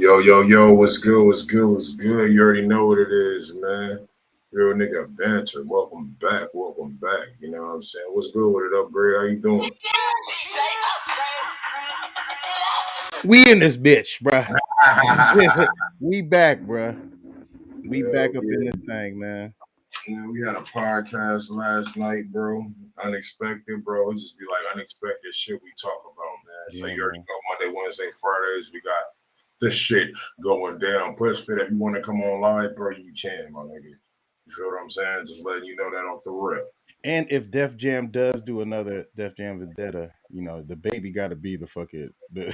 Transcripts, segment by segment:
Yo, what's good? What's good? What's good? You already know what it is, man. Real nigga banter. Welcome back. Welcome back. You know what I'm saying? What's good with it, upgrade? How you doing? We in this bitch, bruh. We back, bruh. We back Hell up in yeah. this thing, man. We had a podcast last night, bro. Unexpected, bro. It just be like unexpected shit we talk about, man. So Yeah, you already man. know Monday, Wednesday, Fridays. We got this shit going down. Push fit. If you want to come on live, bro, you can, my nigga. You feel what I'm saying? Just letting you know that off the rip. And if Def Jam does do another Def Jam Vendetta, the baby got to be the fucking the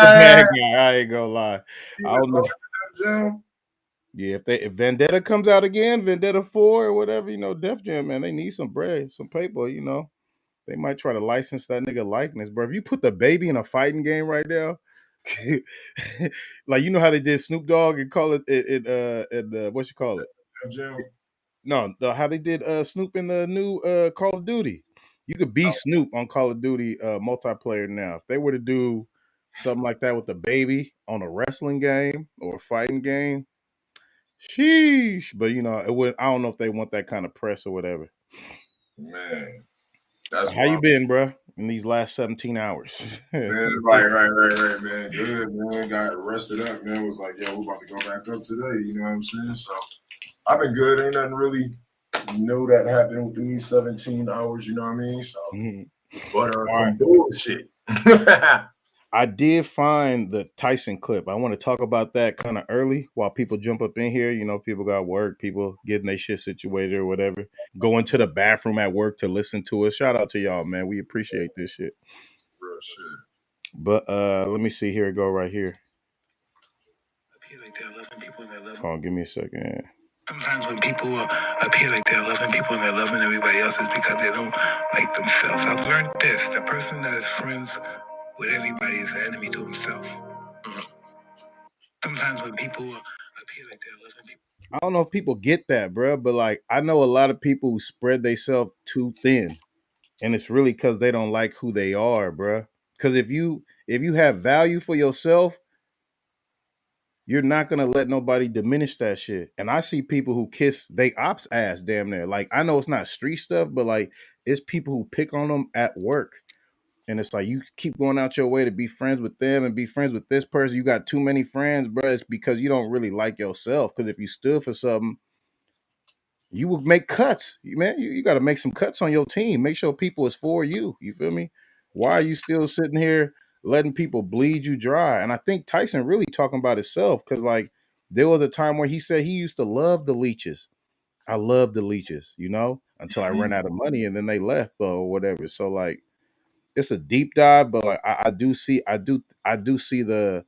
bad guy. I ain't gonna lie. You I was don't know. talking to Jam? Yeah, if Vendetta comes out again, Vendetta 4 or whatever, Def Jam, man, they need some bread, some paper. They might try to license that nigga likeness, bro. If you put the baby in a fighting game right now, like how they did Snoop Dogg and call what you call it? Jam? No, how they did Snoop in the new Call of Duty. You could be Snoop on Call of Duty multiplayer now. If they were to do something like that with the baby on a wrestling game or a fighting game, sheesh. But it would. I don't know if they want that kind of press or whatever. Man, that's How why. you been, bro? In these last 17 hours? Man, right, man. Good, man. Got rested up, man. Was like, yo, we're about to go back up today. You know what I'm saying? So I've been good. Ain't nothing really new that happened within these 17 hours. You know what I mean? So, Mhm. but All right. some bullshit. I did find the Tyson clip. I want to talk about that kind of early while people jump up in here. People got work, people getting their shit situated or whatever. Going to the bathroom at work to listen to us. Shout out to y'all, man. We appreciate this shit. Real shit. But let me see. Here it go right here. Appear like they're loving people and they're loving. Hold on, give me a second. Sometimes when people appear like they're loving people and they're loving everybody else, it's because they don't like themselves. I've learned this: the person that is friends with everybody is the enemy to himself. Sometimes when people appear like they're loving people, I don't know if people get that, bro, but like I know a lot of people who spread themselves too thin, and it's really because they don't like who they are, bro. Because if you have value for yourself, you're not gonna let nobody diminish that shit. And I see people who kiss they ops ass damn near. Like I know it's not street stuff, but like it's people who pick on them at work. And it's like you keep going out your way to be friends with them and be friends with this person. You got too many friends, bro. It's because you don't really like yourself. Because if you stood for something, you would make cuts. You got to make some cuts on your team. Make sure people is for you. You feel me? Why are you still sitting here letting people bleed you dry? And I think Tyson really talking about himself because like there was a time where he said he used to love the leeches. I love the leeches, until I ran out of money and then they left or whatever. So like it's a deep dive, but like I do see the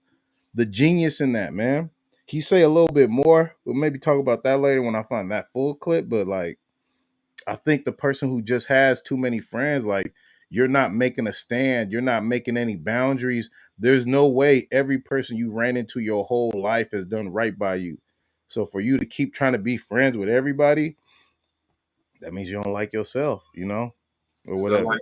genius in that, man. He say a little bit more. We'll maybe talk about that later when I find that full clip. But like I think the person who just has too many friends, like you're not making a stand, you're not making any boundaries. There's no way every person you ran into your whole life has done right by you. So for you to keep trying to be friends with everybody, that means you don't like yourself, or Is that whatever. like,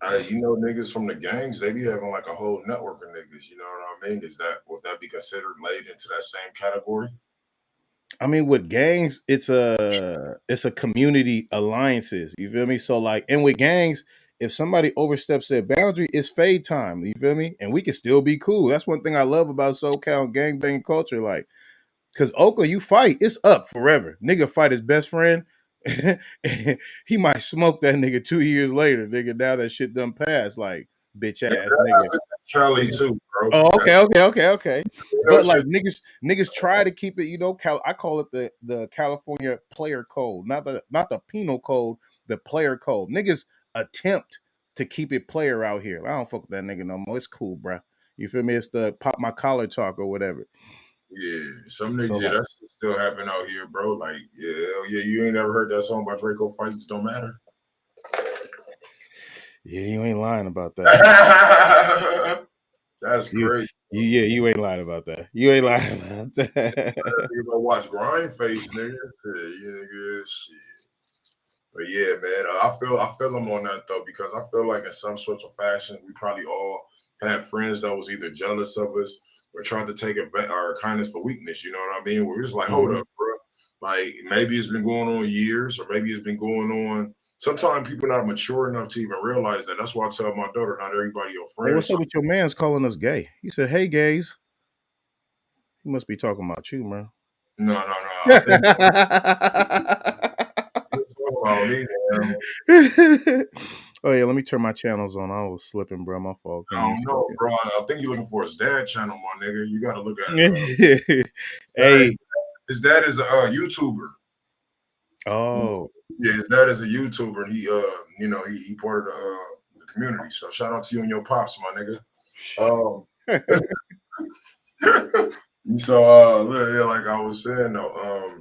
niggas from the gangs, they be having like a whole network of niggas. You know what I mean? Would that be considered laid into that same category? I mean, with gangs, it's a community alliances. You feel me? So like, and with gangs, if somebody oversteps their boundary, it's fade time. You feel me? And we can still be cool. That's one thing I love about SoCal gangbanging culture. Like, cause Oakland, you fight, it's up forever. Nigga fight his best friend. He might smoke that nigga 2 years later. Nigga, now that shit done passed. Like, bitch Yeah, ass nigga. Cali too, bro. Oh, okay. You know But like shit. niggas try to keep it, I call it the California player code, not the penal code, the player code. Niggas attempt to keep it player out here. I don't fuck with that nigga no more. It's cool, bro. You feel me? It's the pop my collar talk or whatever. Yeah, some So niggas, yeah, like, that shit still happen out here, bro. Like, yeah, hell yeah, you ain't never heard that song by Draco Fights Don't Matter. yeah, you ain't lying about that. That's great. You ain't lying about that. You ain't lying about that. You gonna watch Grind Face, nigga. Yeah, nigga, shit. But yeah, man, I feel them on that though because I feel like in some sorts of fashion we probably all had friends that was either jealous of us or tried to take our kindness for weakness. You know what I mean? We're just like, hold up, bro. Like maybe it's been going on years, or maybe it's been going on. Sometimes people not mature enough to even realize that. That's why I tell my daughter, not everybody your friend. Hey, what's up with your man's calling us gay? He said, "Hey, gays." He must be talking about you, man. No. I think he's talking about me, man. Oh yeah, let me turn my channels on. I was slipping, bro. My fault. I don't know, bro. I think you're looking for his dad channel, my nigga. You got to look at it. Hey, his dad is a YouTuber. Oh, yeah, his dad is a YouTuber, and he, you know, he part of the community. So shout out to you and your pops, my nigga. So, yeah, like I was saying, though,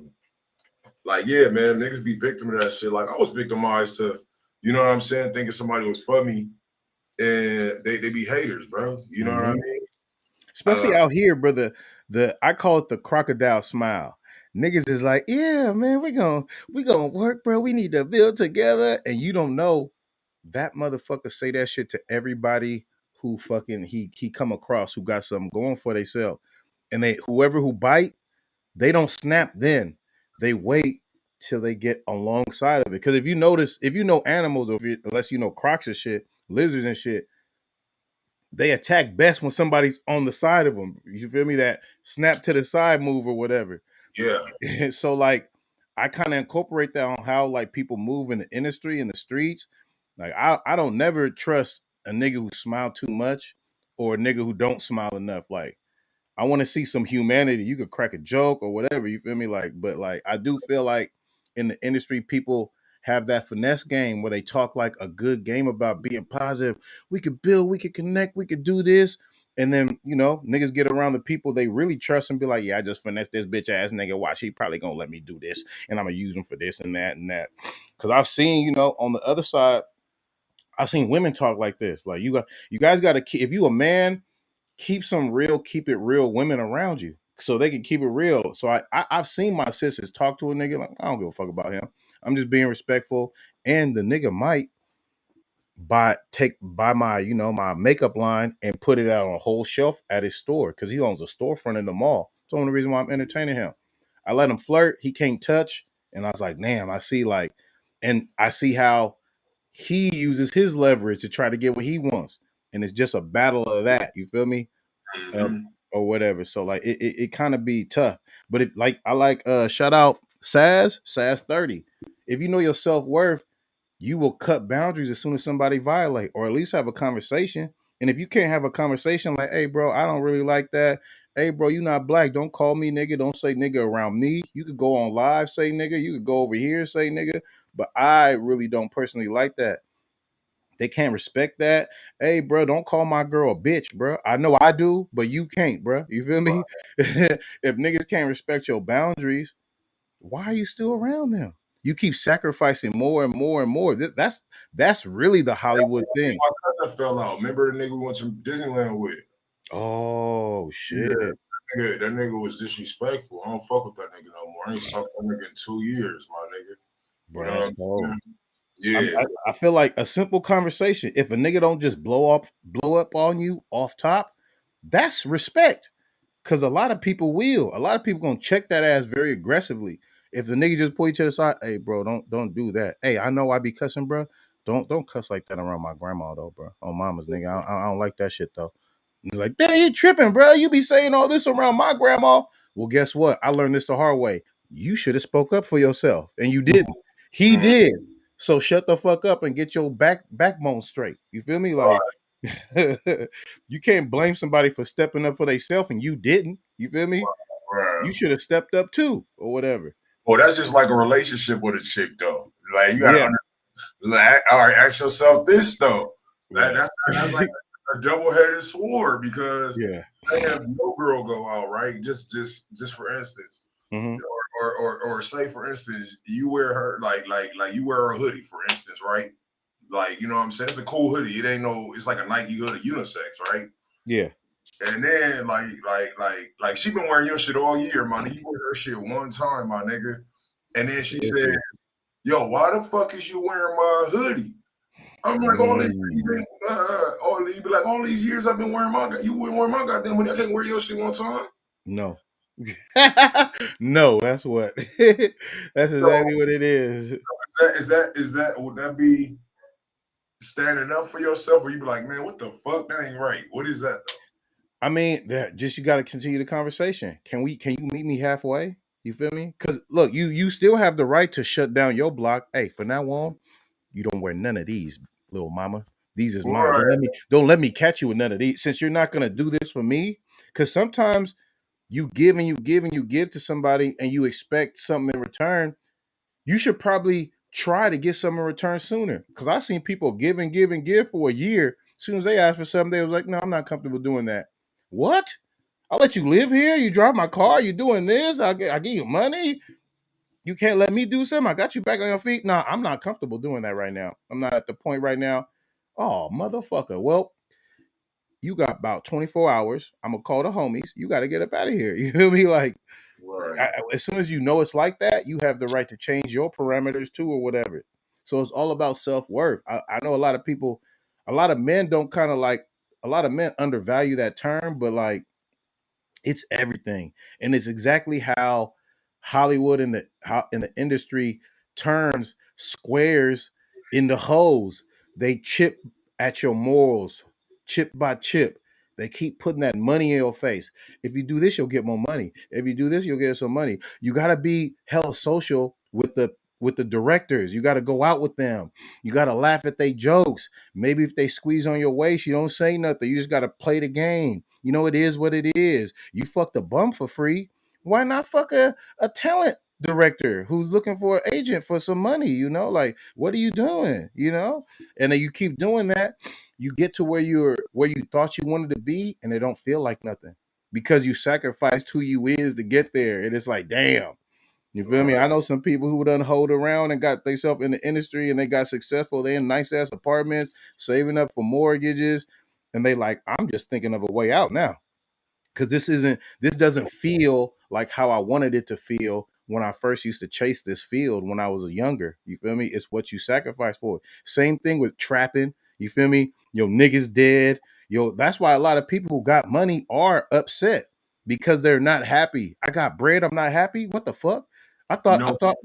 like, yeah, man, niggas be victim of that shit. Like I was victimized to, you know what I'm saying, thinking somebody was for me, and they be haters, bro. You know what I mean? Especially out here, brother. I call it the crocodile smile. Niggas is like, yeah, man, we gonna work, bro. We need to build together. And you don't know that motherfucker say that shit to everybody who fucking he come across who got something going for themselves. And they whoever who bite, they don't snap then. They wait till they get alongside of it. Because if you notice, if you know animals, or unless you know crocs and shit, lizards and shit, they attack best when somebody's on the side of them. You feel me? That snap to the side move or whatever. Yeah. So like, I kind of incorporate that on how like people move in the industry, in the streets. Like I don't never trust a nigga who smile too much or a nigga who don't smile enough. Like I want to see some humanity. You could crack a joke or whatever. You feel me? Like, but like I do feel like in the industry, people have that finesse game where they talk like a good game about being positive. We could build, we could connect, we could do this. And then, you know, niggas get around the people they really trust and be like, yeah, I just finessed this bitch ass nigga. Watch, he probably gonna let me do this and I'm gonna use him for this and that and that. Cause I've seen, you know, on the other side, I've seen women talk like this. Like you guys got to, if you a man, keep keep it real women around you so they can keep it real. So I've seen my sisters talk to a nigga like, I don't give a fuck about him. I'm just being respectful. And the nigga might buy my, you know, my makeup line and put it out on a whole shelf at his store because he owns a storefront in the mall. It's the only reason why I'm entertaining him. I let him flirt. He can't touch. And I was like, damn, I see how he uses his leverage to try to get what he wants. And it's just a battle of that. You feel me? Or whatever. So like it kind of be tough. But if like I like shout out Saz 30. If you know your self-worth, you will cut boundaries as soon as somebody violate, or at least have a conversation. And if you can't have a conversation like, hey bro, I don't really like that. Hey bro, you not black. Don't call me nigga. Don't say nigga around me. You could go on live, say nigga. You could go over here, say nigga. But I really don't personally like that. They can't respect that. Hey, bro, don't call my girl a bitch, bro. I know I do, but you can't, bro. You feel me? If niggas can't respect your boundaries, why are you still around them? You keep sacrificing more and more and more. That's really the Hollywood thing. My cousin fell out. Remember the nigga we went to Disneyland with? Oh shit. Yeah, that nigga was disrespectful. I don't fuck with that nigga no more. I ain't talked to that nigga in 2 years, my nigga. You know what I'm saying? Yeah. I feel like a simple conversation. If a nigga don't just blow up on you off top, that's respect. Cause a lot of people will. A lot of people gonna check that ass very aggressively. If the nigga just pull you to the side, hey bro, don't do that. Hey, I know I be cussing, bro. Don't cuss like that around my grandma though, bro. On mama's nigga. I don't like that shit though. He's like, damn, you tripping, bro. You be saying all this around my grandma. Well, guess what? I learned this the hard way. You should have spoke up for yourself, and you didn't. He did. So shut the fuck up and get your backbone straight. You feel me? Like you can't blame somebody for stepping up for themselves and you didn't. You feel me? Right. You should have stepped up too, or whatever. Well, that's just like a relationship with a chick, though. Like you gotta all right, ask yourself this though. That's like a double-headed sword because they have no girl go out, right? Just for instance. Or say for instance, you wear her like you wear a hoodie, for instance, right? Like, you know what I'm saying? It's a cool hoodie. It ain't no, it's like a Nike hoodie, unisex, right? Yeah. And then like she been wearing your shit all year, my nigga. You wear her shit one time, my nigga. And then she said, yo, why the fuck is you wearing my hoodie? I'm like, all these, you Mm. be like, all these years I've been wearing you been wearing my goddamn money. I can't wear your shit one time. No. No, that's what. That's So exactly what it is. would that be standing up for yourself, or you be like, man, what the fuck? That ain't right. What is that though? I mean, just you got to continue the conversation. Can you meet me halfway? You feel me? Because look, you still have the right to shut down your block. Hey, from now on, you don't wear none of these, little mama. These is mine. Right. Don't let me catch you with none of these. Since you're not gonna do this for me, because sometimes you give and you give and you give to somebody and you expect something in return. You should probably try to get something in return sooner. Because I've seen people give and give and give for a year. As soon as they ask for something, they was like, "No, I'm not comfortable doing that." What? I'll let you live here. You drive my car. You doing this? I give you money. You can't let me do something. I got you back on your feet. No, I'm not comfortable doing that right now. I'm not at the point right now. Oh, motherfucker. Well, you got about 24 hours. I'm gonna call the homies. You got to get up out of here. You feel me? Like, Right. as soon as you know it's like that, you have the right to change your parameters too, or whatever. So it's all about self worth. I know a lot of people, a lot of men don't kind of like. A lot of men undervalue that term, but like it's everything, and it's exactly how Hollywood and how in the industry turns squares into hoes. They chip at your morals, chip by chip. They keep putting that money in your face. If you do this, you'll get more money. If you do this, you'll get some money. You got to be hella social with the directors. You got to go out with them. You got to laugh at their jokes. Maybe if they squeeze on your waist, you don't say nothing. You just got to play the game. You know, it is what it is. You fucked a bum for free. Why not fuck a talent director who's looking for an agent for some money? You know, like, what are you doing? You know? And then you keep doing that, you get to where you thought you wanted to be, and it don't feel like nothing. Because you sacrificed who you is to get there. And it's like, damn. You feel me? Right. I know some people who done hold around and got themselves in the industry and they got successful. They in nice ass apartments, saving up for mortgages, and they like, I'm just thinking of a way out now. Because this doesn't feel like how I wanted it to feel when I first used to chase this field when I was younger. You feel me? It's what you sacrifice for. Same thing with trapping. You feel me? Yo, niggas dead. Yo, that's why a lot of people who got money are upset because they're not happy. I got bread, I'm not happy. What the fuck? I You thought I know, thought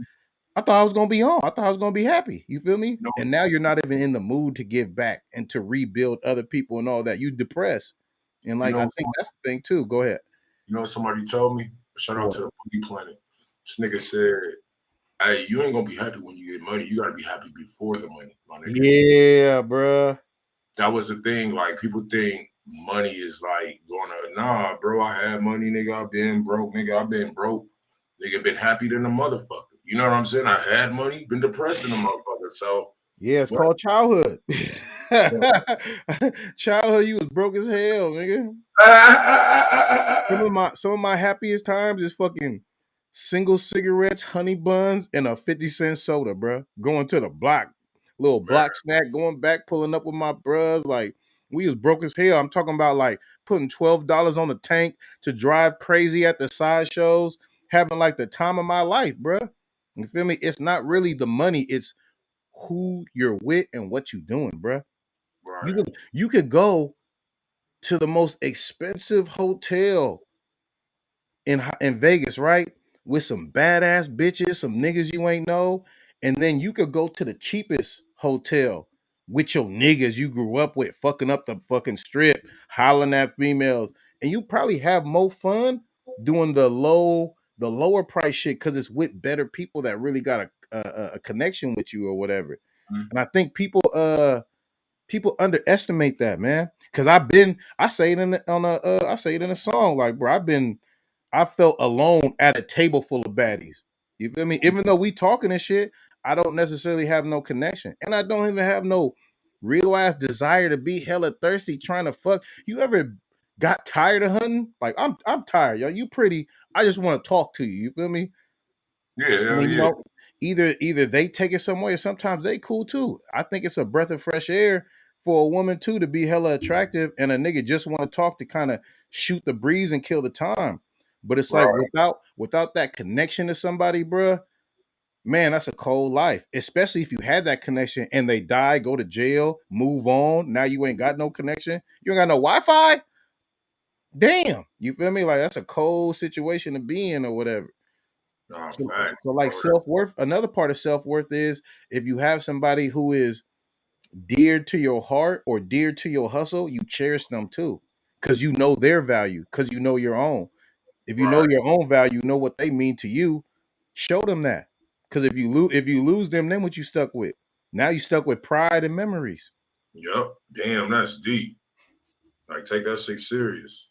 I thought I was gonna be on. I thought I was gonna be happy. You feel me? you know, And now you're not even in the mood to give back and to rebuild other people and all that. You depressed. And you like I know, think that's the thing too. Go ahead. somebody told me. Shout out What? to the Poogie Planet. This nigga said, "Hey, you ain't gonna be happy when you get money. You gotta be happy before the money, my nigga." Yeah, bruh. That was the thing. Like people think money is like gonna nah, bro. I had money, nigga. I've been broke, nigga. I've been broke, nigga. Been happy than a motherfucker. You know what I'm saying? I had money, been depressed in a motherfucker. So Yeah, it's what? called childhood. Childhood, you was broke as hell, nigga. Some of my happiest times is fucking single cigarettes, honey buns, and a 50-cent soda, bro. Going to the block, little Man, block snack, going back, pulling up with my bros. Like, we was broke as hell. I'm talking about like putting $12 on the tank to drive crazy at the side shows, having like the time of my life, bro. You feel me? It's not really the money, it's who you're with and what you doing, bro. right, You could go to the most expensive hotel in Vegas, right? With some badass bitches, some niggas you ain't know, and then you could go to the cheapest hotel with your niggas you grew up with, fucking up the fucking strip, hollering at females, and you probably have more fun doing the lower price shit because it's with better people that really got a connection with you or whatever. mm, And I think people underestimate that, man. Because I say it I say it in a song, like, bro, I felt alone at a table full of baddies. You feel me? Even though we talking and shit, I don't necessarily have no connection, and I don't even have no real ass desire to be hella thirsty trying to fuck. You ever got tired of hunting? Like, I'm tired, yo. You pretty. I just want to talk to you. You feel me? yeah, And hell then, you yeah, know, either they take it somewhere, or sometimes they cool too. I think it's a breath of fresh air for a woman too to be hella attractive, and a nigga just want to talk to kind of shoot the breeze and kill the time. But it's like right, without that connection to somebody, bruh, man, that's a cold life, especially if you had that connection and they die, go to jail, move on. Now you ain't got no connection. You ain't got no Wi-Fi. Damn, you feel me? Like that's a cold situation to be in or whatever. Nah, So, facts. so like Bro, self-worth, another part of self-worth is if you have somebody who is dear to your heart or dear to your hustle, you cherish them too. Cause you know their value, because you know your own. If you know right. your own value, know what they mean to you, show them that. Because if you lose them, then what you stuck with? Now you stuck with pride and memories. Yep. Damn, that's deep. Like, take that shit serious.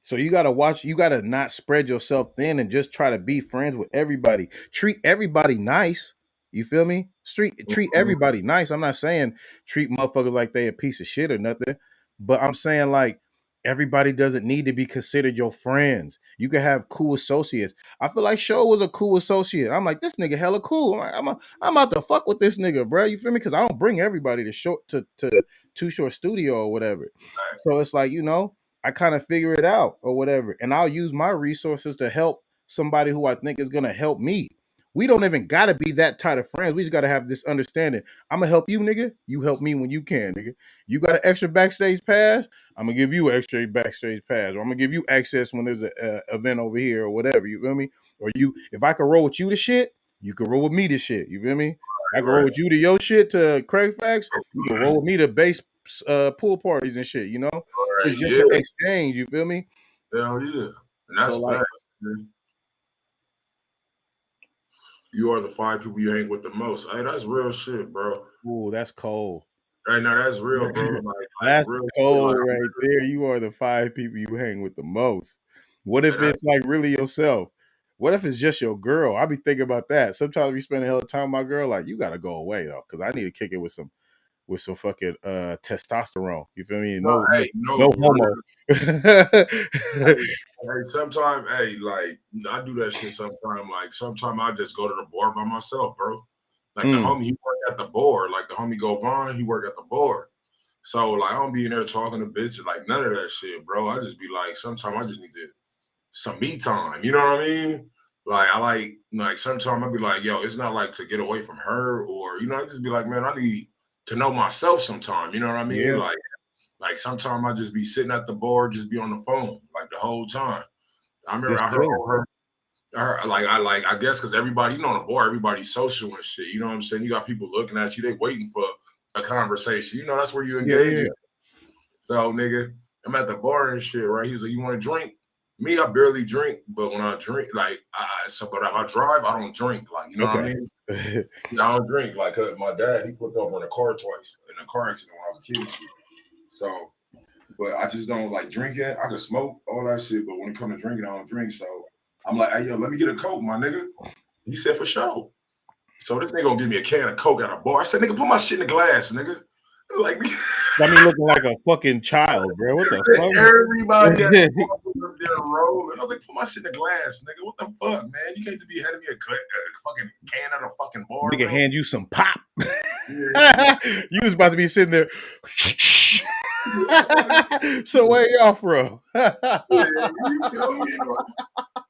So you gotta watch, you gotta not spread yourself thin and just try to be friends with everybody. Treat everybody nice. You feel me? Treat Mhm. everybody nice. I'm not saying treat motherfuckers like they a piece of shit or nothing, but I'm saying like everybody doesn't need to be considered your friends. You can have cool associates. I feel like Show was a cool associate. I'm like, this nigga hella cool. I'm about to fuck with this nigga, bro. You feel me? Because I don't bring everybody to Too Short Studio or whatever. So it's like, I kind of figure it out or whatever. And I'll use my resources to help somebody who I think is going to help me. We don't even got to be that tight of friends. We just got to have this understanding. I'm going to help you, nigga. You help me when you can, nigga. You got an extra backstage pass? I'm going to give you an extra backstage pass. Or I'm going to give you access when there's an event over here or whatever. You feel me? Or if I can roll with you to shit, you can roll with me to shit. You feel me? I can roll Right. with you to your shit to Kraig Facts. You can roll with me to base pool parties and shit, Right. It's just Yeah. an exchange, you feel me? Hell yeah. And So that's like, facts. Man. You are the 5 people you hang with the most. Hey, that's real shit, bro. ooh, that's cold. Hey, now that's real, bro. Like That's real shit. cold Like, right there. You are the 5 people you hang with the most. What if and I, it's like really yourself? What if it's just your girl? I be thinking about that. Sometimes we spend a hell of time with my girl. Like, you gotta go away though, because I need to kick it with some fucking testosterone. You feel me? no, No, no, hey, no, no for homo. real. Hey, sometimes, hey, like I do that shit sometimes. Like sometimes I just go to the bar by myself, bro. Like the homie, he work at the bar. Like the homie go Vaughn, he work at the bar. So like I don't be in there talking to bitches, like none of that shit, bro. I just be like, sometimes I just need some me time. You know what I mean? Like I like sometimes I be like, yo, it's not like to get away from her or I just be like, man, I need to know myself sometime. You know what I mean? Yeah, Like sometimes I just be sitting at the bar, just be on the phone like the whole time. I remember this I heard too. all her. I guess because everybody, on the bar, everybody's social and shit. You know what I'm saying? You got people looking at you, they waiting for a conversation. That's where you Yeah, engage. yeah. So, nigga, I'm at the bar and shit, right? He's like, you want to drink? Me, I barely drink, but when I drink, but if I drive, I don't drink. Like, you know what I Okay. mean? I don't drink. Like, my dad, he flipped over in a car twice in a car accident when I was a kid and shit. So, but I just don't like drinking. I can smoke, all that shit, but when it comes to drinking, I don't drink. So I'm like, hey, yo, let me get a Coke, my nigga. He said, for sure. So this nigga gonna give me a can of Coke at a bar. I said, nigga, put my shit in the glass, nigga. Like, Got me looking like a fucking child, bro. What the fuck? everybody at the bar was up there rolling. I was like, put my shit in the glass, nigga. What the fuck, man? You can't just be handing me a fucking can at a fucking bar, Nigga bro. hand you some pop. Yeah. You was about to be sitting there. So where y'all from? Yeah, you feel me?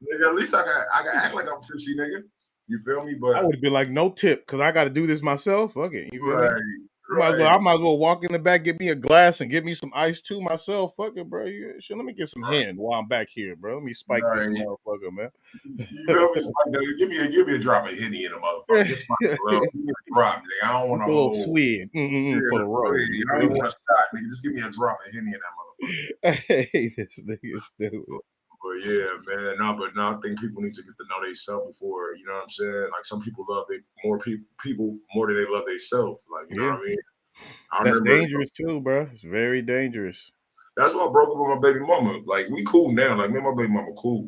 Nigga, at least I can act like I'm tipsy, nigga. You feel me? I But would have been like, no tip, because I got to do this myself. Fuck it. You feel me? right, I right, might as well walk in the back, get me a glass, and get me some ice too myself. Fuck it, bro. Shit, let me get some right, hen while I'm back here, bro. Let me spike this right. motherfucker, man. You feel me? Like, give me a drop of Henny in a motherfucker. Just my love. Give me a drop, nigga. I don't want Just a a little whole. swig Yeah, for the that's what road. it is. You I don't feel even me? want a shot, nigga. Just give me a drop of Henny in that motherfucker. Hey, this nigga stupid. But yeah, man. No, I think people need to get to know themselves before, you know what I'm saying? Like some people love people more than they love themselves. Like, you know Yeah, what I mean? I that's remember dangerous too, bro. It's very dangerous. that's why I broke up with my baby mama. Like we cool now. Like me and my baby mama cool.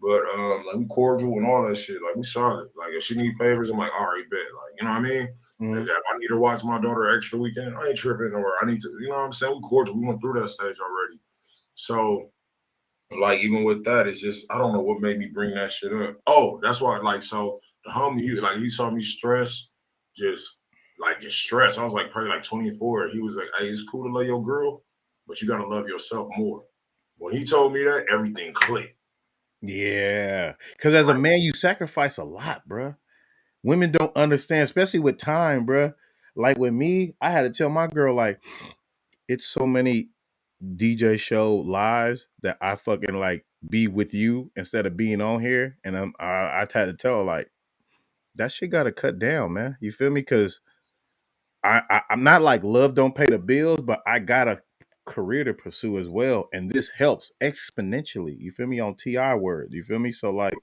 But like we cordial and all that shit. Like we solid. Like if she need favors, I'm like, all right, bet. Like, you know what I mean? Mhm. If I need to watch my daughter extra weekend, I ain't tripping. Or I need to, you know what I'm saying? We cordial. We went through that stage already. So like even with that, it's just I don't know what made me bring that shit up. Oh, that's why so the homie he saw me stressed, just stressed. I was like probably like 24. He was like, hey, it's cool to love your girl, but you gotta love yourself more. When he told me that, everything clicked. Yeah, because as a man, you sacrifice a lot, bro. Women don't understand, especially with time, bruh. Like with me, I had to tell my girl, like, it's so many DJ show lives that I fucking like be with you instead of being on here. And I had to tell her, like, that shit got to cut down, man. You feel me? Because I'm not like love don't pay the bills, but I got a career to pursue as well, and this helps exponentially. You feel me? On Ti word, you feel me? So like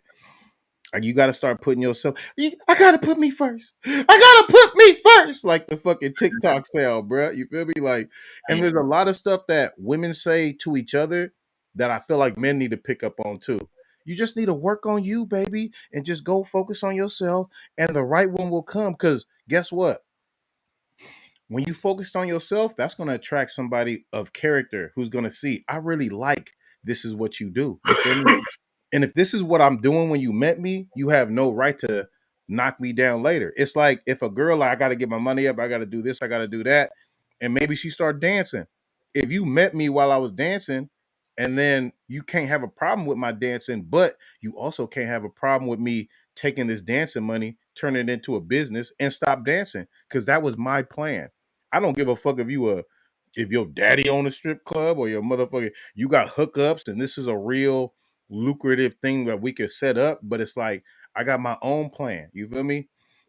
you got to start putting yourself. I got to put me first. I got to put me first, like the fucking TikTok sale, bro. You feel me? Like, and there's a lot of stuff that women say to each other that I feel like men need to pick up on too. You just need to work on you, baby, and just go focus on yourself, and the right one will come. Because guess what? When you focused on yourself, that's going to attract somebody of character who's going to see, I really like this is what you do. You feel me? And if this is what I'm doing when you met me, you have no right to knock me down later. It's like if a girl, like, I got to get my money up, I got to do this, I got to do that, and maybe she start dancing. If you met me while I was dancing, and then you can't have a problem with my dancing, but you also can't have a problem with me taking this dancing money, turning it into a business, and stop dancing because that was my plan. I don't give a fuck if your daddy own a strip club or your motherfucker, you got hookups and this is a real lucrative thing that we could set up, but it's like I got my own plan. You feel me?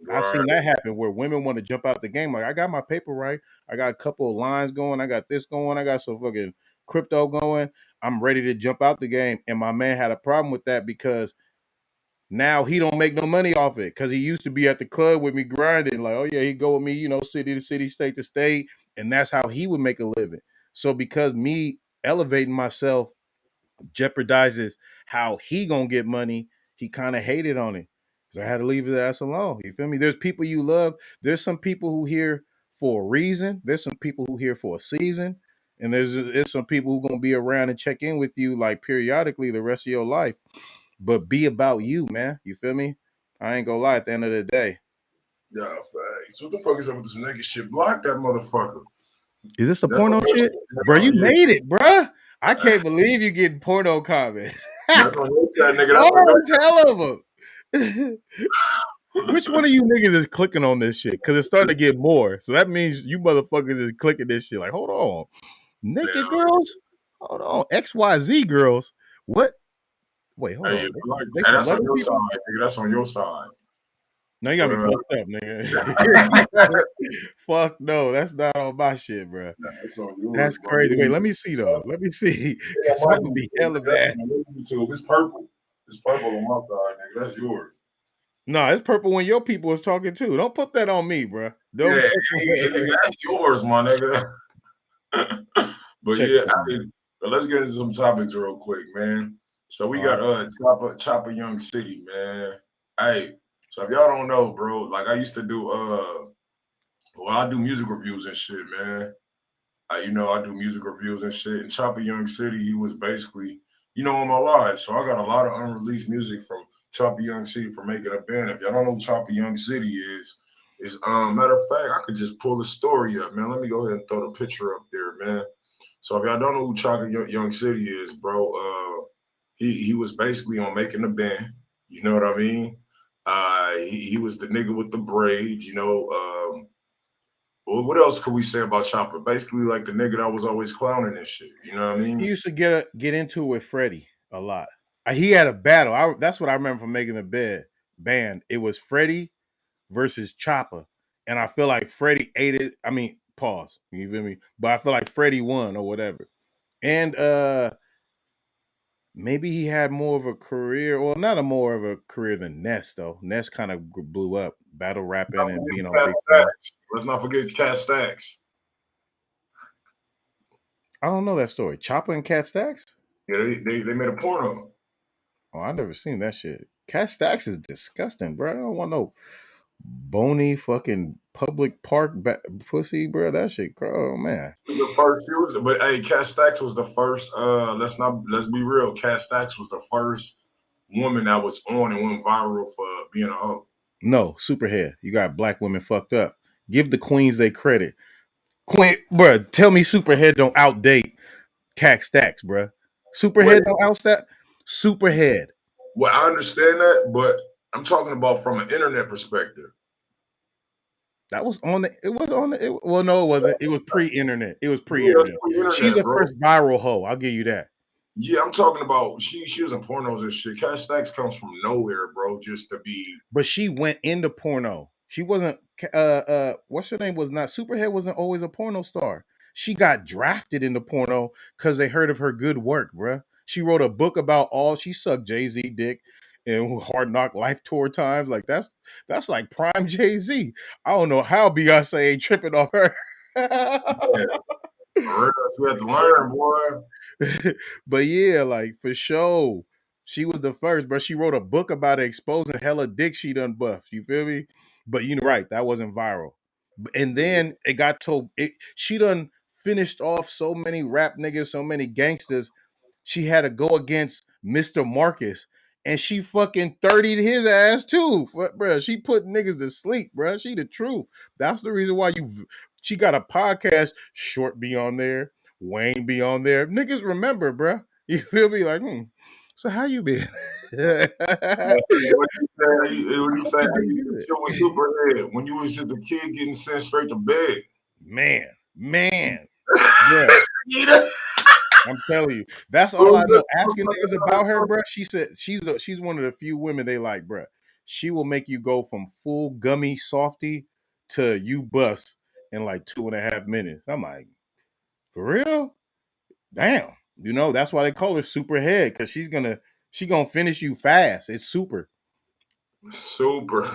I've Right. seen that happen where women want to jump out the game. Like, I got my paper right. I got a couple of lines going. I got this going. I got some fucking crypto going. I'm ready to jump out the game. And my man had a problem with that because now he don't make no money off it because he used to be at the club with me grinding. Like, oh yeah, he go with me, city to city, state to state, and that's how he would make a living. So because me elevating myself jeopardizes how he gonna get money, he kind of hated on it. So I had to leave his ass alone. You feel me? There's people you love. There's some people who here for a reason. There's some people who here for a season. And there's some people who gonna be around and check in with you like periodically the rest of your life. But be about you, man. You feel me? I ain't gonna lie, at the end of the day. Yeah, facts. What the fuck is up with this nigga shit? Block that motherfucker. Is this the That's porno on shit? your, Bro, you yeah. made it, bro. I can't believe you getting porno comments. That's on your side, nigga. That's on Oh, your it's hell of them. Which one of you niggas is clicking on this shit? Because it's starting to get more. So that means you motherfuckers is clicking this shit. Like, hold on. Naked yeah. girls? Hold on. XYZ girls? What? Wait, hold Hey, on. They hey, that's on celebrity your people? side, nigga. That's on your side. No, you got me fucked up, nigga. Fuck no, that's not on my shit, bro. That's on yours, That's bro. crazy. Wait, let me see though. Let me see, because I'm gonna be hella bad. It's purple. It's purple on my side, nigga. That's yours. No, it's purple when your people was talking too. Don't put that on me, bro. Don't. Yeah, nigga, that's yours, my nigga. But Check yeah, it. but let's get into some topics real quick, man. So we got Chopper Young City, man. Hey, so if y'all don't know, bro, like I used to do well, I do music reviews and shit, man. I do music reviews and shit. And Chopper Young City, he was basically, on my live. So I got a lot of unreleased music from Chopper Young City for making a band. If y'all don't know who Chopper Young City is matter of fact, I could just pull the story up, man. Let me go ahead and throw the picture up there, man. So if y'all don't know who Chopper Young City is, bro, he was basically on making the band. You know what I mean? He was the nigga with the braids, well, what else could we say about Chopper? Basically, like the nigga that was always clowning and shit. You know what I mean? He used to get into it with Freddie a lot. He had a battle. That's what I remember from making the band. It was Freddie versus Chopper, and I feel like Freddie ate it. I mean, pause. You feel me? But I feel like Freddie won or whatever. And maybe he had more of a career, well, not a more of a career than Ness though. Ness kind of blew up, battle rapping and being on big time. Let's not forget Cat Stacks. I don't know that story. Chopper and Cat Stacks? Yeah, they made a porno. Oh, I never seen that shit. Cat Stacks is disgusting, bro. I don't want no bony fucking public park pussy, bro. That shit, oh man. The first, but hey, Cat Stacks was the first. Let's be real. Cat Stacks was the first woman that was on and went viral for being a hoe. No, Superhead. You got black women fucked up. Give the queens their credit. Queen, bro, tell me Superhead don't outdate Cat Stacks, bro. Superhead don't outstep Superhead. Well, I understand that, but I'm talking about from an internet perspective. That was on the. It was on the. Well, no, it wasn't. It was pre-internet. It was Yeah, it's pre-internet. She's pre-internet, the bro. first viral hoe. I'll give you that. Yeah, I'm talking about she was in pornos and shit. Cash Stacks comes from nowhere, bro, just to be. But she went into porno. She wasn't. What's her name? Was not Superhead. Wasn't always a porno star. She got drafted into porno because they heard of her good work, bruh. She wrote a book about all she sucked Jay-Z dick and Hard Knock Life tour times. Like that's like prime Jay-Z. I don't know how Beyonce ain't tripping off her. Yeah, we have to learn, boy. But yeah, like for sure, she was the first, but she wrote a book about it, exposing hella dick she done buffed. You feel me? But you know, right, that wasn't viral. And then it got told it. She done finished off so many rap niggas, so many gangsters. She had to go against Mr. Marcus, and she fucking 30'd his ass too, bruh. She put niggas to sleep, bruh. She the truth. That's the reason why she got a podcast. Short be on there. Wayne be on there. Niggas remember, bruh. You feel me? Like, so how you been? What you say? How you did shit with Superhead when you was just a kid getting sent straight to bed? Man. Yeah. I'm telling you, that's all I know. Asking niggas about her, bruh. She said she's one of the few women they like, bruh. She will make you go from full gummy softy to you bust in like 2.5 minutes. I'm like, for real? Damn. You know, that's why they call her Superhead, because she gonna finish you fast. It's super. Super.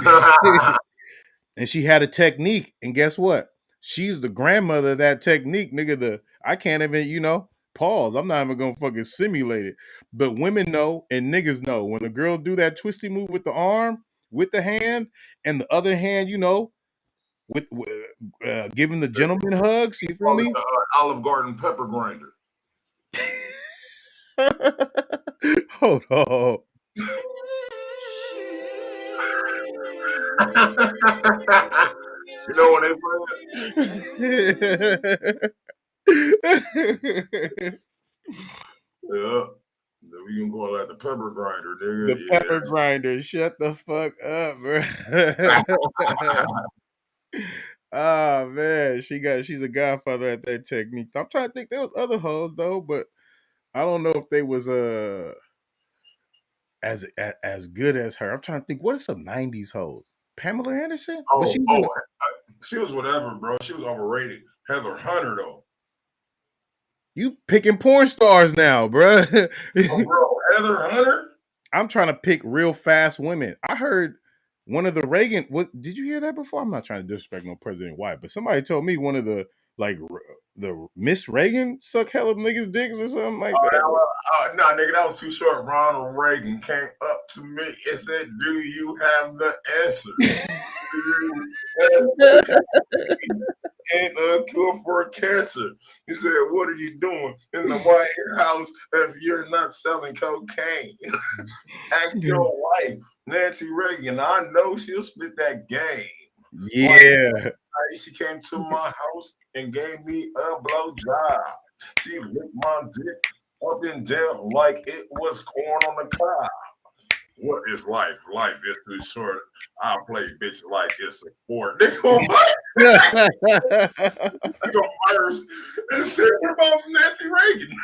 And she had a technique, and guess what? She's the grandmother of that technique, nigga. I can't even, pause. I'm not even gonna fucking simulate it. But women know and niggas know when a girl do that twisty move with the arm, with the hand, and the other hand, with giving the gentleman hugs. You feel me? Olive Garden pepper grinder. Hold on. You know when they yeah. We can call that the pepper grinder, nigga. The pepper grinder. Shut the fuck up, bro. Oh man, she's a godfather at that technique. I'm trying to think there was other hoes though, but I don't know if they was as good as her. I'm trying to think. What are some '90s hoes? Pamela Anderson? She was whatever, bro. She was overrated. Heather Hunter, though. You picking porn stars now, bro. Bro, Heather Hunter? I'm trying to pick real fast women. I heard one of the Reagan. Did you hear that before? I'm not trying to disrespect no President White, but somebody told me one of the the Miss Reagan suck hella niggas dicks or something like that. Nah, nigga, that was too short. Ronald Reagan came up to me and said, "Do you have the answer? And a cure for cancer?" He said, "What are you doing in the White House if you're not selling cocaine?" Ask your wife, Nancy Reagan. I know she'll spit that game. Yeah. She came to my house and gave me a blowjob. She licked my dick up and down like it was corn on the cob. What is life? Life is too short. I play bitch like it's a sport. They go first and said, "What about Nancy Reagan?"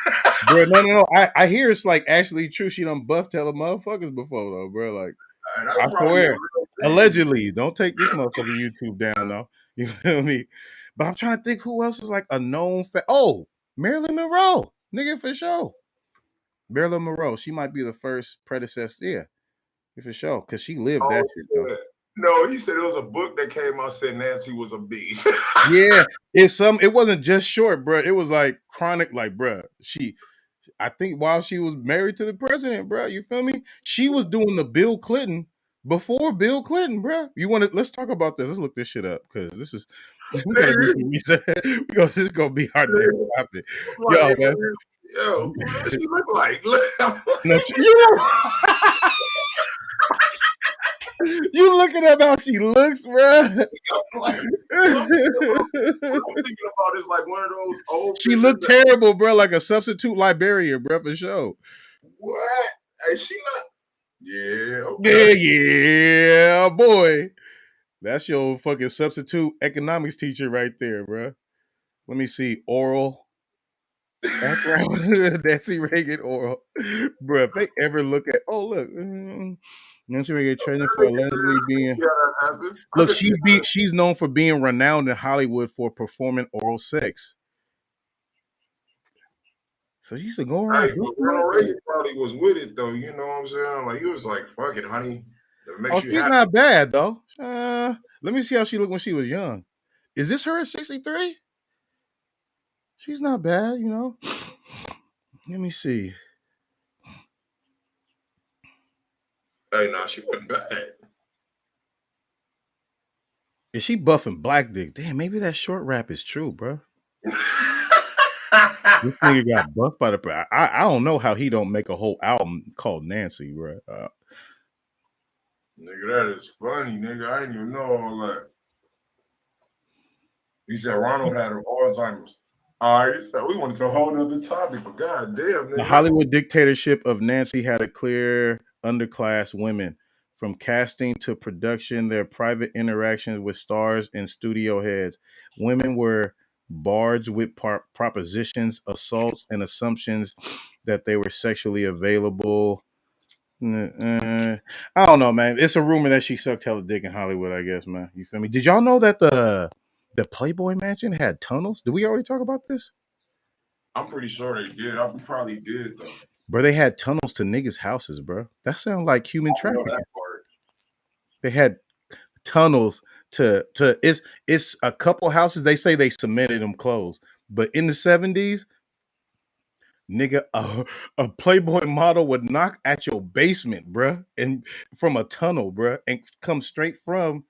Bro, no. I hear it's like actually true. She done buffed hella motherfuckers before though, bro. Like I swear. Allegedly. Don't take this motherfucker YouTube down though. You feel me? But I'm trying to think who else is like a known Marilyn Monroe. Nigga, for sure. Marilyn Monroe. She might be the first predecessor. Yeah. For sure. Because she lived that shit though. No, he said it was a book that came out said Nancy was a beast. Yeah. It wasn't just short, bro. It was like chronic, like, bro. I think while she was married to the president, bro, you feel me? She was doing the Bill Clinton before Bill Clinton, bro. Let's talk about this. Let's look this shit up because this is this is gonna be our next topic. Yo, man. Yo, what does she look like? You looking at how she looks, bro? What I'm thinking about is like one of those old. She looked terrible, bro, like a substitute librarian, bro, for sure. What? Hey, she not. Yeah, okay. Yeah, boy. That's your fucking substitute economics teacher right there, bro. Let me see. Oral background. Nancy Reagan oral. Bro, if they ever look at, oh, look. Nancy Reagan training for allegedly being. Yeah, that happened. I Look, could see that. she's known for being renowned in Hollywood for performing oral sex. So she used to go Hey, around but boosting like Ronald that. Reagan probably was with it though. You know what I'm saying? Like he was like, "Fuck it, honey, that Oh, makes you she's happy." not bad though. Let me see how she looked when she was young. Is this her at 63? She's not bad, you know. Let me see. Hey, nah, she wasn't bad. Is she buffing black dick? Damn, maybe that short rap is true, bro. This nigga got buffed by the. I don't know how he don't make a whole album called Nancy, bro. Nigga, that is funny, nigga. I didn't even know all that. He said Ronald had Alzheimer's. All right, so we went to a whole other topic, but god damn, The nigga. Hollywood dictatorship of Nancy had a clear underclass women. From casting to production, their private interactions with stars and studio heads. Women were barged with propositions, assaults, and assumptions that they were sexually available. I don't know, man. It's a rumor that she sucked hella dick in Hollywood, I guess, man. You feel me? Did y'all know that the Playboy Mansion had tunnels? Did we already talk about this? I'm pretty sure they did. We probably did though. Bro, they had tunnels to niggas' houses, bro. That sounds like human I don't know trafficking. that part. They had tunnels to it's a couple houses. They say they cemented them closed, but in the 70s, nigga, a Playboy model would knock at your basement, bruh, and from a tunnel, bruh, and come straight from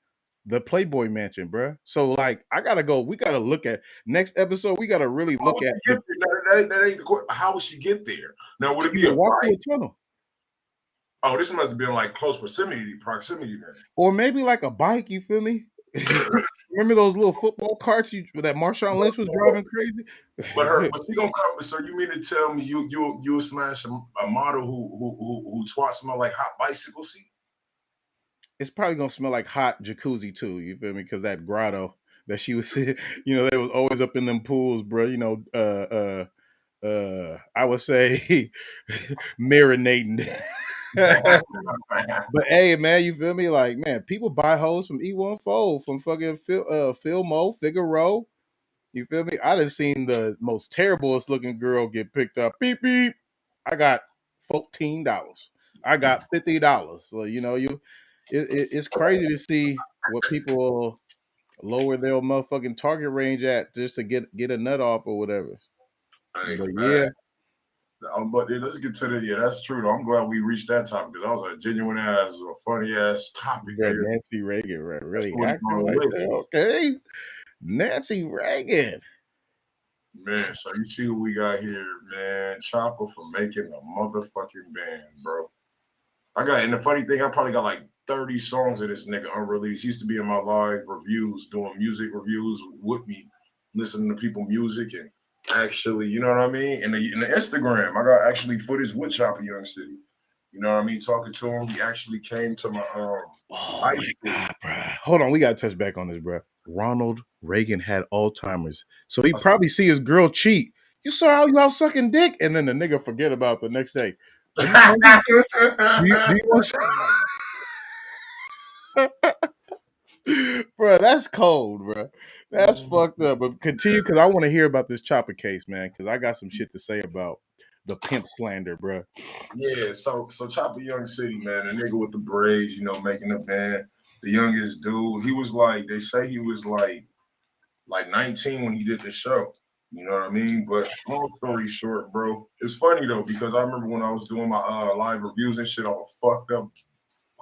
the Playboy Mansion, bruh. So like, I gotta go. We gotta look at next episode. We gotta really How look would at she get there? That ain't the question. How would she get there? Now, would it she be a would walk through bike? a tunnel, Oh, this must have been like close proximity then. or maybe like a bike. You feel me? Remember those little football carts that Marshawn Lynch was driving crazy? But she gonna come. So you mean to tell me you smash a model who twat smell like hot bicycle seat? It's probably gonna smell like hot jacuzzi too. You feel me? Because that grotto that she was, they was always up in them pools, bro. I would say marinating. But hey, man, you feel me? Like, man, people buy hoes from E14, from fucking Filmo, Figaro. You feel me? I done seen the most terriblest looking girl get picked up. Beep beep. I got $14. I got $50. So it's crazy to see what people lower their motherfucking target range at just to get a nut off or whatever. Hey, But fat. yeah, But let's get to the that's true though. I'm glad we reached that topic because that was a genuine ass, a funny ass topic, bro, nigga. Nancy Reagan, right? That's Really what we acting on the like list. that? Okay, Nancy Reagan. Man, so you see who we got here, man. Chopper for making a motherfucking band, bro. And the funny thing, I probably got like 30 songs of this nigga unreleased. He used to be in my live reviews, doing music reviews with me, listening to people music and actually, you know what I mean? In the Instagram, I got actually footage with Chopper Young City. You know what I mean? Talking to him. He actually came to my Oh high my school. god, bro. Hold on, we gotta touch back on this, bro. Ronald Reagan had Alzheimer's, so he I said, probably see his girl cheat. You saw how you out sucking dick, and then the nigga forget about the next day. Are you hungry? Do you want some? Bro, that's cold, bro. That's fucked up. But continue, because I want to hear about this Chopper case, man. Because I got some shit to say about the pimp slander, bro. Yeah, so Chopper Young City, man, the nigga with the braids, making the band, the youngest dude. He was like, they say he was like 19 when he did the show. You know what I mean? But long story short, bro, it's funny though, because I remember when I was doing my live reviews and shit on a fucked up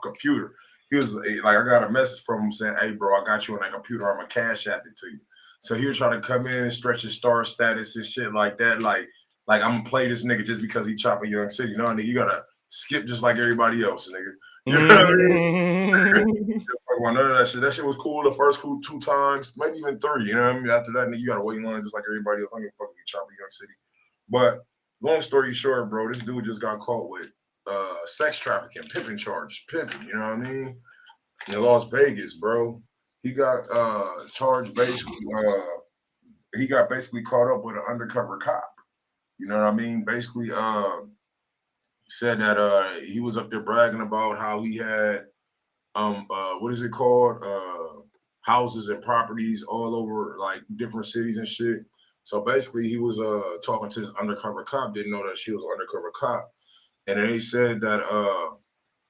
computer. He was like, I got a message from him saying, "Hey, bro, I got you on that computer. I'm gonna cash app it to you." So he was trying to come in and stretch his star status and shit like that. Like I'm gonna play this nigga just because he Chopper Young City. No, nigga, you gotta skip just like everybody else, nigga. You know what I mean? None of that shit. That shit was cool the first 2 times, maybe even 3. You know what I mean? After that, nigga, you gotta wait in line just like everybody else. I'm gonna fucking Chopper Young City. But long story short, bro, this dude just got caught with sex trafficking, pimping charges, pimping. You know what I mean? In Las Vegas, bro. He got charged basically. He got basically caught up with an undercover cop. You know what I mean? Basically, said that he was up there bragging about how he had what is it called? Houses and properties all over like different cities and shit. So basically he was talking to this undercover cop, didn't know that she was an undercover cop. And then they said that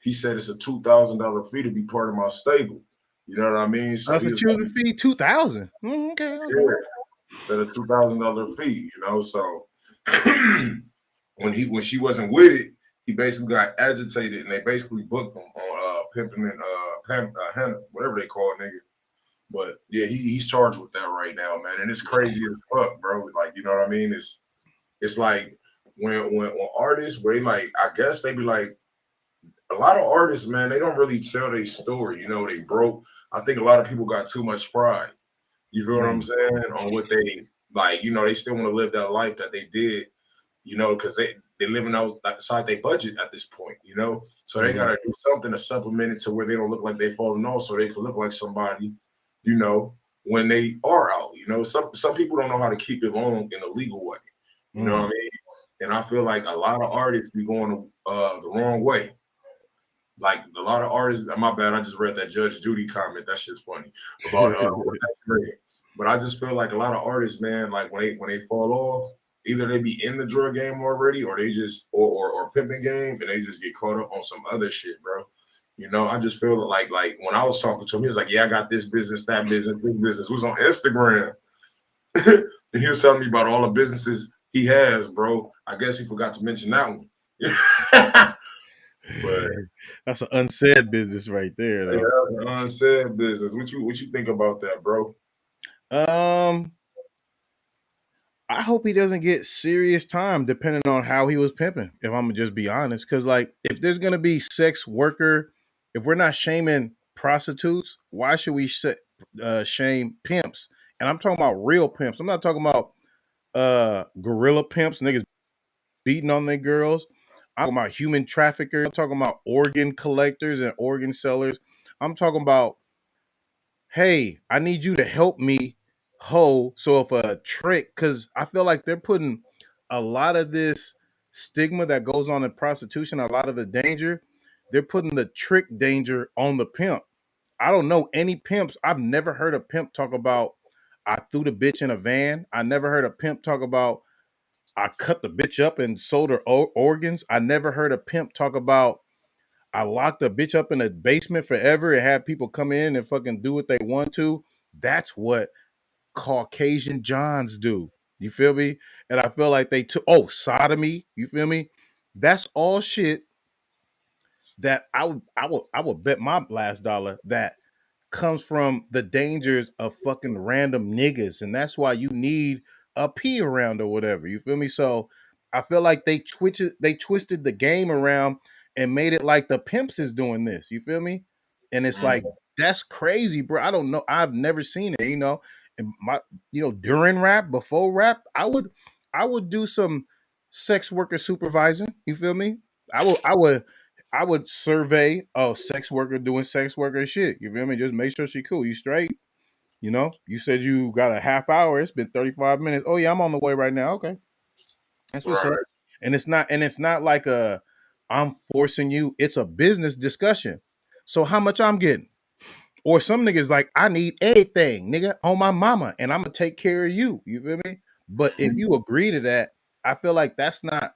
he said it's a $2,000 fee to be part of my stable. You know what I mean? So that's a choosing like, fee, $2,000. Okay. Yeah. Said a $2,000 fee, you know. So when she wasn't with it, he basically got agitated and they basically booked him on pimping and whatever they call it, nigga. But yeah, he's charged with that right now, man. And it's crazy as fuck, bro. Like, you know what I mean? It's like when artists, where they like, I guess they be like, a lot of artists, man, they don't really tell their story. You know, they broke. I think a lot of people got too much pride. You feel what I'm saying? On what they like, you know, they still want to live that life that they did, you know, because they living outside their budget at this point, you know. So they gotta do something to supplement it to where they don't look like they falling off, so they can look like somebody, you know, when they are out. You know, some people don't know how to keep it on in a legal way. You know what I mean? And I feel like a lot of artists be going the wrong way. Like a lot of artists, my bad, I just read that Judge Judy comment. That shit's funny about that's great. But I just feel like a lot of artists, man, like when they fall off, either they be in the drug game already, or they just or pimping game, and they just get caught up on some other shit, bro. You know, I just feel like when I was talking to him, he was like, "Yeah, I got this business, that business, this business." It was on Instagram, and he was telling me about all the businesses he has, bro. I guess he forgot to mention that one. But that's an unsaid business right there, though. Yeah, that's an unsaid business. What you think about that, bro? I hope he doesn't get serious time depending on how he was pimping, if I'm gonna just be honest. Because like if there's gonna be sex worker, if we're not shaming prostitutes, why should we shame pimps? And I'm talking about real pimps. I'm not talking about gorilla pimps, niggas beating on their girls. I'm talking about human traffickers. I'm talking about organ collectors and organ sellers. I'm talking about, hey, I need you to help me hoe. So if a trick, because I feel like they're putting a lot of this stigma that goes on in prostitution, a lot of the danger, they're putting the trick danger on the pimp. I don't know any pimps. I've never heard a pimp talk about I threw the bitch in a van. I never heard a pimp talk about I cut the bitch up and sold her organs. I never heard a pimp talk about I locked a bitch up in a basement forever and had people come in and fucking do what they want to. That's what Caucasian Johns do. You feel me? And I feel like they took sodomy. You feel me? That's all shit that I would bet my last dollar that comes from the dangers of fucking random niggas, and that's why you need a P around or whatever. You feel me? So I feel like they twisted the game around and made it like the pimps is doing this. You feel me? And it's like that's crazy, bro. I don't know. I've never seen it. You know, and during rap, before rap, I would do some sex worker supervising. You feel me? I would survey a sex worker doing sex worker shit. You feel me? Just make sure she cool. You straight? You know? You said you got a half hour. It's been 35 minutes. Oh yeah, I'm on the way right now. Okay. That's what's up. And it's not like I'm forcing you. It's a business discussion. So how much I'm getting? Or some niggas like, I need everything, nigga, on my mama, and I'm gonna take care of you. You feel me? But if you agree to that, I feel like that's not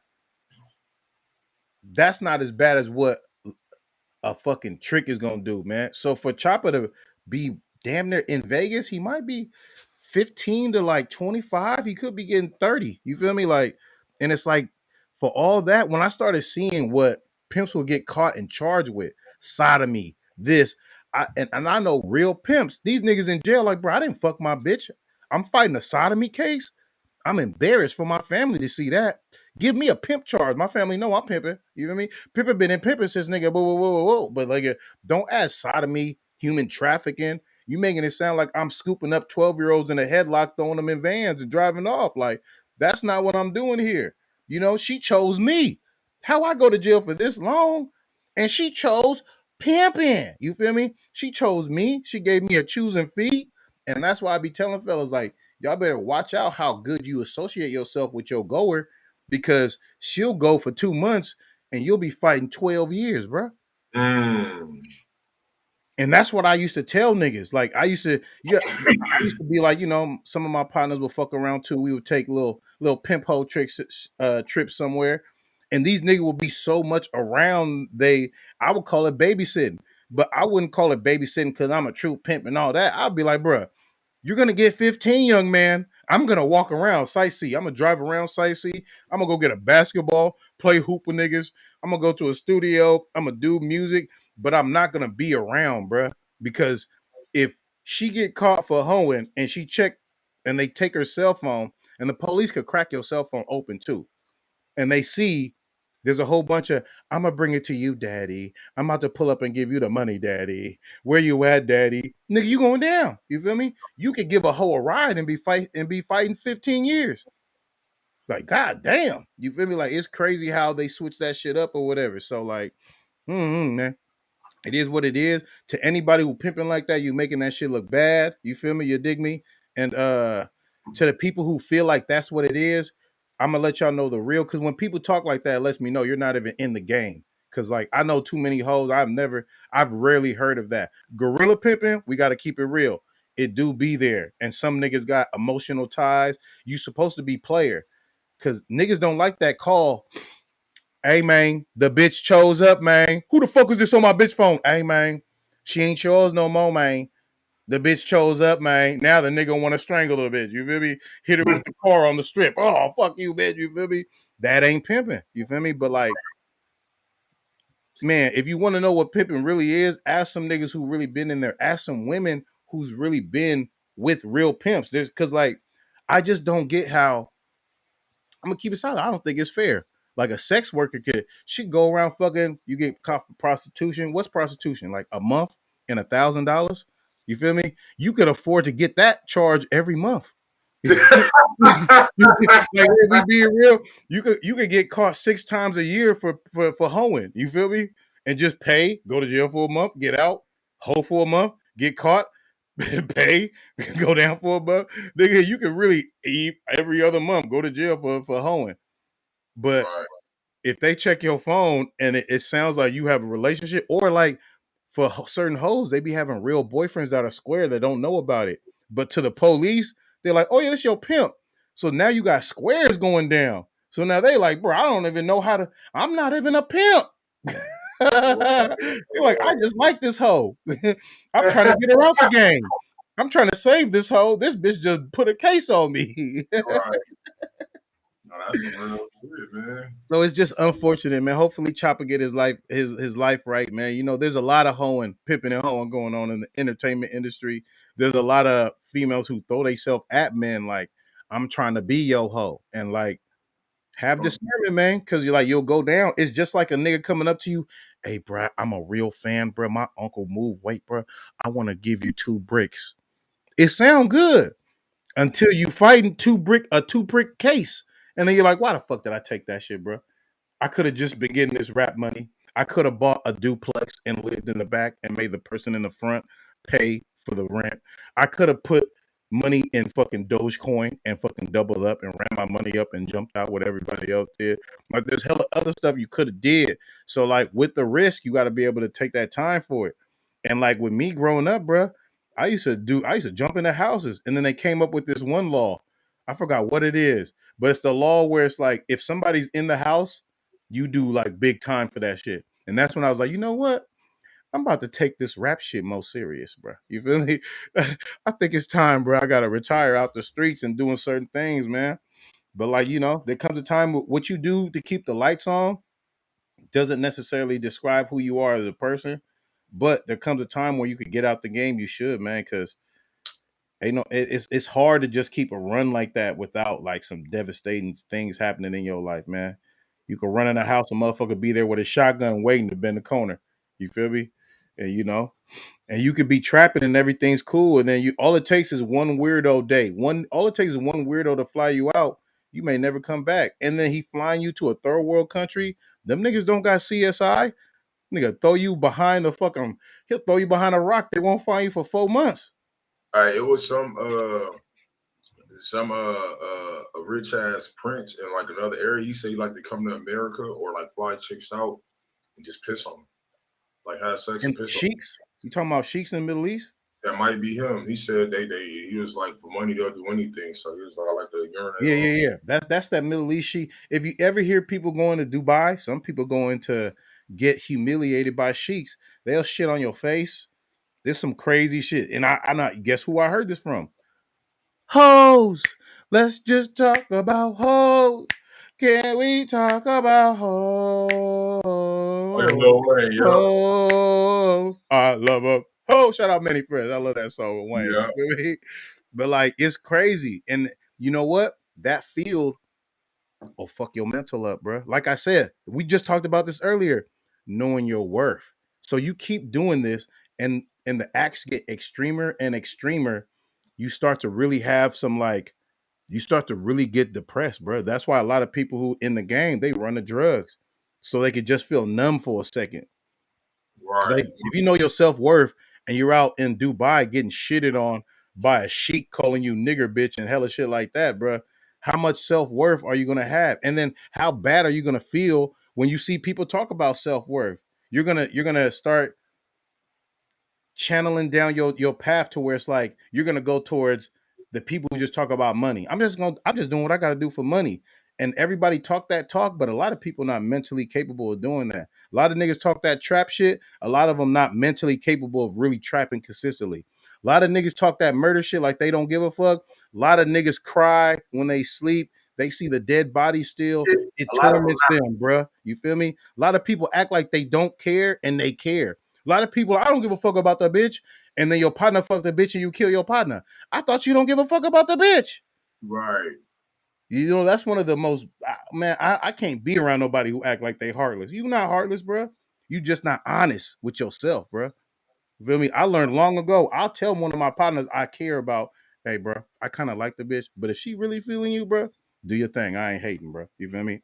as bad as what a fucking trick is gonna do, man. So for Chopper to be damn near in Vegas, he might be 15 to like 25. He could be getting 30. You feel me? Like, and it's like for all that, when I started seeing what pimps will get caught and charged with, sodomy, this, and I know real pimps, these niggas in jail, like, bro, I didn't fuck my bitch. I'm fighting a sodomy case. I'm embarrassed for my family to see that. Give me a pimp charge. My family know I'm pimping. You feel me? Pimping been in pimping since nigga. Whoa, whoa, whoa, whoa, whoa. But like, don't add sodomy, human trafficking. You making it sound like I'm scooping up 12-year-olds in a headlock, throwing them in vans and driving off. Like that's not what I'm doing here. You know, she chose me. How I go to jail for this long? And she chose pimping. You feel me? She chose me. She gave me a choosing fee. And that's why I be telling fellas, like, y'all better watch out how good you associate yourself with your goer, because she'll go for 2 months and you'll be fighting 12 years, bro. And that's what I used to tell niggas. Like I used to, yeah, I used to be like, you know, some of my partners would fuck around too. We would take little pimp hole trips somewhere, and these niggas would be so much around. I would call it babysitting, but I wouldn't call it babysitting because I'm a true pimp and all that. I'd be like, bruh, you're gonna get 15, young man. I'm gonna walk around, sightsee. I'm gonna drive around, sightsee. I'm gonna go get a basketball, play hoop with niggas. I'm gonna go to a studio. I'm gonna do music, but I'm not gonna be around, bruh. Because if she get caught for hoeing and she check and they take her cell phone, and the police could crack your cell phone open too, and they see there's a whole bunch of I'm gonna bring it to you, daddy. I'm about to pull up and give you the money, daddy. Where you at, daddy? Nigga, you going down. You feel me? You could give a hoe a ride and be fighting 15 years. Like, god damn. You feel me? Like, it's crazy how they switch that shit up or whatever. So like, man. It is what it is. To anybody who pimping like that, you making that shit look bad. You feel me? You dig me? And to the people who feel like that's what it is, I'm gonna let y'all know the real. Because when people talk like that, it lets me know you're not even in the game. Because like I know too many hoes. I've rarely heard of that. Gorilla pimping, we got to keep it real. It do be there, and some niggas got emotional ties. You supposed to be player, because niggas don't like that call. Hey man, the bitch chose up, man. Who the fuck is this on my bitch phone? Hey man, she ain't yours no more, man. The bitch chose up, man. Now the nigga want to strangle the bitch. You feel me? Hit her with the car on the strip. Oh, fuck you, bitch. You feel me? That ain't pimping. You feel me? But like, man, if you want to know what pimping really is, ask some niggas who really been in there. Ask some women who's really been with real pimps. There's because like, I just don't get how I'm gonna keep it silent. I don't think it's fair. Like a sex worker she go around fucking. You get caught for prostitution. What's prostitution? Like a month and $1,000. You feel me? You could afford to get that charge every month. Like, we being real, you could get caught 6 times a year for hoeing. You feel me? And just pay, go to jail for a month, get out, hoe for a month, get caught, pay, go down for a month. Nigga, you can really eat every other month, go to jail for hoeing. But if they check your phone and it sounds like you have a relationship, or like for certain hoes, they be having real boyfriends that are square that don't know about it. But to the police, they're like, oh yeah, it's your pimp. So now you got squares going down. So now they like, bro, I don't even know how to, I'm not even a pimp. They're like, I just like this hoe. I'm trying to get her out the game. I'm trying to save this hoe. This bitch just put a case on me. Right. No, that's some real shit, man. So it's just unfortunate, man. Hopefully Chopper get his life right, man. You know, there's a lot of hoeing, pimping and hoeing going on in the entertainment industry. There's a lot of females who throw themselves at men like, I'm trying to be your hoe. And like, have discernment, man, because you'll go down. It's just like a nigga coming up to you. Hey, bro, I'm a real fan, bro. My uncle moved weight, bro. I want to give you 2 bricks. It sound good until you fighting a 2 brick case. And then you're like, why the fuck did I take that shit, bro? I could have just been getting this rap money. I could have bought a duplex and lived in the back and made the person in the front pay for the rent. I could have put money in fucking Dogecoin and fucking doubled up and ran my money up and jumped out what everybody else did. Like there's hella other stuff you could have did. So like with the risk, you got to be able to take that time for it. And like with me growing up, bro, I used to jump into houses, and then they came up with this one law. I forgot what it is, but it's the law where it's like if somebody's in the house, you do like big time for that shit. And that's when I was like, you know what? I'm about to take this rap shit more serious, bro. You feel me? I think it's time, bro. I gotta retire out the streets and doing certain things, man. But like, there comes a time what you do to keep the lights on doesn't necessarily describe who you are as a person. But there comes a time where you could get out the game. You should, man, because it's hard to just keep a run like that without like some devastating things happening in your life, man. You could run in a house, a motherfucker be there with a shotgun waiting to bend the corner. You feel me? And and you could be trapping and everything's cool, and then all it takes is one weirdo day. All it takes is one weirdo to fly you out. You may never come back. And then he flying you to a third world country Them niggas don't got CSI. Nigga, throw you behind the fucking. He'll throw you behind a rock. They won't find you for 4 months. It was some a rich ass prince in like another area. He said he like to come to America or like fly chicks out and just piss on them, like have sex and And piss on them. sheiks? You talking about sheiks in the Middle East? That might be him. He said he was like, for money they'll do anything. So he was like, I like to urinate. Yeah. That's that Middle East sheik. If you ever hear people going to Dubai, some people going to get humiliated by sheiks. They'll shit on your face. There's some crazy shit. And I know, guess who I heard this from? Hoes. Let's just talk about hoes. Can we talk about hoes? No way, yeah. Hoes. I love a ho. Shout out Many Friends. I love that song with Wayne. Yeah. You feel me? But like, it's crazy. And you know what? That field will fuck your mental up, bro. Like I said, we just talked about this earlier. Knowing your worth. So you keep doing this, and the acts get extremer and extremer. You start to really have some like, you start to really get depressed, bro. That's why a lot of people who in the game, they run to drugs so they could just feel numb for a second. Right. Like, if you know your self-worth and you're out in Dubai getting shitted on by a sheik calling you nigger bitch and hella shit like that, bro, how much self-worth are you gonna have? And then how bad are you gonna feel when you see people talk about self-worth? You're gonna start channeling down your path to where it's like you're gonna go towards the people who just talk about money. I'm just doing what I gotta do for money. And everybody talk that talk, but a lot of people not mentally capable of doing that. A lot of niggas talk that trap shit. A lot of them not mentally capable of really trapping consistently. A lot of niggas talk that murder shit like they don't give a fuck. A lot of niggas cry when they sleep. They see the dead body still. It torments them, bruh. You feel me? A lot of people act like they don't care and they care. A lot of people, I don't give a fuck about the bitch. And then your partner fuck the bitch and you kill your partner. I thought you don't give a fuck about the bitch. Right. You know, that's one of the most, man, I can't be around nobody who act like they heartless. You not heartless, bro. You just not honest with yourself, bro. You feel me? I learned long ago. I'll tell one of my partners I care about, hey, bro, I kind of like the bitch, but if she really feeling you, bro, do your thing. I ain't hating, bro. You feel me?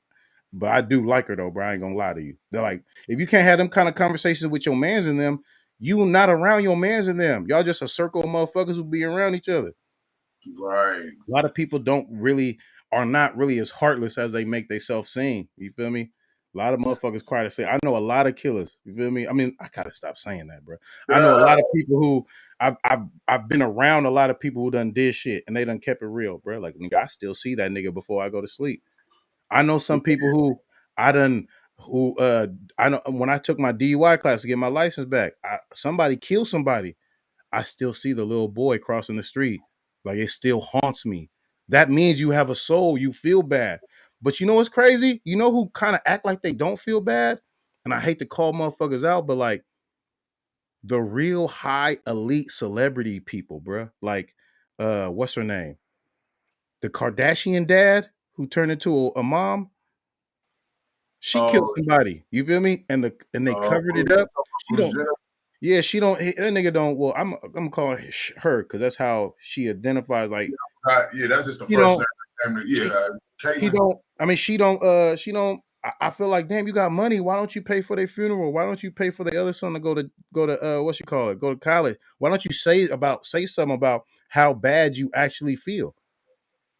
But I do like her though, bro. I ain't gonna lie to you. They're like, if you can't have them kind of conversations with your mans and them, you not around your mans and them. Y'all just a circle of motherfuckers who be around each other. Right. A lot of people are not really as heartless as they make themselves seem. You feel me? A lot of motherfuckers cry to say, I know a lot of killers. You feel me? I mean, I gotta stop saying that, bro. I know a lot of people who I've been around a lot of people who done did shit and they done kept it real, bro. Like, nigga, I still see that nigga before I go to sleep. I know some people who I done who I know when I took my DUI class to get my license back, somebody killed somebody. I still see the little boy crossing the street. Like, it still haunts me. That means you have a soul. You feel bad. But you know what's crazy? You know who kind of act like they don't feel bad? And I hate to call motherfuckers out, but like the real high elite celebrity people, bro. Like, what's her name? The Kardashian dad who turned into a mom. She killed somebody. You feel me? And they covered it up. She don't. Yeah, she don't. That nigga don't. Well, I'm gonna call her because that's how she identifies. Like, yeah, that's just the first name. Yeah, he don't. I mean, she don't. She don't. I feel like, damn, you got money. Why don't you pay for their funeral? Why don't you pay for the other son to go to what you call it? Go to college. Why don't you say something about how bad you actually feel?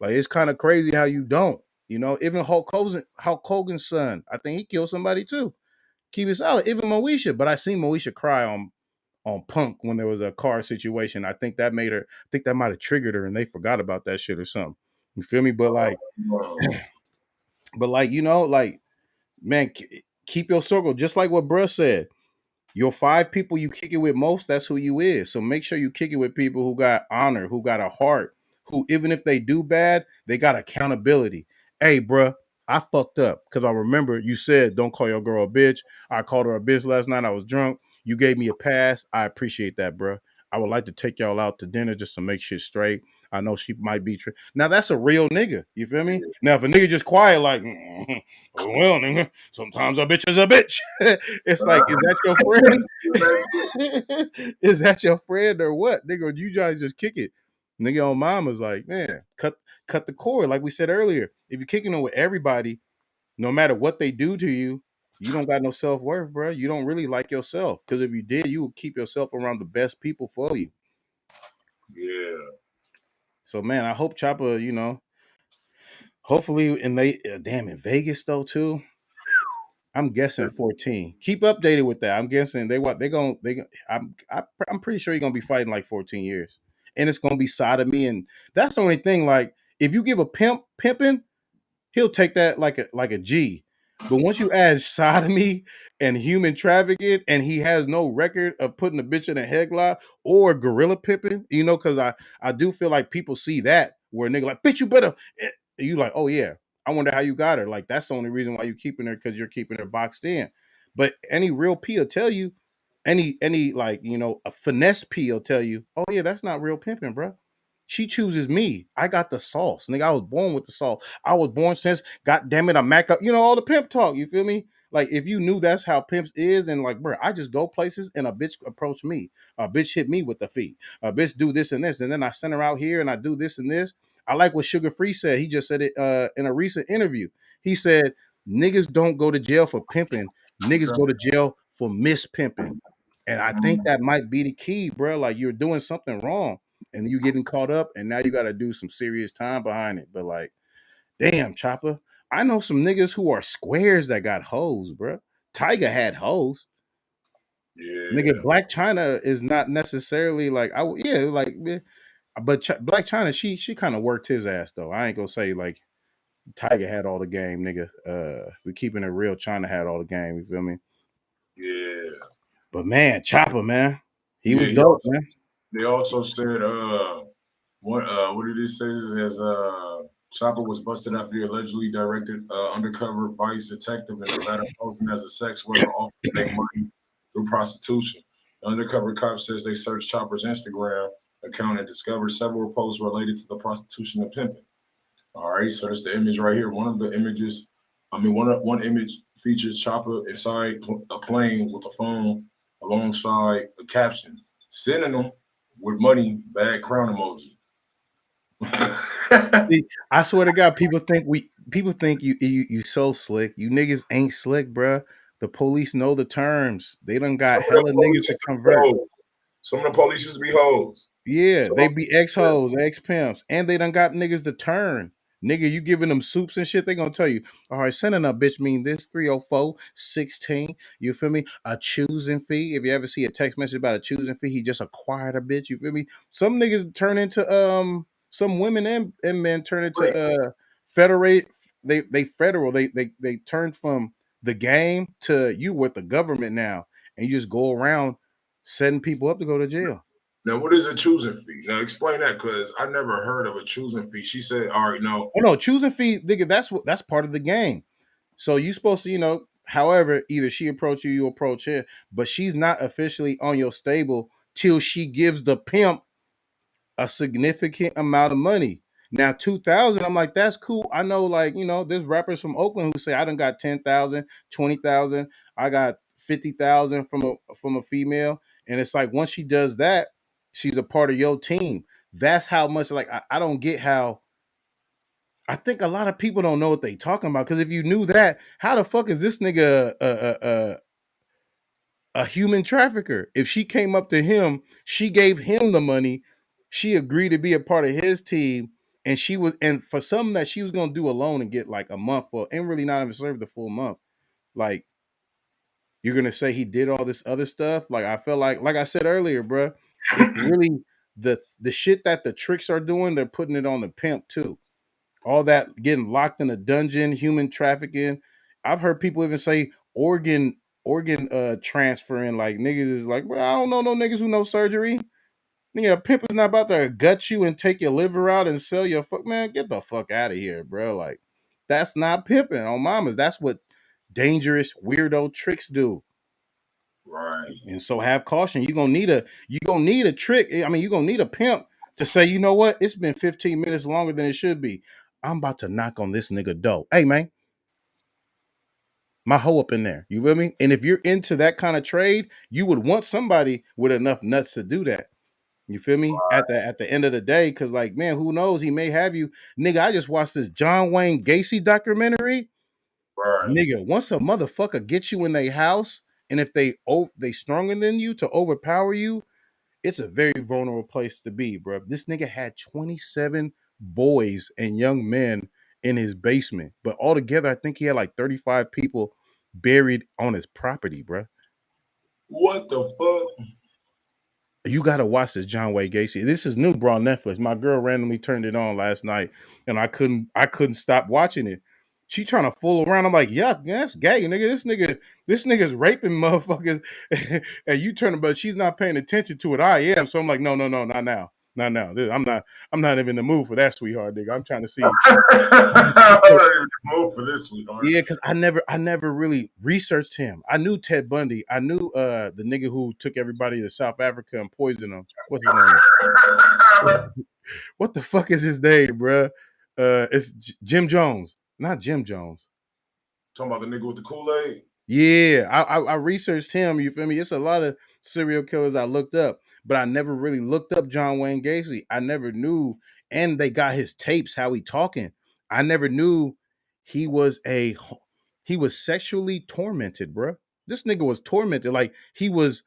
Like, it's kind of crazy how you don't. You know, even Hulk Hogan's son, I think he killed somebody too. Keep it solid. Even Moesha, but I seen Moesha cry on Punk when there was a car situation. I think that made her. I think that might have triggered her, and they forgot about that shit or something. You feel me? But like, you know, like, man, keep your circle. Just like what bruh said. Your 5 people you kick it with most, that's who you is. So make sure you kick it with people who got honor, who got a heart, who even if they do bad, they got accountability. Hey, bruh, I fucked up because I remember you said don't call your girl a bitch. I called her a bitch last night. I was drunk. You gave me a pass. I appreciate that, bruh. I would like to take y'all out to dinner just to make shit straight. I know she might be now that's a real nigga. You feel me? Now if a nigga just quiet like, well, nigga, sometimes a bitch is a bitch. It's like, is that your friend? Is that your friend or what, nigga? You try to just kick it. Nigga on mama's like, man, cut the cord. Like we said earlier, if you're kicking it with everybody, no matter what they do to you, you don't got no self-worth, bro. You don't really like yourself. Because if you did, you would keep yourself around the best people for you. Yeah. So man, I hope Chopper, hopefully, and they damn in Vegas though too. I'm guessing 14. Keep updated with that. I'm guessing I'm pretty sure you're gonna be fighting like 14 years, and it's gonna be sodomy, and that's the only thing. Like if you give a pimping, he'll take that like a G. But once you add sodomy and human trafficking, and he has no record of putting a bitch in a headlock or gorilla pimping, because I do feel like people see that where a nigga like, bitch, you better. You like, oh yeah, I wonder how you got her. Like that's the only reason why you keeping her, because you're keeping her boxed in. But any real P will tell you, any like a finesse P will tell you, oh yeah, that's not real pimping, bro. She chooses me. I got the sauce, nigga. I was born with the sauce. I was born since, God damn it, I mac up. All the pimp talk. You feel me? Like if you knew that's how pimps is, and like, bro, I just go places and a bitch approach me. A bitch hit me with the fee. A bitch do this and this, and then I send her out here and I do this and this. I like what Sugar Free said. He just said it in a recent interview. He said, "Niggas don't go to jail for pimping. Niggas go to jail for mispimping." And I think that might be the key, bro. Like you're doing something wrong and you getting caught up, and now you got to do some serious time behind it. But like, damn, Chopper, I know some niggas who are squares that got hoes, bro. Tiger had hoes. Yeah. Nigga, Black China is not necessarily like but Black China, she kind of worked his ass though. I ain't gonna say like Tiger had all the game, nigga. We keeping it real. China had all the game. You feel me? Yeah. But man, Chopper, man, he was He dope, also, man. they also said, what did it say? As Chopper was busted after he allegedly directed undercover vice detective in Nevada posing as a sex worker off to make money through prostitution. The undercover cop says they searched Chopper's Instagram account and discovered several posts related to the prostitution and pimping. All right, so that's the image right here. One of the images, one image features Chopper inside a plane with a phone alongside a caption, sending them with money, bad crown emoji. See, I swear to God, people think you so slick. You niggas ain't slick, bruh. The police know the terms. They done got hella niggas to convert. Some of the police used to be hoes. Yeah, So they be ex-hoes, ex-pimps, and they done got niggas to turn. Nigga, you giving them soups and shit, they gonna tell you, all right, sending a bitch mean this 304 16. You feel me? A choosing fee. If you ever see a text message about a choosing fee, he just acquired a bitch. You feel me? Some niggas turn into some women and men turn into federate. They federal. They turned from the game to you with the government now, and you just go around setting people up to go to jail. Now, what is a choosing fee? Now, explain that, because I never heard of a choosing fee. She said, all right, no. Oh no, choosing fee, nigga, that's part of the game. So you supposed to, however, either she approach you, you approach her, but she's not officially on your stable till she gives the pimp a significant amount of money. Now 2,000, I'm like, that's cool. I know, like, there's rappers from Oakland who say I done got 10,000, 20,000, I got 50,000 from a female. And it's like once she does that, she's a part of your team. That's how much, like, I don't get how. I think a lot of people don't know what they talking about, because if you knew that, how the fuck is this nigga a human trafficker? If she came up to him, she gave him the money, she agreed to be a part of his team, and for something that she was gonna do alone and get like a month for, and really not even serve the full month, like you're gonna say he did all this other stuff. Like I feel like I said earlier, bro, it's really the shit that the tricks are doing. They're putting it on the pimp too. All that getting locked in a dungeon, human trafficking. I've heard people even say organ transferring. Like niggas is like, well, I don't know no niggas who know surgery. Nigga, a pimp is not about to gut you and take your liver out and sell your fuck. Man, get the fuck out of here, bro. Like, that's not pimping on mamas. That's what dangerous weirdo tricks do. Right. And so have caution. You're gonna need a trick. I mean, you're gonna need a pimp to say, you know what? It's been 15 minutes longer than it should be. I'm about to knock on this nigga door. Hey man, my hoe up in there. You feel me? And if you're into that kind of trade, you would want somebody with enough nuts to do that. You feel me? Right. At the end of the day, because like, man, who knows? He may have you. Nigga, I just watched this John Wayne Gacy documentary. Right. Nigga, once a motherfucker gets you in their house, and if they stronger than you to overpower you, it's a very vulnerable place to be, bro. This nigga had 27 boys and young men in his basement, but altogether, I think he had like 35 people buried on his property, bro. What the fuck? You gotta watch this John Wayne Gacy. This is new, bro, on Netflix. My girl randomly turned it on last night, and I couldn't stop watching it. She trying to fool around. I'm like, yeah, that's gay, nigga. This nigga's raping motherfuckers, and you turn, but she's not paying attention to it. I am, so I'm like, no, not now, not now. I'm not even in the mood for that, sweetheart, nigga. I'm trying to see. I'm not even move for this, sweetheart. Yeah, because I never really researched him. I knew Ted Bundy. I knew the nigga who took everybody to South Africa and poisoned them. What's his name? What the fuck is his name, bruh? It's Jim Jones, not Jim Jones. Talking about the nigga with the Kool-Aid? Yeah, I researched him. You feel me? It's a lot of serial killers I looked up, but I never really looked up John Wayne Gacy. I never knew, and they got his tapes. How he talking? I never knew he was he was sexually tormented, bro. This nigga was tormented. Like he was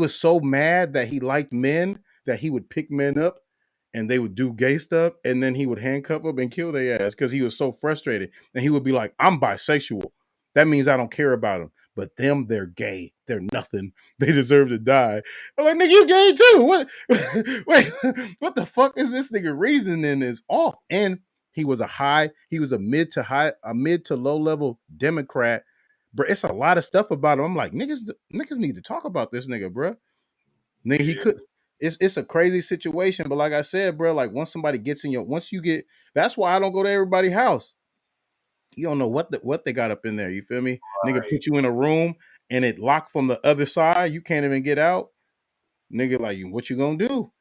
so mad that he liked men that he would pick men up and they would do gay stuff, and then he would handcuff them and kill their ass because he was so frustrated. And he would be like, "I'm bisexual. That means I don't care about them. But them, they're gay. They're nothing. They deserve to die." I'm like, nigga, you gay too. What? Wait, what the fuck is this nigga reasoning is off? And he was a mid to low level Democrat. Bro, it's a lot of stuff about him. I'm like, niggas need to talk about this nigga, bro. Nigga, he Yeah. could. It's a crazy situation, but like I said, bro, like once somebody gets in once you get, that's why I don't go to everybody's house. You don't know what they got up in there. You feel me? Nigga Right. put you in a room and it locked from the other side. You can't even get out. Nigga, like what you gonna do?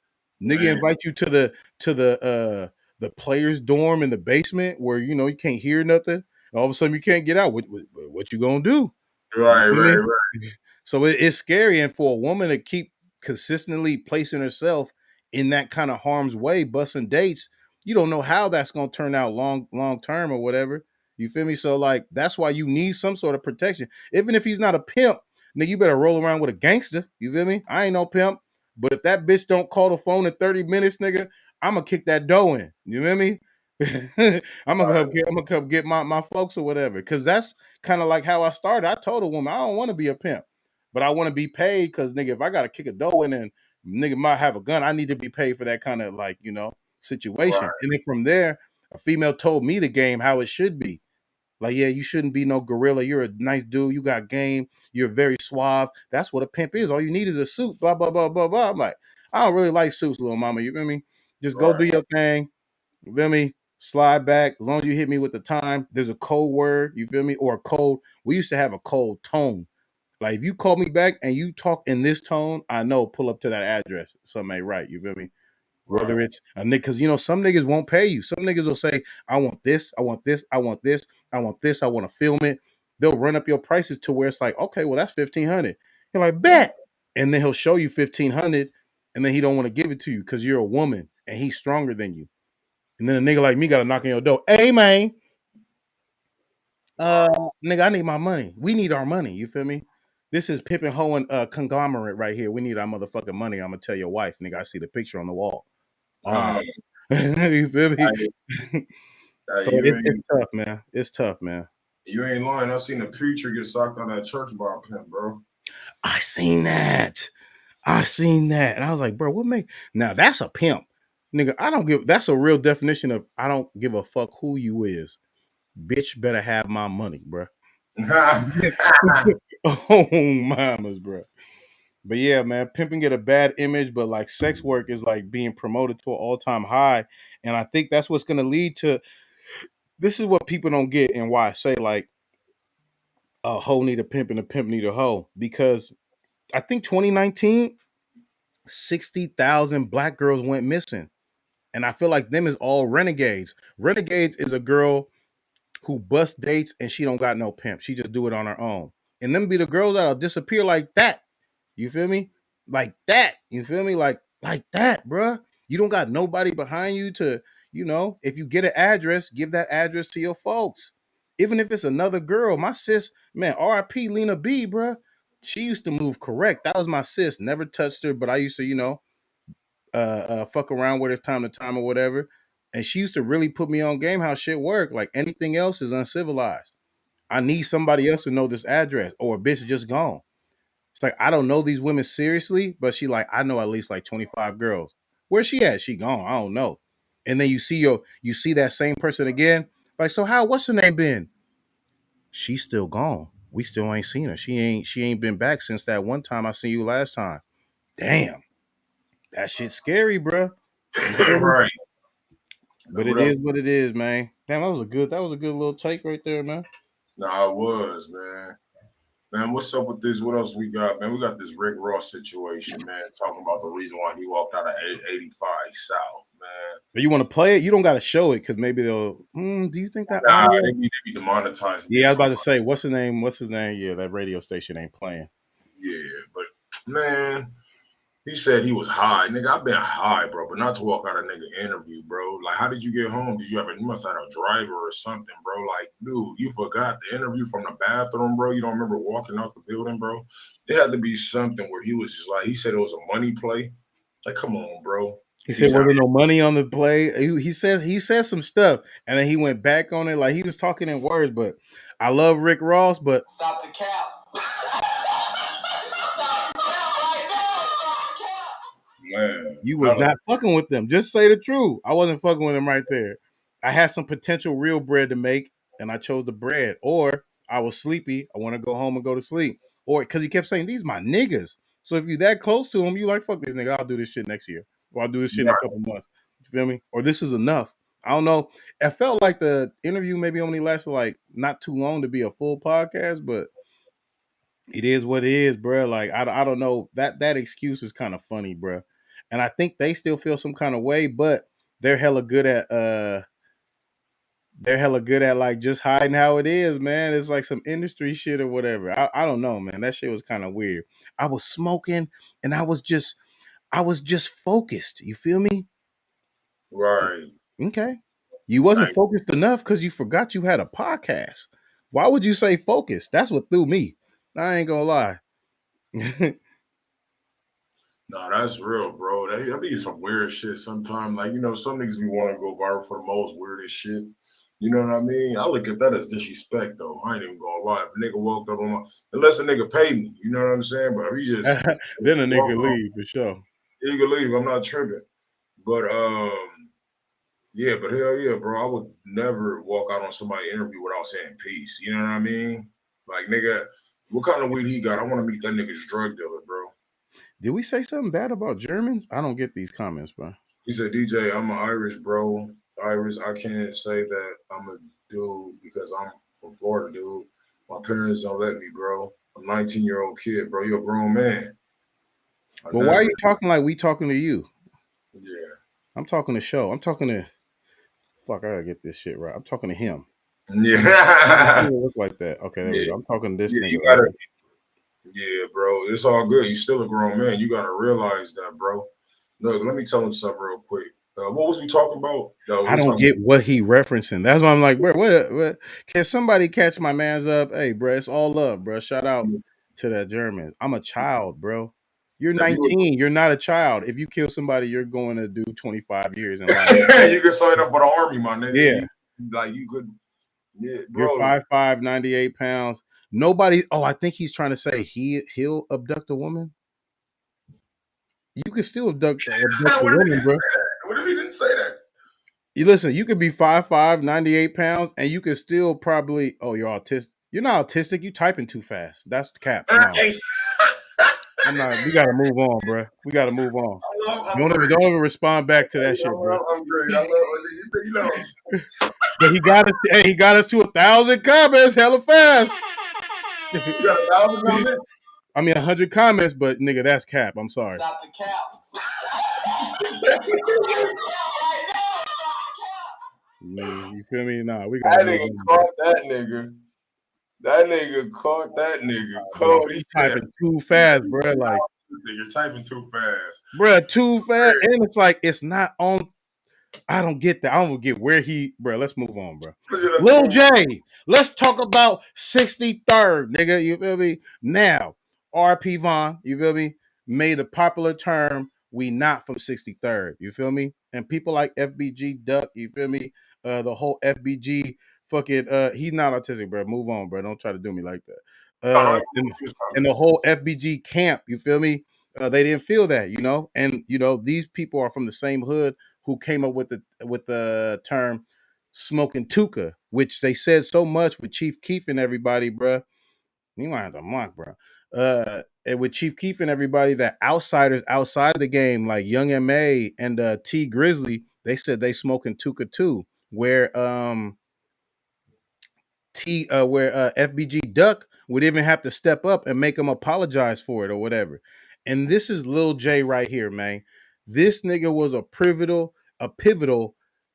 Nigga Man. invite you to the players' dorm in the basement where you know you can't hear nothing. All of a sudden you can't get out. What you gonna do? You Right, feel me? right. So it's scary, and for a woman to keep consistently placing herself in that kind of harm's way, busting dates, you don't know how that's gonna turn out long term or whatever. You feel me? So like that's why you need some sort of protection. Even if he's not a pimp, nigga, you better roll around with a gangster. You feel me? I ain't no pimp, but if that bitch don't call the phone in 30 minutes, nigga, I'm gonna kick that dough in. You feel me? I'm gonna come get my folks or whatever. Cause that's kind of like how I started. I told a woman I don't want to be a pimp. But I want to be paid because nigga, if I gotta kick a dough in and nigga might have a gun, I need to be paid for that kind of like, you know, situation. Right. And then from there, a female told me the game how it should be. Like, yeah, you shouldn't be no gorilla. You're a nice dude. You got game. You're very suave. That's what a pimp is. All you need is a suit. Blah, blah, blah, blah, blah. I'm like, I don't really like suits, little mama. You feel me? Just go do Right. your thing. You feel me? Slide back. As long as you hit me with the time, there's a code word, you feel me? Or a code. We used to have a code tone. Like if you call me back and you talk in this tone, I know pull up to that address. Something ain't right. You feel me? Whether Right. it's a nigga, because you know some niggas won't pay you. Some niggas will say, "I want this, I want this, I want this, I want this, I want to film it." They'll run up your prices to where it's like, okay, well that's 1,500. You're like, bet, and then he'll show you 1,500, and then he don't want to give it to you because you're a woman and he's stronger than you. And then a nigga like me got to knock on your door. Hey man, uh, nigga, I need my money. We need our money. You feel me? This is Pippin Hoeing conglomerate right here. We need our motherfucking money. I'm gonna tell your wife, nigga. I see the picture on the wall. Uh, You feel me? So you it's ain't tough, man. It's tough, man. you ain't lying. I seen a preacher get socked out of that church by a pimp, bro. I seen that. I seen that, and I was like, bro, what make now? That's a pimp, nigga. I don't give. That's a real definition of I don't give a fuck who you is. Bitch, better have my money, bro. Oh, mamas, bro. But yeah, man, pimping get a bad image, but like sex work is like being promoted to an all-time high. And I think that's what's gonna lead to this is what people don't get and why I say like a hoe need a pimp and a pimp need a hoe. Because I think 2019, 60,000 black girls went missing. And I feel like them is all renegades. Renegades is a girl who bust dates and she don't got no pimp. She just do it on her own. And them be the girls that'll disappear like that. You feel me? Like that. You feel me? Like that, bruh. You don't got nobody behind you to, you know, if you get an address, give that address to your folks. Even if it's another girl, my sis, man, R.I.P. Lena B, bro. She used to move correct. That was my sis. Never touched her, but I used to, fuck around with her time to time or whatever. And she used to really put me on game how shit work. Like anything else is uncivilized. I need somebody else to know this address, or a bitch just gone. It's like I don't know these women seriously, but she like I know at least like 25 girls. Where's she at? She gone. I don't know. And then you see that same person again. Like, so how what's her name been? She's still gone. We still ain't seen her. She ain't been back since that one time I seen you last time. Damn. That shit's scary, bro. Right. But it is what it is, man. Damn, that was a good little take right there, man. Nah, it was, man. Man, what's up with this? What else we got, man? We got this Rick Ross situation, man. Talking about the reason why he walked out of 85 South, man. But you want to play it? You don't got to show it because maybe they'll. Do you think that? Nah, they be demonetizing. Yeah, I was about to say, what's his name? What's his name? Yeah, that radio station ain't playing. Yeah, but man, he said he was high. Nigga, I've been high, bro, but not to walk out a nigga interview, bro. Like, how did you get home? You must have had a driver or something, bro. Like, dude, you forgot the interview from the bathroom, bro. You don't remember walking out the building, bro. It had to be something where he was just like, he said it was a money play. Like, come on, bro. He said, "Was there no money on the play?" He says some stuff, and then he went back on it like he was talking in words. But I love Rick Ross, but stop the cap. Man, you was not fucking with them. Just say the truth. I wasn't fucking with them right there. I had some potential real bread to make, and I chose the bread. Or I was sleepy. I want to go home and go to sleep. Or because he kept saying, "These my niggas." So if you that close to him, you like, fuck this nigga. I'll do this shit next year. Or I'll do this shit in a couple months. You feel me? Or this is enough. I don't know. It felt like the interview maybe only lasted like not too long to be a full podcast, but it is what it is, bro. Like I don't know. That excuse is kind of funny, bro. And I think they still feel some kind of way, but they're hella good at like just hiding how it is, man. It's like some industry shit or whatever. I don't know, man. That shit was kind of weird. I was smoking and I was just focused. You feel me? Right. Okay. You wasn't focused enough because you forgot you had a podcast. Why would you say focused? That's what threw me. I ain't gonna lie. No, that's real, bro. That be some weird shit sometimes. Like, some niggas be want to go viral for the most weirdest shit. You know what I mean? I look at that as disrespect, though. I ain't even gonna lie. If a nigga walked up on my, unless a nigga paid me, you know what I'm saying? But if he just then a nigga leave for sure. He could leave. I'm not tripping. But yeah, but hell yeah, bro. I would never walk out on somebody's interview without saying peace. You know what I mean? Like, nigga, what kind of weed he got? I want to meet that nigga's drug dealer, bro. Did we say something bad about Germans? I don't get these comments, bro. He said, DJ, I'm an Irish, bro. Irish, I can't say that I'm a dude because I'm from Florida, dude. My parents don't let me, bro. I'm a 19-year-old kid, bro. You're a grown man. But why are you talking like we talking to you? Yeah. I'm talking to Show. I'm talking to... Fuck, I gotta get this shit right. I'm talking to him. Yeah. He look like that. Okay, there we go. I'm talking to this nigga. You gotta, yeah, bro. It's all good. You're still a grown man. You gotta realize that, bro. Look, let me tell him something real quick. What was we talking about? I don't get what he referencing. That's why I'm like, bro, what? Can somebody catch my man's up? Hey, bro, it's all love, bro. Shout out to that German. I'm a child, bro. You're 19. You're not a child. If you kill somebody, you're going to do 25 years in life. You can sign up for the army, my nigga. Yeah. Like, you could, yeah, bro. You're 5'5", 98 pounds. Nobody, I think he's trying to say he'll abduct a woman. You can still abduct a woman, bro. What if he didn't say that? You listen, you could be 5'5", 98 pounds, and you could still probably, you're autistic. You're not autistic. You typing too fast. That's the cap. No. I'm not. We gotta move on, bro. We gotta move on. Don't even respond back to that shit, bro. I'm great. I love it. But he got us. Hey, he got us to 1,000 comments, hella fast. You got 1,000 comments? I mean 100 comments, but nigga, that's cap. I'm sorry. Stop the cap. You feel me? Nah, we got that nigga caught that nigga. That nigga caught that nigga. Code. He's typing too fast, bro. Like you're typing too fast, bro. Too fast, and it's like it's not on. I don't get that. I don't get where he, bro. Let's move on, bro. Let's Lil move J, let's talk about 63rd, nigga. You feel me? Now, RP Von, you feel me? Made the popular term, we not from 63rd. You feel me? And people like FBG Duck, you feel me? The whole FBG fucking he's not autistic, bro. Move on, bro. Don't try to do me like that. on. And the whole FBG camp, you feel me? They didn't feel that, you know, and you know these people are from the same hood who came up with the term smoking tuka, which they said so much with Chief Keef and everybody, bruh. You might have to mock, bro. And with Chief Keef and everybody, that outsiders outside the game, like Young M.A. and T Grizzly, they said they smoking tuka too. Where FBG Duck would even have to step up and make him apologize for it or whatever. And this is Lil J right here, man. This nigga was a pivotal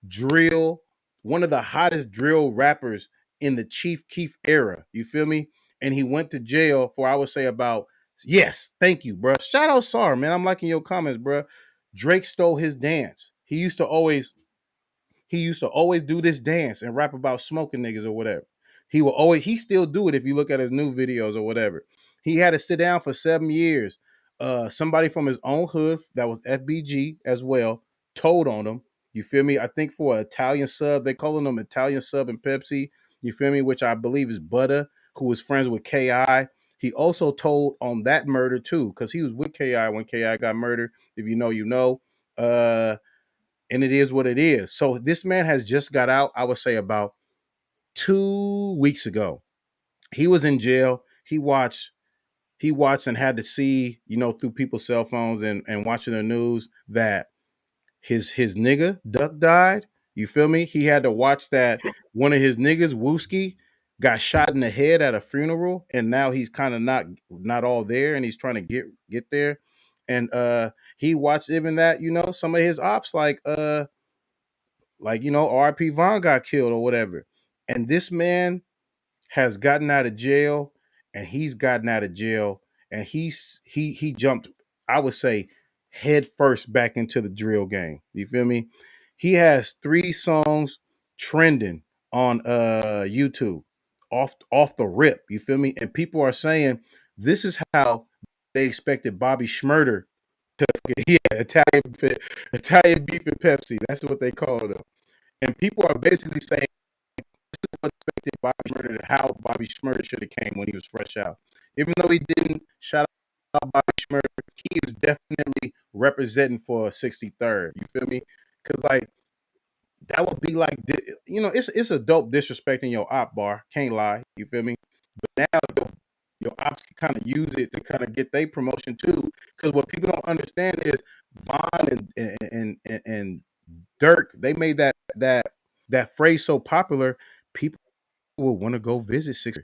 drill, one of the hottest drill rappers in the Chief Keef era. You feel me? And he went to jail for, I would say, about, yes, thank you, bro. Shout out Sar, man. I'm liking your comments, bro. Drake stole his dance. He used to always do this dance and rap about smoking niggas or whatever. He still do it if you look at his new videos or whatever. He had to sit down for 7 years. Somebody from his own hood that was FBG as well told on him. You feel me? I think for an Italian sub, they calling him Italian sub and Pepsi. You feel me? Which I believe is Butter, who was friends with KI. He also told on that murder too, because he was with KI when KI got murdered. If you know, you know. And it is what it is. So this man has just got out, I would say about 2 weeks ago. He was in jail. He watched and had to see, you know, through people's cell phones and watching the news that his nigga Duck died. You feel me? He had to watch that one of his niggas, Wooski, got shot in the head at a funeral, and now he's kind of not all there, and he's trying to get there. And he watched even that, you know, some of his ops like, you know, RP Von got killed or whatever. And this man has gotten out of jail, and he's gotten out of jail, and he jumped, I would say, head first back into the drill game. You feel me? He has 3 songs trending on YouTube off the rip. You feel me? And people are saying this is how they expected Bobby Schmurder to, yeah, Italian beef and Pepsi. That's what they called him. And people are basically saying what expected Bobby Schmurder, how Bobby Schmurder should have came when he was fresh out. Even though he didn't, shout out Bobby Schmurder, he is definitely representing for 63rd. You feel me? Because like that would be like, you know, it's a dope disrespecting your op bar. Can't lie. You feel me? But now your ops can kind of use it to kind of get their promotion too. Because what people don't understand is Von and DURK, they made that phrase so popular, people will want to go visit 60.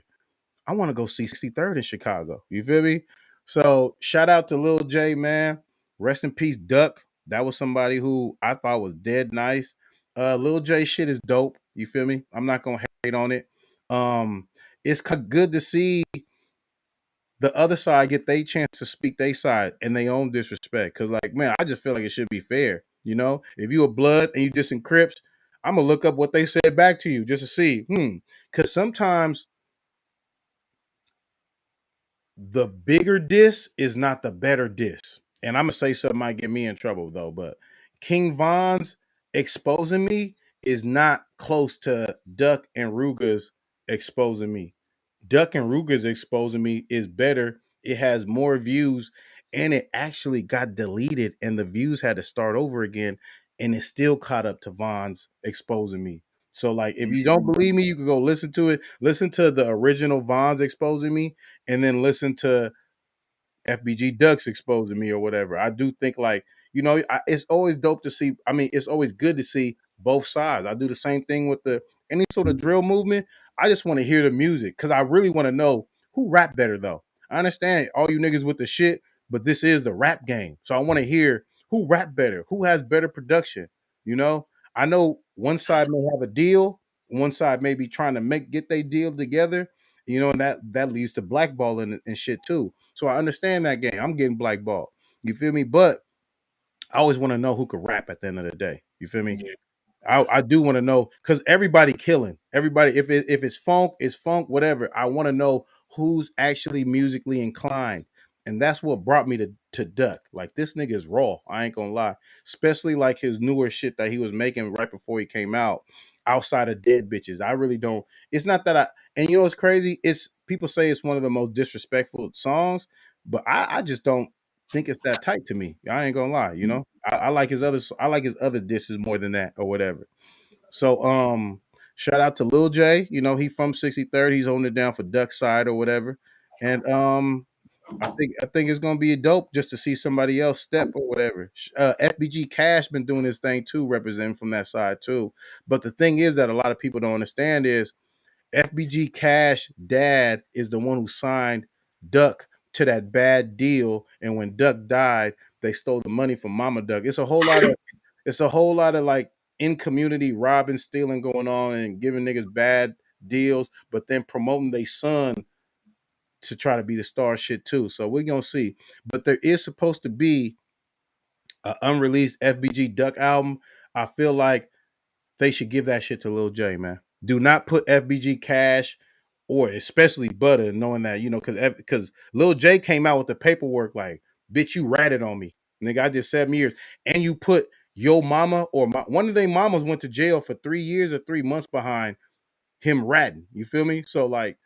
I want to go see 63rd in Chicago. You feel me? So shout out to Lil J, man. Rest in peace, Duck. That was somebody who I thought was dead nice. Lil J shit is dope. You feel me? I'm not gonna hate on it. It's good to see the other side get their chance to speak their side and their own disrespect. Cause like, man, I just feel like it should be fair. You know, if you a blood and you dissing Crips, I'm gonna look up what they said back to you just to see. Cause sometimes the bigger diss is not the better diss. And I'm gonna say something might get me in trouble though, but King Von's exposing me is not close to Duck and Ruga's exposing me. Duck and Ruga's exposing me is better. It has more views, and it actually got deleted, and the views had to start over again, and it still caught up to Von's exposing me. So, like, if you don't believe me, you can go listen to it. Listen to the original Von's exposing me, and then listen to FBG Ducks exposing me or whatever. I do think like, you know, it's always dope to see. I mean, it's always good to see both sides. I do the same thing with any sort of drill movement. I just want to hear the music because I really want to know who rap better though. I understand all you niggas with the shit, but this is the rap game. So I want to hear who rap better, who has better production. You know, I know one side may have a deal, one side may be trying to get their deal together, you know, and that leads to blackballing and shit too. So I understand that game. I'm getting blackballed. You feel me? But I always want to know who could rap at the end of the day. You feel me? Yeah. I do want to know because everybody killing. Everybody, if it's funk, it's funk, whatever. I want to know who's actually musically inclined. And that's what brought me to Duck. Like this nigga is raw. I ain't gonna lie. Especially like his newer shit that he was making right before he came out, outside of Dead Bitches. I really don't. It's not that I and you know what's crazy? It's people say it's one of the most disrespectful songs, but I just don't think it's that tight to me. I ain't gonna lie, you know. I like his other dishes more than that or whatever. So shout out to Lil J. You know, he from 63rd. He's holding it down for Duck Side or whatever. And I think it's gonna be dope just to see somebody else step or whatever. FBG Cash been doing his thing too, representing from that side too. But the thing is that a lot of people don't understand is FBG Cash dad is the one who signed Duck to that bad deal, and when Duck died, they stole the money from Mama Duck. It's a whole lot of like in community robbing, stealing going on, and giving niggas bad deals, but then promoting their son to try to be the star shit too. So we're gonna see. But there is supposed to be an unreleased FBG Duck album. I feel like they should give that shit to Lil J, man. Do not put FBG Cash or especially Butter, knowing that, you know, because Lil J came out with the paperwork like, bitch, you ratted on me. Nigga, I did 7 years. And you put your mama one of their mamas went to jail for 3 years or 3 months behind him ratting. You feel me? So like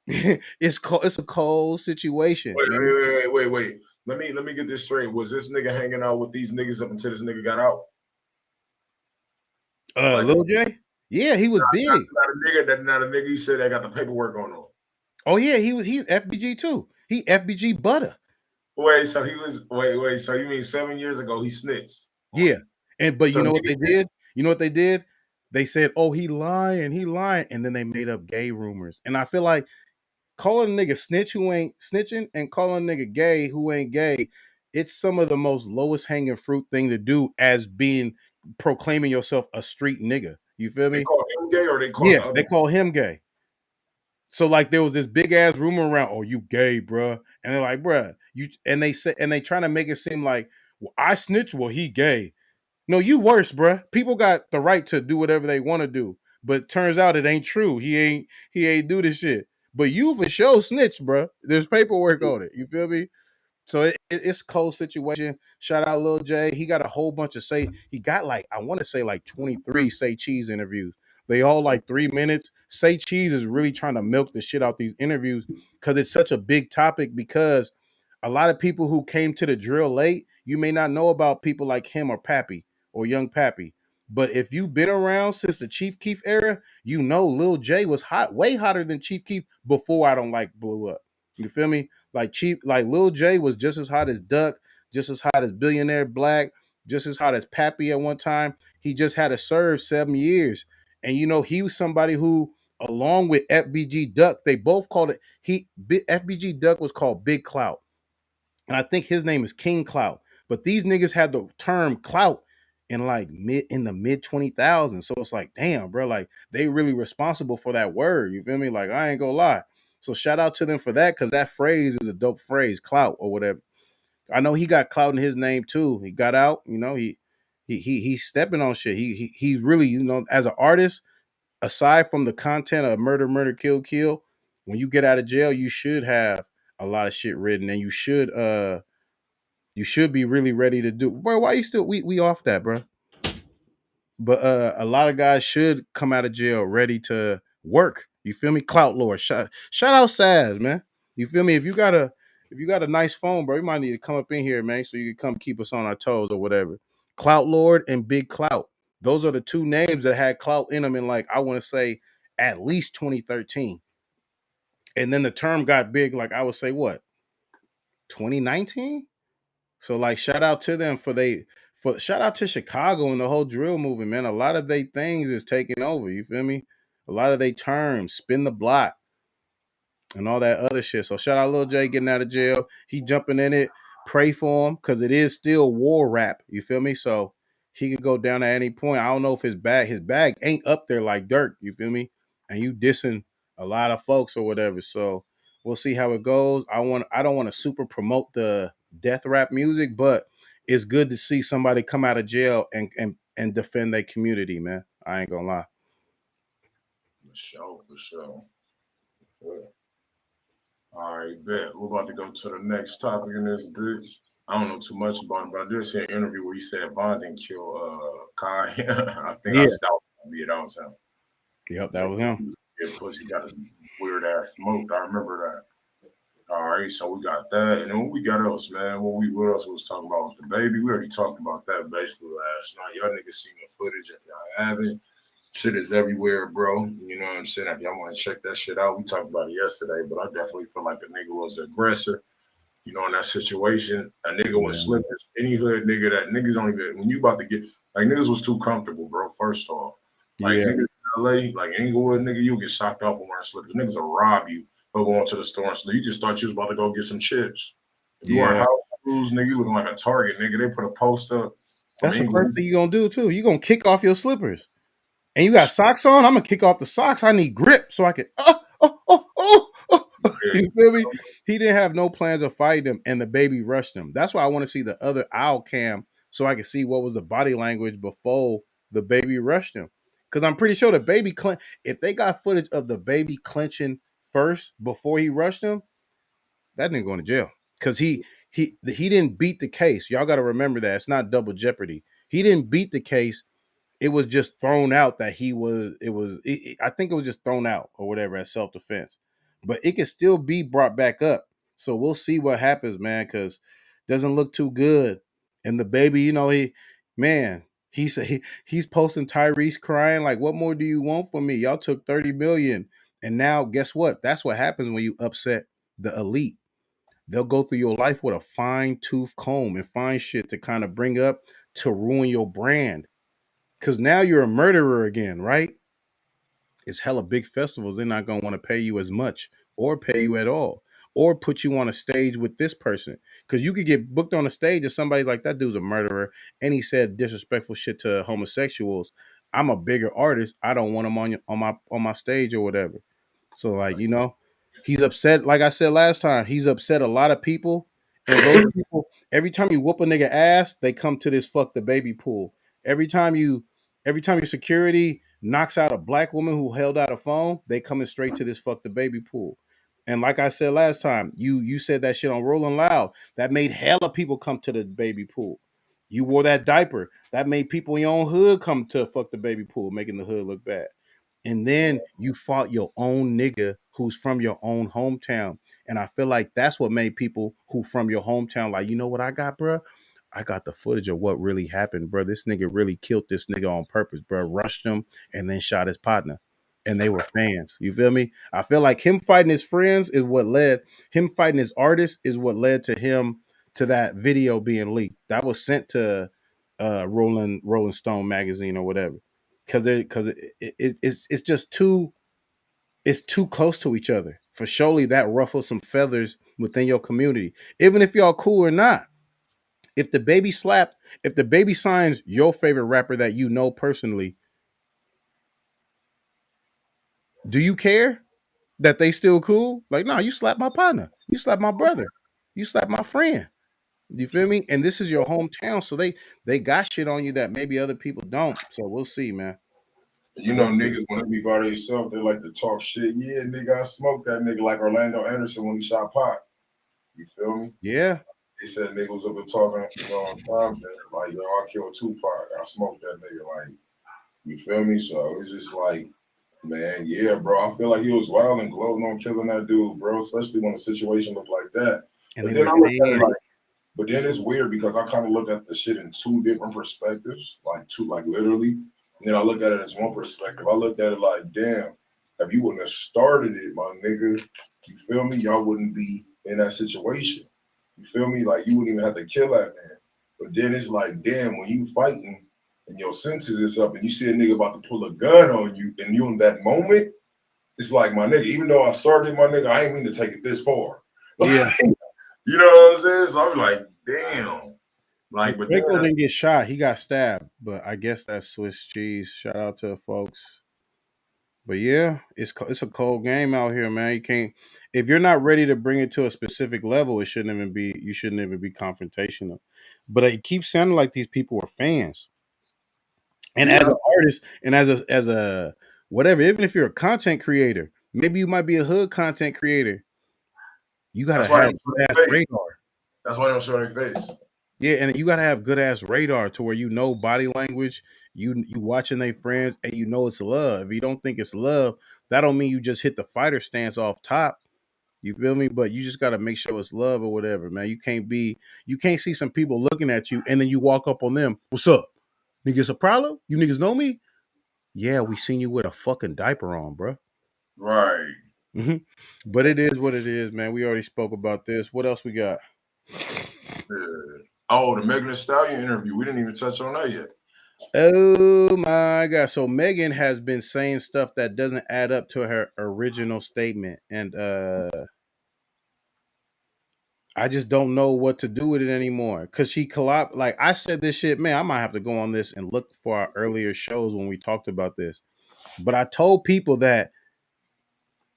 it's a cold situation, Wait, you know? wait, wait, wait, wait. Let me get this straight. Was this nigga hanging out with these niggas up until this nigga got out? Like Lil J? Yeah, he was big. not a nigga. He said I got the paperwork on him. Oh yeah, he's FBG too. He FBG Butter. Wait, so he was wait. So you mean 7 years ago he snitched? Yeah. But So you know what they did? You know what they did? They said, "Oh, he lying, and then they made up gay rumors. And I feel like calling a nigga snitch who ain't snitching and calling a nigga gay who ain't gay, it's some of the most lowest hanging fruit thing to do as being proclaiming yourself a street nigga. You feel they me? call him gay or they call Yeah, the other? they call him gay. So like there was this big ass rumor around, oh, you gay, bruh. And they're like, bruh, you and they say and they trying to make it seem like, well, I snitch, well, he gay. No, you worse, bruh. People got the right to do whatever they want to do. But turns out it ain't true. He ain't do this shit. But you for sure snitch, bruh. There's paperwork on it. You feel me? So it's a cold situation. Shout out Lil J. He got a whole bunch of he got like, I want to say like 23 Say Cheese interviews. They all like 3 minutes. Say Cheese is really trying to milk the shit out these interviews because it's such a big topic because a lot of people who came to the drill late, you may not know about people like him or Pappy or Young Pappy. But if you've been around since the Chief Keef era, you know Lil J was hot, way hotter than Chief Keef before I Don't Like blew up. You feel me? Like Lil J was just as hot as Duck, just as hot as Billionaire Black, just as hot as Pappy at one time. He just had to serve 7 years. And you know, he was somebody who, along with FBG Duck, they both called it FBG Duck was called Big Clout. And I think his name is King Clout. But these niggas had the term clout in the mid 20,000s. So it's like, damn, bro, like they really responsible for that word. You feel me? Like I ain't gonna lie. So shout out to them for that because that phrase is a dope phrase, clout or whatever. I know he got clout in his name too. He got out, you know, he's stepping on shit. He's really, you know, as an artist, aside from the content of murder, murder, kill, kill, when you get out of jail, you should have a lot of shit written and you should be really ready to do. Bro, why you still we off that, bro? But a lot of guys should come out of jail ready to work. You feel me? Clout Lord. Shout out Saz, man. You feel me? If you got a nice phone, bro, you might need to come up in here, man, so you can come keep us on our toes or whatever. Clout Lord and Big Clout. Those are the two names that had clout in them in like I want to say at least 2013. And then the term got big, like I would say what 2019? So like shout out to them for shout out to Chicago and the whole drill movement, man. A lot of they things is taking over. You feel me? A lot of they terms, spin the block, and all that other shit. So shout out Lil J getting out of jail. He jumping in it. Pray for him because it is still war rap. You feel me? So he could go down at any point. I don't know if his bag ain't up there like Dirk. You feel me? And you dissing a lot of folks or whatever. So we'll see how it goes. I don't want to super promote the death rap music, but it's good to see somebody come out of jail and and defend their community, man. I ain't gonna lie. For sure, for sure. All right, bet. We're about to go to the next topic in this bitch. I don't know too much about it, but I did see an interview where he said Bond didn't kill Kai. I think I stopped it. That was him. Yep, that was him. Yeah, pussy got his weird ass smoked. I remember that. All right, so we got that, and then what we got else, man? What else was talking about with the baby? We already talked about that basically last night. Y'all niggas seen the footage if y'all haven't. Shit is everywhere, bro. You know what I'm saying? If y'all want to check that shit out, we talked about it yesterday, but I definitely feel like the nigga was the aggressor. You know, in that situation, a nigga with slippers, any hood nigga that niggas don't even, when you about to get, like niggas was too comfortable, bro, first off. Like niggas in LA, like any hood nigga, you'll get socked off on wearing slippers. Niggas will rob you. They'll go into the store and so you just thought you was about to go get some chips. If you wearing house shoes, nigga, you looking like a target, nigga. They put a post up. That's the first thing you gonna do too. You gonna kick off your slippers. And you got socks on, I'm gonna kick off the socks. I need grip so I can You feel me? He didn't have no plans of fighting him, and the baby rushed him. That's why I want to see the other owl cam so I can see what was the body language before the baby rushed him. Because I'm pretty sure the baby if they got footage of the baby clenching first before he rushed him, that nigga going to jail. Because he didn't beat the case. Y'all got to remember that. It's not double jeopardy. He didn't beat the case. It was just thrown out that I think it was just thrown out or whatever as self-defense. But it can still be brought back up. So we'll see what happens, man, because it doesn't look too good. And the baby, you know, he's posting Tyrese crying, like, what more do you want from me? Y'all took 30 million. And now guess what? That's what happens when you upset the elite. They'll go through your life with a fine-tooth comb and find shit to kind of bring up to ruin your brand. Because now you're a murderer again, right? It's hella big festivals. They're not going to want to pay you as much or pay you at all or put you on a stage with this person. Because you could get booked on a stage if somebody's like, that dude's a murderer and he said disrespectful shit to homosexuals. I'm a bigger artist. I don't want him on my stage or whatever. So, like, you know, he's upset. Like I said last time, he's upset a lot of people. And those people, every time you whoop a nigga ass, they come to this fuck the baby pool. Every time your security knocks out a black woman who held out a phone, they coming straight to this fuck the baby pool. And like I said last time, you said that shit on Rolling Loud. That made hella people come to the baby pool. You wore that diaper. That made people in your own hood come to fuck the baby pool, making the hood look bad. And then you fought your own nigga who's from your own hometown. And I feel like that's what made people who from your hometown like, you know what I got, bro? I got the footage of what really happened, bro. This nigga really killed this nigga on purpose, bro. Rushed him and then shot his partner. And they were fans. You feel me? I feel like him fighting his friends is what led him fighting his artists is what led to him to that video being leaked. That was sent to Rolling Stone magazine or whatever. It's just too close to each other. For surely that ruffles some feathers within your community. Even if y'all cool or not. If the baby signs your favorite rapper that you know personally, do you care that they still cool? Like, no, you slap my partner. You slap my brother. You slap my friend. You feel me? And this is your hometown. So they got shit on you that maybe other people don't. So we'll see, man. You know, niggas, when they be by themselves, they like to talk shit. Yeah, nigga, I smoked that nigga like Orlando Anderson when he shot Pac. You feel me? Yeah. They said nigga was up there talking, you know, on time, like, yo, I killed Tupac. I smoked that nigga. Like, you feel me? So it's just like, man, yeah, bro. I feel like he was wild and gloating on killing that dude, bro, especially when the situation looked like that. And but then I look at it like, but then it's weird because I kind of look at the shit in two different perspectives, like literally. And then I look at it as one perspective. I looked at it like, damn, if you wouldn't have started it, my nigga, you feel me? Y'all wouldn't be in that situation. You feel me? Like, you wouldn't even have to kill that man. But then it's like, damn, when you fighting and your senses is up and you see a nigga about to pull a gun on you and you in that moment, it's like, my nigga, even though I started, my nigga, I ain't mean to take it this far. Yeah. You know what I'm saying? So I'm like, damn. Like, but Draco didn't get shot. He got stabbed. But I guess that's Swiss cheese. Shout out to the folks. But yeah, it's a cold game out here, man. You can't, if you're not ready to bring it to a specific level, you shouldn't even be confrontational. But it keeps sounding like these people are fans. And Yeah, as an artist and as a whatever, even if you're a content creator, maybe you might be a hood content creator. You gotta that's why they have don't show good ass their face. radar. That's why they don't show their face. Yeah, and you gotta have good ass radar to where you know body language, you watching their friends, and you know it's love. If you don't think it's love, that don't mean you just hit the fighter stance off top. You feel me? But you just gotta make sure it's love or whatever, man. You can't see some people looking at you and then you walk up on them. What's up? Niggas a problem? You niggas know me? Yeah, we seen you with a fucking diaper on, bro. Right. But it is what it is, man. We already spoke about this. What else we got? Yeah. Oh, the Megan Thee Stallion interview. We didn't even touch on that yet. Oh my god. So Megan has been saying stuff that doesn't add up to her original statement. And I just don't know what to do with it anymore. Cause she like I said this shit, man. I might have to go on this and look for our earlier shows when we talked about this. But I told people that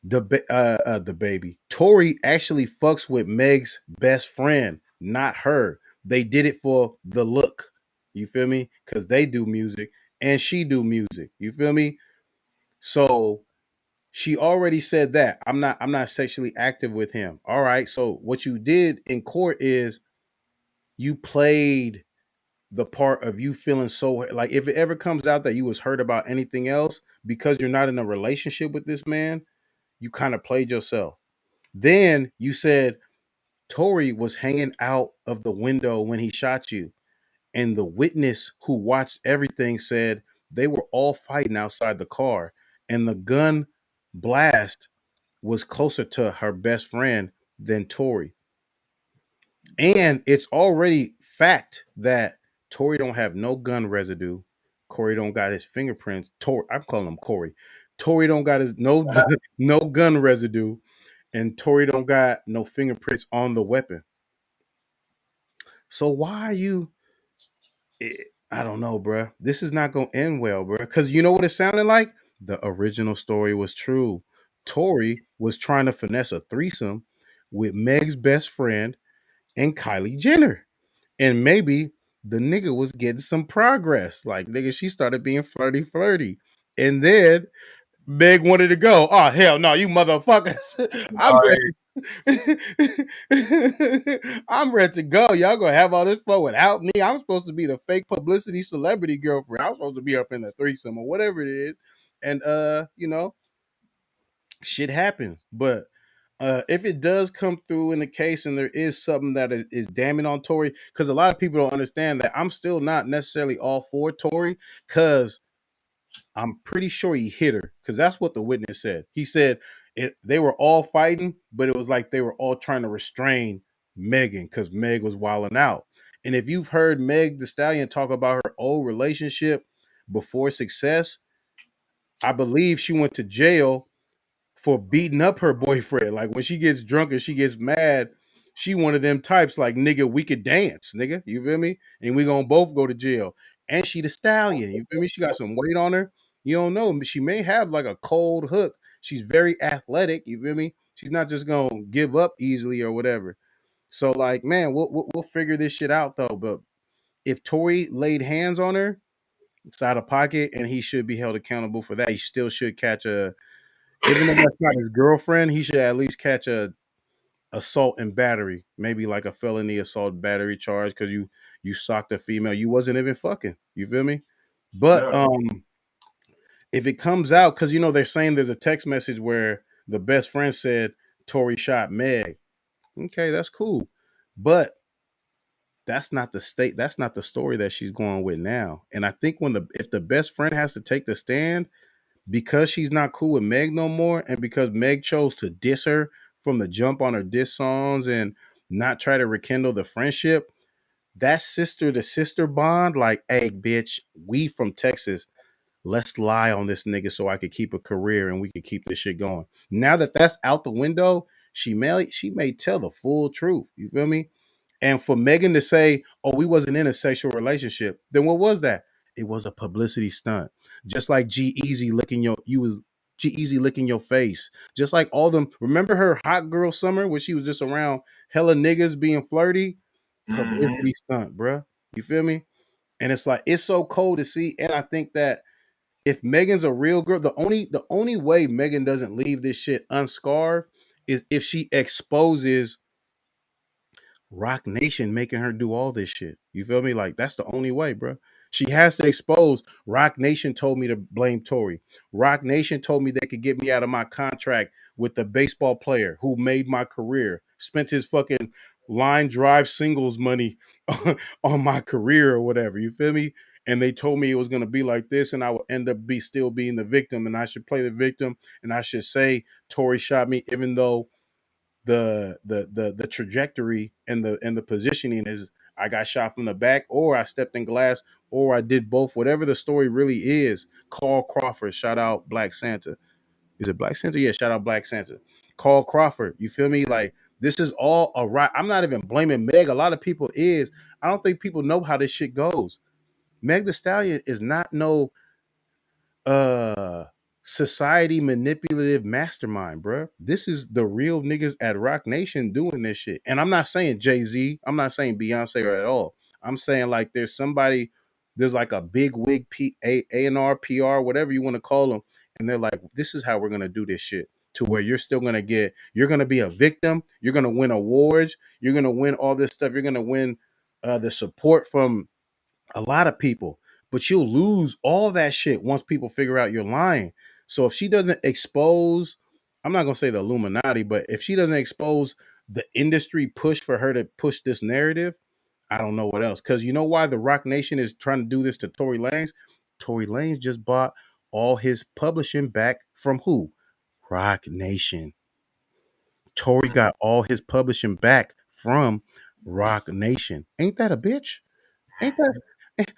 the baby Tory actually fucks with Meg's best friend, not her. They did it for the look. You feel me? Because they do music and she do music. You feel me? So she already said that I'm not sexually active with him. All right. So what you did in court is you played the part of you feeling so like if it ever comes out that you was hurt about anything else because you're not in a relationship with this man, you kind of played yourself. Then you said Tory was hanging out of the window when he shot you. And the witness who watched everything said they were all fighting outside the car. And the gun blast was closer to her best friend than Tory. And it's already fact that Tory don't have no gun residue. Corey don't got his fingerprints. Tory, I'm calling him Corey. Tory don't got his no gun residue, and Tory don't got no fingerprints on the weapon. So why are you? I don't know, bro. This is not gonna end well, bro. Because you know what it sounded like? The original story was true. Tory was trying to finesse a threesome with Meg's best friend and Kylie Jenner. And maybe the nigga was getting some progress. Like, nigga, she started being flirty. And then Meg wanted to go. Oh, hell no, you motherfuckers. I'm Right. I'm ready to go. Y'all gonna have all this fun without me. I'm supposed to be the fake publicity celebrity girlfriend. I'm supposed to be up in the threesome or whatever it is. And you know, shit happens. But if it does come through in the case and there is something that is damning on Tory, because a lot of people don't understand that I'm still not necessarily all for Tory, because I'm pretty sure he hit her, because that's what the witness said. He said they were all fighting, but it was like they were all trying to restrain Megan because Meg was wilding out. And if you've heard Meg the Stallion talk about her old relationship before success, I believe she went to jail for beating up her boyfriend. Like when she gets drunk and she gets mad, she one of them types like, nigga, we could dance, nigga. You feel me? And we gonna both go to jail. And she the stallion. You feel me? She got some weight on her. You don't know. She may have like a cold hook. She's very athletic. You feel me? She's not just gonna give up easily or whatever. So like, man, we'll figure this shit out though. But if Tory laid hands on her, it's out of pocket, and he should be held accountable for that. He still should catch a, even though that's not his girlfriend, he should at least catch a assault and battery, maybe like a felony assault battery charge because you socked a female. You wasn't even fucking. You feel me? But Yeah. if it comes out, because you know they're saying there's a text message where the best friend said Tory shot Meg. Okay, that's cool, but that's not the state. That's not the story that she's going with now. And I think if the best friend has to take the stand because she's not cool with Meg no more, and because Meg chose to diss her from the jump on her diss songs and not try to rekindle the friendship, that sister to sister bond, like, hey, bitch, we from Texas, let's lie on this nigga so I could keep a career and we could keep this shit going. Now that that's out the window, she may tell the full truth. You feel me? And for Megan to say, "Oh, we wasn't in a sexual relationship," then what was that? It was a publicity stunt. Just like G Easy G Easy licking your face. Just like all them. Remember her hot girl summer where she was just around hella niggas being flirty? Mm-hmm. Publicity stunt, bruh. You feel me? And it's like it's so cold to see. And I think that if Megan's a real girl, the only way Megan doesn't leave this shit unscarred is if she exposes Rock Nation making her do all this shit. You feel me? Like that's the only way, bro. She has to expose Rock Nation told me to blame Tory. Rock Nation told me they could get me out of my contract with the baseball player who made my career, spent his fucking line drive singles money on my career or whatever. You feel me? And they told me it was gonna be like this, and I would end up still being the victim, and I should play the victim, and I should say Tory shot me, even though the trajectory and the positioning is I got shot from the back or I stepped in glass or I did both. Whatever the story really is, Carl Crawford, shout out Black Santa. Is it Black Santa? Yeah, shout out Black Santa. Carl Crawford, you feel me? Like this is all a right. I'm not even blaming Meg. A lot of people is. I don't think people know how this shit goes. Meg the Stallion is not no uh society manipulative mastermind, bro. This is the real niggas at Rock Nation doing this shit. And I'm not saying Jay-Z, I'm not saying Beyonce or at all. I'm saying like there's like a big wig A&R, PR, whatever you want to call them, and they're like, this is how we're gonna do this shit. To where you're still you're gonna be a victim, you're gonna win awards, you're gonna win all this stuff, you're gonna win the support from a lot of people, but you'll lose all that shit once people figure out you're lying. So if she doesn't expose, I'm not gonna say the Illuminati, but if she doesn't expose the industry push for her to push this narrative, I don't know what else. Because you know why the Rock Nation is trying to do this to Tory Lanez? Tory Lanez just bought all his publishing back from who? Rock Nation. Tory got all his publishing back from Rock Nation. Ain't that a bitch? Ain't that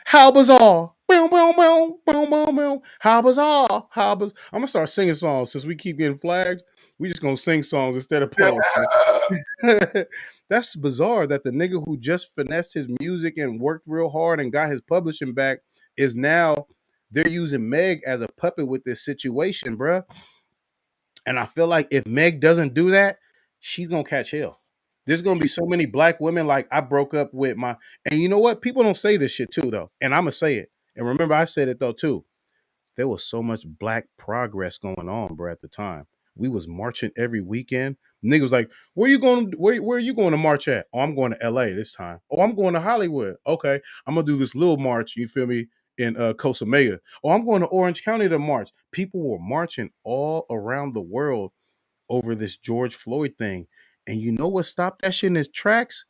how bizarre? Boom, boom, boom, boom, boom, boom. How bizarre? I'm gonna start singing songs since we keep getting flagged. We just gonna sing songs instead of playing. That's bizarre that the nigga who just finessed his music and worked real hard and got his publishing back is now they're using Meg as a puppet with this situation, bruh. And I feel like if Meg doesn't do that, she's gonna catch hell. There's gonna be so many black women like I broke up with my, and you know what? People don't say this shit too though, and I'm gonna say it. And remember, I said it though too. There was so much black progress going on, bro. At the time, we was marching every weekend. Niggas was like, "Where you going? Where are you going to march at?" "Oh, I'm going to L.A. this time." "Oh, I'm going to Hollywood." "Okay, I'm gonna do this little march." You feel me? In Costa Mesa. "Oh, I'm going to Orange County to march." People were marching all around the world over this George Floyd thing. And you know what stopped that shit in its tracks?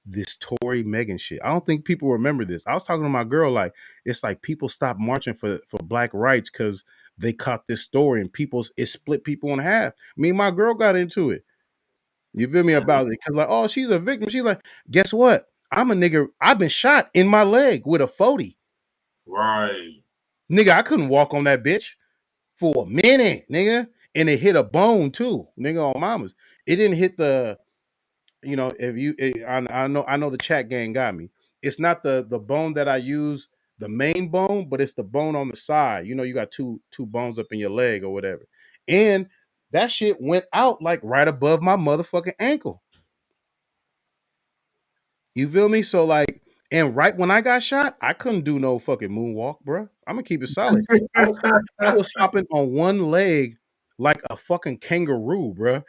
This Tory Megan shit. I don't think people remember this. I was talking to my girl, like, it's like people stopped marching for black rights because they caught this story and it split people in half. Me and my girl got into it. You feel me about it? Because like, oh, she's a victim. She's like, guess what? I'm a nigga. I've been shot in my leg with a 40. Right. Nigga, I couldn't walk on that bitch for a minute, nigga. And it hit a bone too, nigga, on mamas. It didn't hit the, if you, I know the chat gang got me. It's not the bone that I use, the main bone, but it's the bone on the side. You know, you got two bones up in your leg or whatever. And that shit went out like right above my motherfucking ankle. You feel me? So like, and right when I got shot, I couldn't do no fucking moonwalk, bro. I'm gonna keep it solid. I was hopping on one leg like a fucking kangaroo, bro.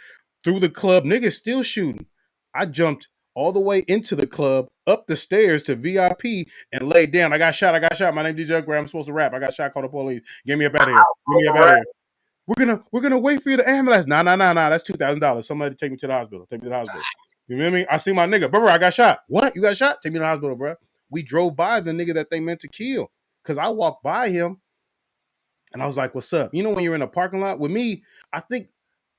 Through the club, niggas still shooting. I jumped all the way into the club, up the stairs to VIP, and laid down. I got shot. My name is DJ Graham. I'm supposed to rap. I got shot. Call the police. Get me up out of here. Get me up out of here. We're gonna wait for you to ambulance. Nah. That's $2,000. Somebody take me to the hospital. Take me to the hospital. You feel me? I see my nigga. Bro, I got shot. What? You got shot? Take me to the hospital, bro. We drove by the nigga that they meant to kill. Cause I walked by him and I was like, what's up? You know, when you're in a parking lot with me, I think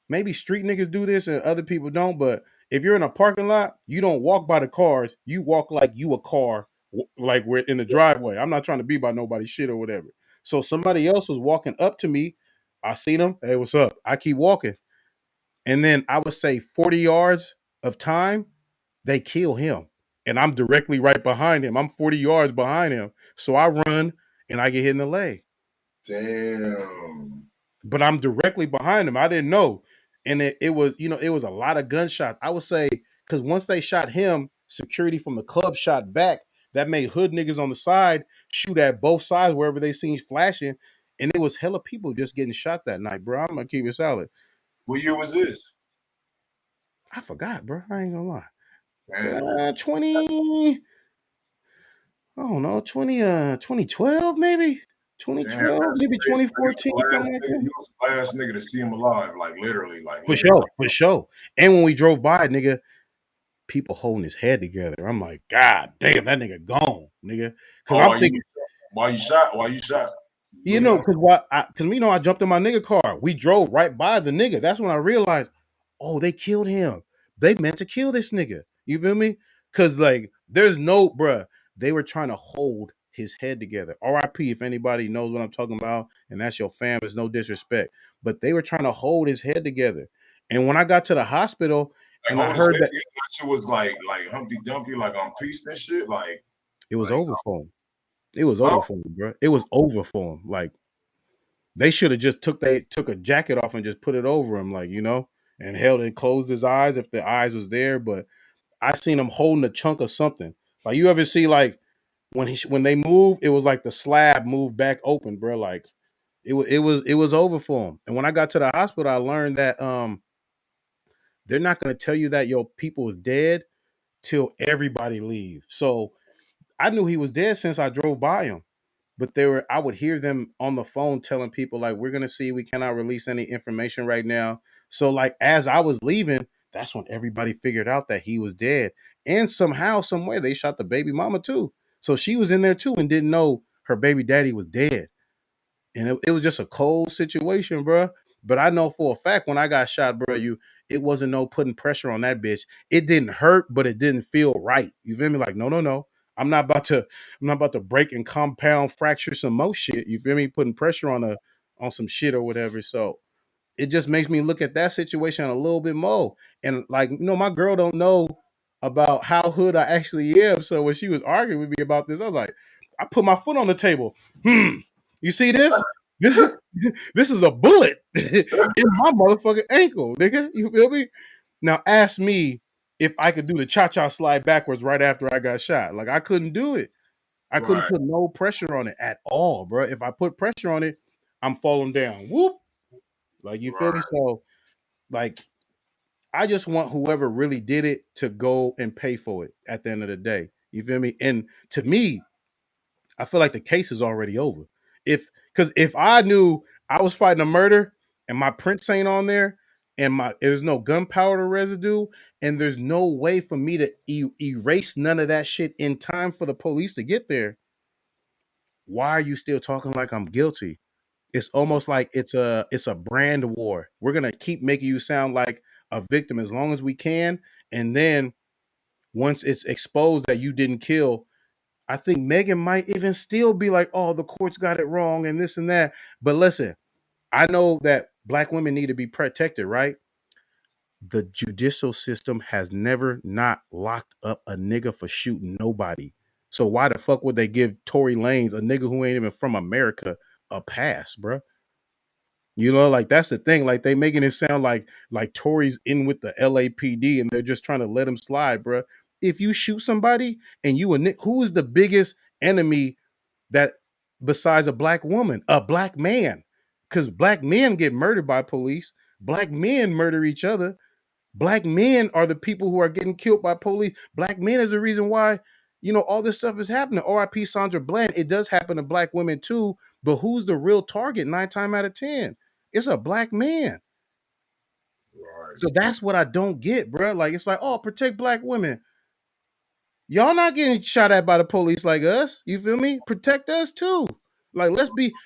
maybe street niggas do this and other people don't, but if you're in a parking lot, you don't walk by the cars. You walk like you a car, like we're in the driveway. I'm not trying to be by nobody's shit or whatever. So somebody else was walking up to me. I seen him. Hey, what's up? I keep walking. And then I would say 40 yards of time, they kill him. And I'm directly right behind him. I'm 40 yards behind him. So I run and I get hit in the leg. Damn. But I'm directly behind him. I didn't know. And it was, it was a lot of gunshots. I would say, because once they shot him, security from the club shot back. that made hood niggas on the side shoot at both sides wherever they seen flashing. And it was hella people just getting shot that night, bro. I'm gonna keep it solid. What year was this? I forgot, bro. I ain't gonna Man, lie. 20, I don't know, 2012 maybe? damn, 2012, that's maybe crazy. You 2014, was the something last like nigga, that. you was the last nigga to see him alive, like literally, For literally. sure, for sure. And when we drove by, nigga, people holding his head together. I'm like, God damn, that nigga gone, nigga. Cause Oh, I'm thinking, why you shot? Why you shot? you know, cause I jumped in my nigga car. We drove right by the nigga. That's when I realized, oh, they killed him. They meant to kill this nigga. You feel me? Cause like, there's no, bruh. They were trying to hold his head together. R.I.P. If anybody knows what I'm talking about, and that's your fam. It's no disrespect, but they were trying to hold his head together. And when I got to the hospital, Like, and I hold his heard head that together, that shit was like Humpty Dumpty, like on piece and shit. Like, it was like, over for him. It was huh? over for him, bro. It was over for him. Like they should have just took a jacket off and just put it over him, like and held and closed his eyes if the eyes was there. But I seen him holding a chunk of something. Like you ever see like when they move, it was like the slab moved back open, bro. Like it was over for him. And when I got to the hospital, I learned that they're not gonna tell you that your people is dead till everybody leaves. So I knew he was dead since I drove by him. But I would hear them on the phone telling people like, we're gonna see, we cannot release any information right now. So like as I was leaving, that's when everybody figured out that he was dead. And somehow, some way, they shot the baby mama too. So she was in there too and didn't know her baby daddy was dead. And it was just a cold situation, bro. But I know for a fact when I got shot, bro, it wasn't no putting pressure on that bitch. It didn't hurt, but it didn't feel right. You feel me? Like, no, no, no. I'm not about to break and compound fracture some more shit. You feel me? Putting pressure on some shit or whatever. So it just makes me look at that situation a little bit more. And like, my girl don't know about how hood I actually am. So when she was arguing with me about this, I was like, I put my foot on the table. You see this? This is a bullet in my motherfucking ankle, nigga. You feel me? Now ask me if I could do the cha-cha slide backwards right after I got shot. Like I couldn't do it. I couldn't Right, put no pressure on it at all, bro. If I put pressure on it, I'm falling down. Whoop. Like you feel me? right. So like I just want whoever really did it to go and pay for it at the end of the day. You feel me? And to me, I feel like the case is already over. If I knew I was fighting a murder and my prints ain't on there and there's no gunpowder residue and there's no way for me to erase none of that shit in time for the police to get there, why are you still talking like I'm guilty? It's almost like it's a brand war. We're gonna keep making you sound like a victim as long as we can, and then once it's exposed that you didn't kill, I think Megan might even still be like, "Oh, the courts got it wrong and this and that." But listen, I know that black women need to be protected, right? The judicial system has never not locked up a nigga for shooting nobody. So why the fuck would they give Tory Lanez, a nigga who ain't even from America, a pass, bro? Like that's the thing. Like they making it sound like Tory's in with the LAPD and they're just trying to let him slide, bro. If you shoot somebody and who is the biggest enemy that besides a black woman, a black man? Because black men get murdered by police. Black men murder each other. Black men are the people who are getting killed by police. Black men is the reason why, all this stuff is happening. RIP Sandra Bland. It does happen to black women too, but who's the real target 9 times out of 10? It's a black man. Right. So that's what I don't get, bro. Like, it's like, oh, protect black women. Y'all not getting shot at by the police like us. You feel me? Protect us too. Like,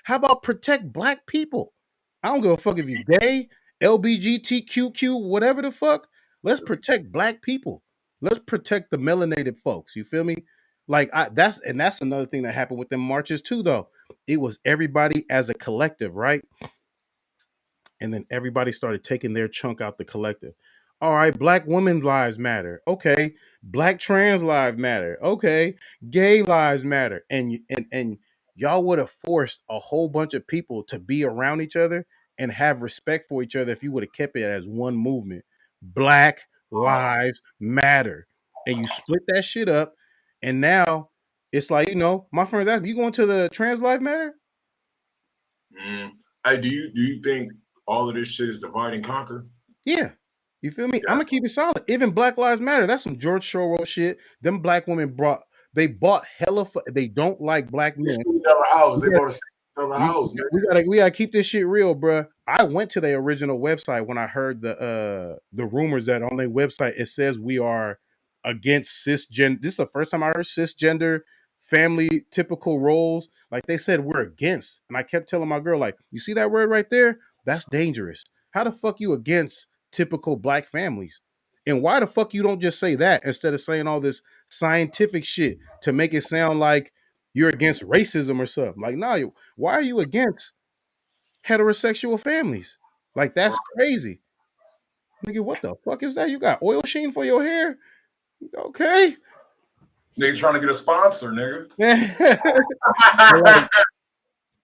how about protect black people? I don't give a fuck if you gay, LBGTQQ, whatever the fuck. Let's protect black people. Let's protect the melanated folks. You feel me? Like that's another thing that happened with them marches too, though. It was everybody as a collective, right? And then everybody started taking their chunk out the collective. All right, black women's lives matter. Okay, black trans lives matter. Okay, gay lives matter. And y'all would have forced a whole bunch of people to be around each other and have respect for each other if you would have kept it as one movement. Black lives matter. And you split that shit up, and now It's like, you know, my friends ask me, you going to the Trans Life Matter? Hey, do you think all of this shit is divide and conquer? Yeah. You feel me? Yeah. I'm gonna keep it solid. Even Black Lives Matter. That's some George Soros shit. Them black women bought hella. They don't like black They men. moved out of house. They bought a house, man. We gotta keep this shit real, bro. I went to their original website when I heard the rumors that on their website it says we are against cisgender. This is the first time I heard cisgender family typical roles. Like they said we're against, and I kept telling my girl, like, you see that word right there? That's dangerous. How the fuck you against typical black families? And why the fuck you don't just say that instead of saying all this scientific shit to make it sound like you're against racism or something? Like, nah, why are you against heterosexual families? Like, that's crazy. Nigga, what the fuck is that? You got oil sheen for your hair? Okay. Nigga trying to get a sponsor, nigga. Like,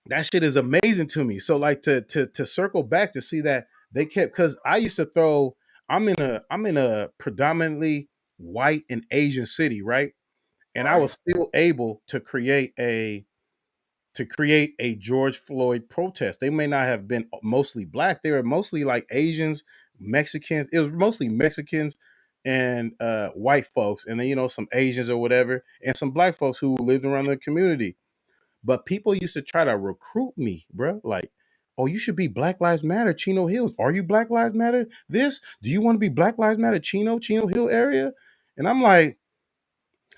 that shit is amazing to me. So like to circle back to see that they kept, because I used to throw, I'm in a predominantly white and Asian city, right? And I was still able to create a George Floyd protest. They may not have been mostly black. They were mostly like Asians, Mexicans. It was mostly Mexicans and white folks, and then, you know, some Asians or whatever, and some black folks who lived around the community. But people used to try to recruit me, bro. Like, oh, you should be Black Lives Matter, Chino Hills. Are you Black Lives Matter? This? Do you want to be Black Lives Matter, Chino Hill area? And I'm like,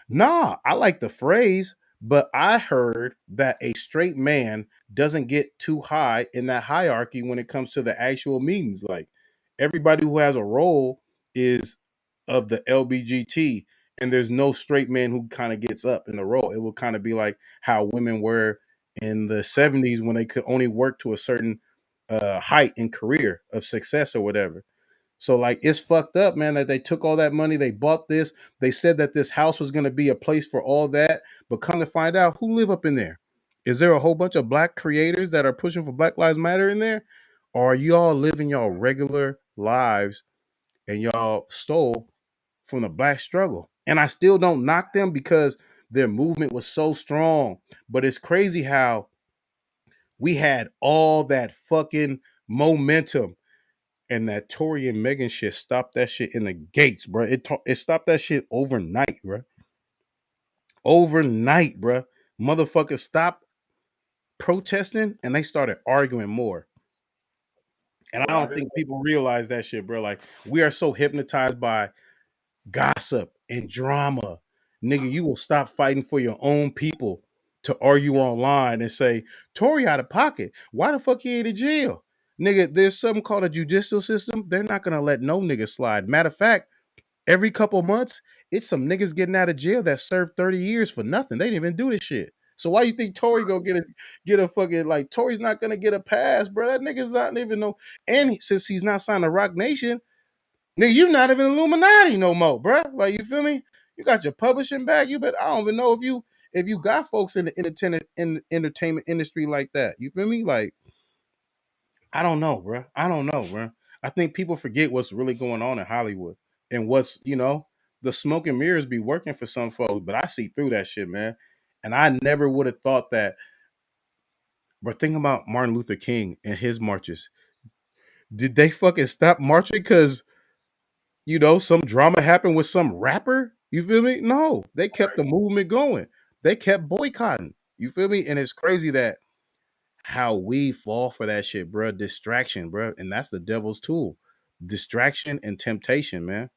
nah, I like the phrase, but I heard that a straight man doesn't get too high in that hierarchy when it comes to the actual meetings. Like, everybody who has a role is of the LBGT, and there's no straight man who kind of gets up in the role. It will kind of be like how women were in the 70s when they could only work to a certain height in career of success or whatever. So like, it's fucked up, man, that they took all that money, they bought this, they said that this house was going to be a place for all that, but come to find out, who live up in there? Is there a whole bunch of black creators that are pushing for Black Lives Matter in there? Or are you all living y'all regular lives and y'all stole from the black struggle? And I still don't knock them because their movement was so strong. But it's crazy how we had all that fucking momentum, and that Tory and Megan shit stopped that shit in the gates, bro. It stopped that shit overnight, bro. Overnight, bro. Motherfuckers stopped protesting and they started arguing more. And I don't think people realize that shit, bro. Like, we are so hypnotized by gossip and drama. Nigga, you will stop fighting for your own people to argue online and say, Tory out of pocket. Why the fuck he ain't in jail? Nigga, there's something called a judicial system. They're not gonna let no nigga slide. Matter of fact, every couple months, it's some niggas getting out of jail that served 30 years for nothing. They didn't even do this shit. So why you think Tory gonna get a fucking, like, Tory's not gonna get a pass, bro? That nigga's not even no. And since he's not signed to Rock Nation, nigga, you're not even Illuminati no more, bro. Like, you feel me? You got your publishing back. I don't even know if you got folks in the entertainment industry like that. You feel me? Like, I don't know, bro. I don't know, bro. I think people forget what's really going on in Hollywood and what's, you know, the smoke and mirrors be working for some folks, but I see through that shit, man. And I never would have thought that. But think about Martin Luther King and his marches. Did they fucking stop marching because, you know, some drama happened with some rapper? You feel me? No, they kept the movement going. They kept boycotting. You feel me? And it's crazy that how we fall for that shit, bro. Distraction, bro. And that's the devil's tool. Distraction and temptation, man.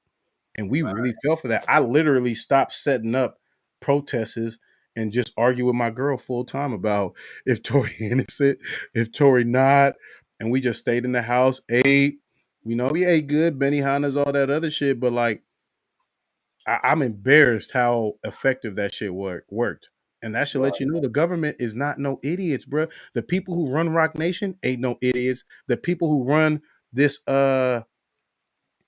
And we really fell for that. I literally stopped setting up protests and just argue with my girl full time about if Tory innocent, if Tory not. And we just stayed in the house, ate. You know, we ate good, Benihana's, all that other shit. But like, I'm embarrassed how effective that shit worked. And that should let you know the government is not no idiots, bro. The people who run Rock Nation ain't no idiots. The people who run this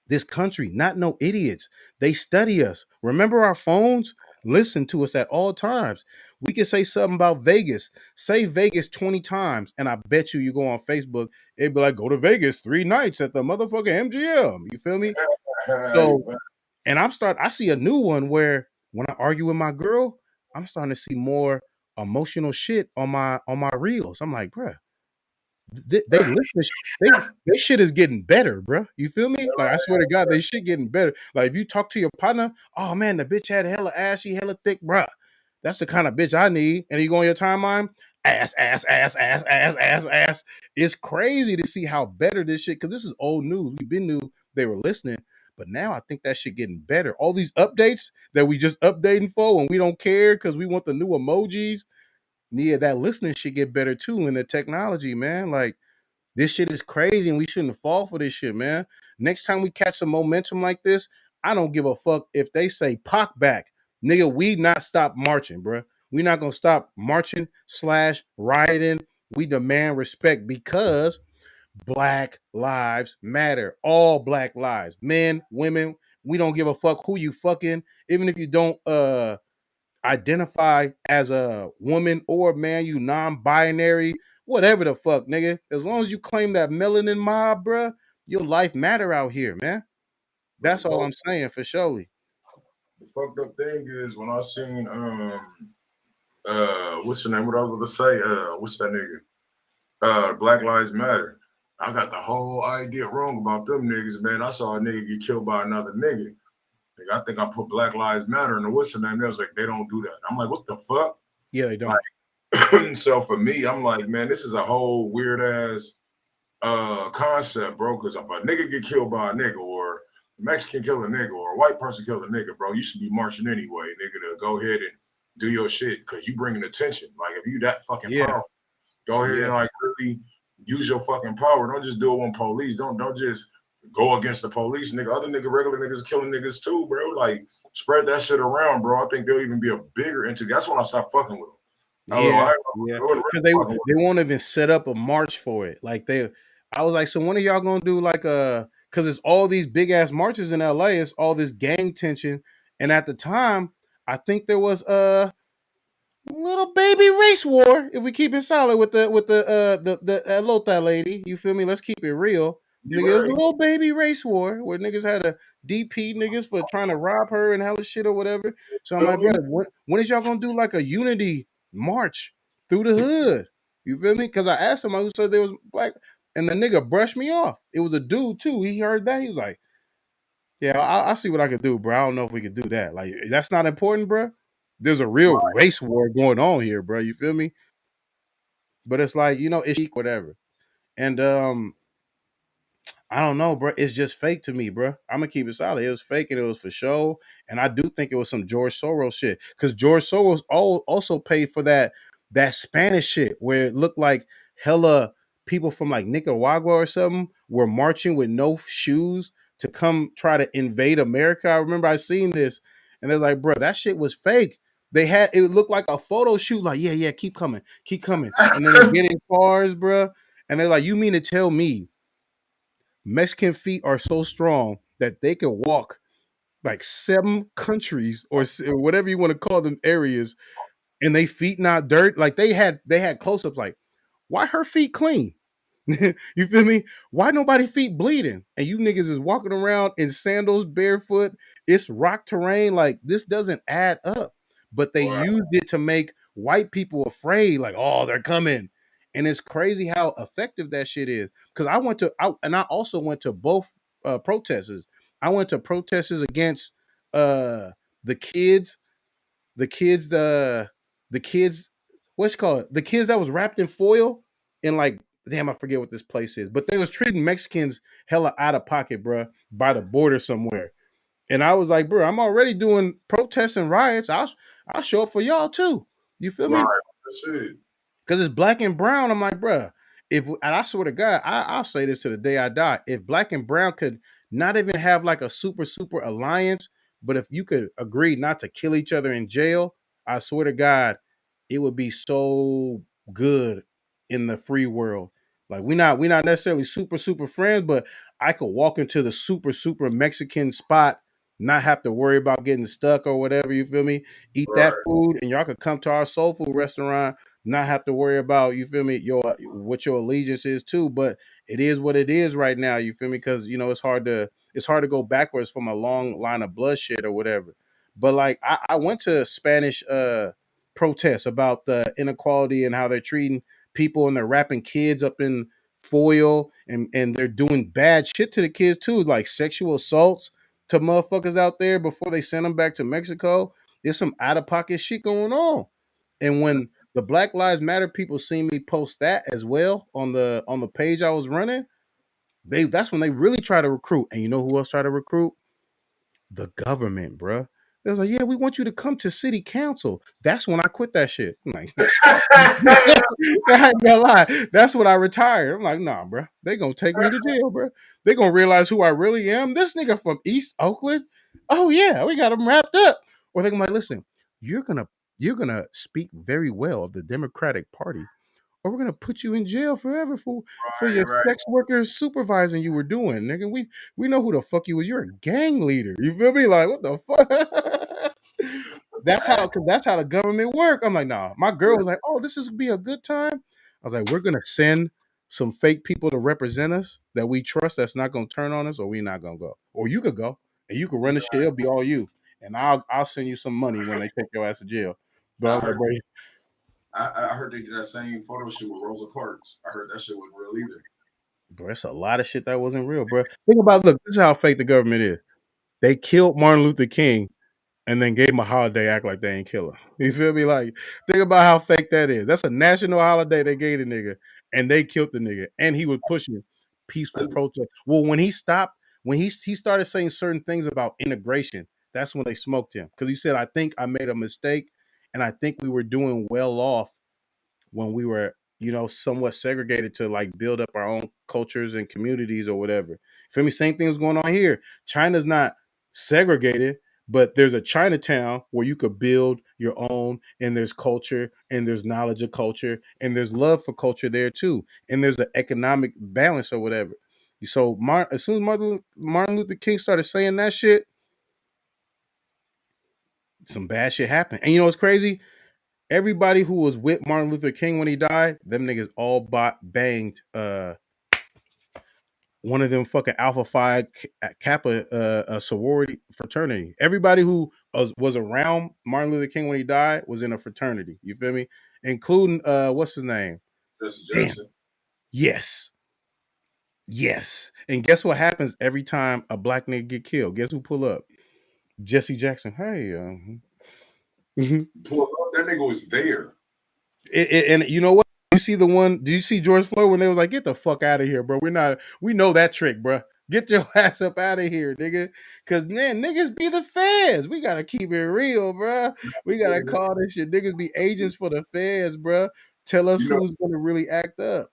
this country, not no idiots. They study us. Remember our phones? Listen to us at all times. We can say something about Vegas. Say Vegas 20 times, and I bet you go on Facebook, it'd be like, go to Vegas 3 nights at the motherfucking MGM. You feel me? So, and I see a new one where when I argue with my girl, I'm starting to see more emotional shit on my reels. I'm like, bruh, they listen. They shit is getting better, bro. You feel me? Like I swear to God, they shit getting better. Like if you talk to your partner, oh man, the bitch had hella ashy, hella thick, bruh. That's the kind of bitch I need. And you go on your timeline, ass, ass, ass, ass, ass, ass, ass. It's crazy to see how better this shit. Because this is old news. We've been knew they were listening, but now I think that shit getting better. All these updates that we just updating for, and we don't care because we want the new emojis. Yeah, that listening should get better too in the technology, man. Like this shit is crazy and we shouldn't fall for this shit, man. Next time we catch some momentum like this, I don't give a fuck if they say Pac back. Nigga, we not stop marching, bro. We not gonna stop marching / rioting. We demand respect because Black lives matter. All black lives. Men, women, we don't give a fuck who you fucking. Even if you don't identify as a woman or man, you non-binary, whatever the fuck, nigga. As long as you claim that melanin mob, bruh, your life matter out here, man. But That's all I'm saying for surely. the fucked up thing is when I seen what's the name? What I was gonna say? What's that nigga? Black Lives Matter. I got the whole idea wrong about them niggas, man. I saw a nigga get killed by another nigga. Like, I think I put Black Lives Matter in the what's the name? They was like, they don't do that. I'm like, what the fuck? Yeah, they don't. Like, so for me, I'm like, man, this is a whole weird ass concept, bro. Because if a nigga get killed by a nigga, or a Mexican kill a nigga, or a white person kill a nigga, bro, you should be marching anyway, nigga, to go ahead and do your shit because you bringing attention. Like if you that fucking powerful, go ahead and like really use your fucking power. Don't just do it when police. Don't just go against the police, nigga. Other nigga, regular niggas killing niggas too, bro. Like spread that shit around, bro. I think they'll even be a bigger entity. That's when I stopped fucking with them. Yeah, because they won't even set up a march for it. Like I was like, so when are y'all gonna do like because it's all these big ass marches in LA. It's all this gang tension, and at the time, I think there was little baby race war. If we keep it solid with the Lota lady, you feel me? Let's keep it real. Nigga, it was a little baby race war where niggas had a DP niggas for trying to rob her and hella shit or whatever. So I'm like, bro, when is y'all gonna do like a unity march through the hood? You feel me? Because I asked somebody who said there was black, and the nigga brushed me off. It was a dude too. He heard that. He was like, yeah, I'll see what I can do, bro. I don't know if we could do that. Like, that's not important, bro. There's a real race war going on here, bro. You feel me? But it's like, you know, it's whatever. And I don't know, bro. It's just fake to me, bro. I'm gonna keep it solid. It was fake and it was for show. And I do think it was some George Soros shit. Because George Soros also paid for that Spanish shit where it looked like hella people from like Nicaragua or something were marching with no shoes to come try to invade America. I remember I seen this, and they're like, bro, that shit was fake. They had it looked like a photo shoot, like, yeah, keep coming. And then they get in cars, bro. And they're like, you mean to tell me Mexican feet are so strong that they can walk like 7 countries or whatever you want to call them areas, and they feet not dirt? Like they had close-ups like, why her feet clean? You feel me? Why nobody feet bleeding? And you niggas is walking around in sandals, barefoot. It's rock terrain. Like this doesn't add up. But they used it to make white people afraid. Like, oh, they're coming. And it's crazy how effective that shit is. Because I also went to both protesters. I went to protesters against the kids, the kids, the kids, what's it called? The kids that was wrapped in foil and like, damn, I forget what this place is, but they was treating Mexicans hella out of pocket, bro, by the border somewhere. And I was like, bro, I'm already doing protests and riots. I'll show up for y'all too. You feel me? Because it's black and brown. I'm like, bro, and I swear to God, I'll say this to the day I die. If black and brown could not even have like a super alliance, but if you could agree not to kill each other in jail, I swear to God, it would be so good in the free world. Like we not necessarily super friends, but I could walk into the super Mexican spot, not have to worry about getting stuck or whatever. You feel me? Eat that food, and y'all could come to our soul food restaurant, not have to worry about, you feel me, what your allegiance is too. But it is what it is right now. You feel me? Because you know it's hard to go backwards from a long line of bloodshed or whatever. But like I went to Spanish protests about the inequality and how they're treating people, and they're wrapping kids up in foil, and they're doing bad shit to the kids too, like sexual assaults to motherfuckers out there before they send them back to Mexico. There's some out of pocket shit going on. And when the Black Lives Matter people seen me post that as well on the page I was running, that's when they really try to recruit. And you know who else try to recruit? The government, bruh. They was like, yeah, we want you to come to city council. That's when I quit that shit. I'm like, I ain't gonna lie. That's when I retired. I'm like, nah, bro. They gonna take me to jail, bro. They gonna realize who I really am. This nigga from East Oakland. Oh yeah, we got him wrapped up. Or they gonna be like, listen, you're gonna speak very well of the Democratic Party, or we're gonna put you in jail forever for your Right. sex workers supervising you were doing, nigga. We know who the fuck you was. You're a gang leader. You feel me? Like what the fuck? That's how the government work. I'm like, nah. My girl was like, oh, this is gonna be a good time. I was like, we're gonna send some fake people to represent us that we trust that's not gonna turn on us, or we not gonna go. Or you could go and you could run the shit. It'll be all you. And I'll send you some money when they take your ass to jail. But I was like, bro, I heard they did that same photo shoot with Rosa Parks. I heard that shit was real either. bro, it's a lot of shit that wasn't real, bro. Think about, look, this is how fake the government is. They killed Martin Luther King and then gave him a holiday, act like they ain't kill him. You feel me? Like, think about how fake that is. That's a national holiday they gave the nigga, and they killed the nigga, and he was pushing peaceful protest. Well, when he stopped, when he started saying certain things about integration, that's when they smoked him, because he said, I think I made a mistake, and I think we were doing well off when we were, somewhat segregated to like build up our own cultures and communities or whatever. Feel me? Same thing was going on here. China's not segregated, but there's a Chinatown where you could build your own, and there's culture, and there's knowledge of culture, and there's love for culture there too, and there's an economic balance or whatever. So as soon as Martin Luther King started saying that shit, some bad shit happened. And you know what's crazy? Everybody who was with Martin Luther King when he died, them niggas all banged one of them fucking Alpha Phi Kappa sorority fraternity. Everybody who was around Martin Luther King when he died was in a fraternity. You feel me? Including what's his name? Jesse Damn. Jackson. Yes. Yes. And guess what happens every time a black nigga get killed? Guess who pull up? Jesse Jackson. Hey, Pull up, that nigga was there. And you know what? You see the one? Do you see George Floyd when they was like, "Get the fuck out of here, bro. We know that trick, bro. Get your ass up out of here, nigga. Cause man, niggas be the feds. We gotta keep it real, bro. We gotta call this shit. Niggas be agents for the feds, bro. Tell us who's gonna really act up."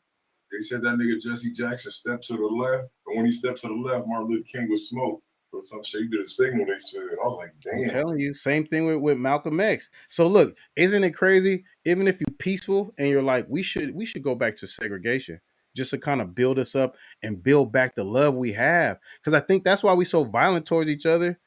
They said that nigga Jesse Jackson stepped to the left, and when he stepped to the left, Martin Luther King was smoked. Or some shit. He did a signal. They said, I was like, damn. I'm telling you, same thing with Malcolm X. So look, isn't it crazy? Even if you're peaceful and you're like, we should go back to segregation just to kind of build us up and build back the love we have. Because I think that's why we so violent towards each other.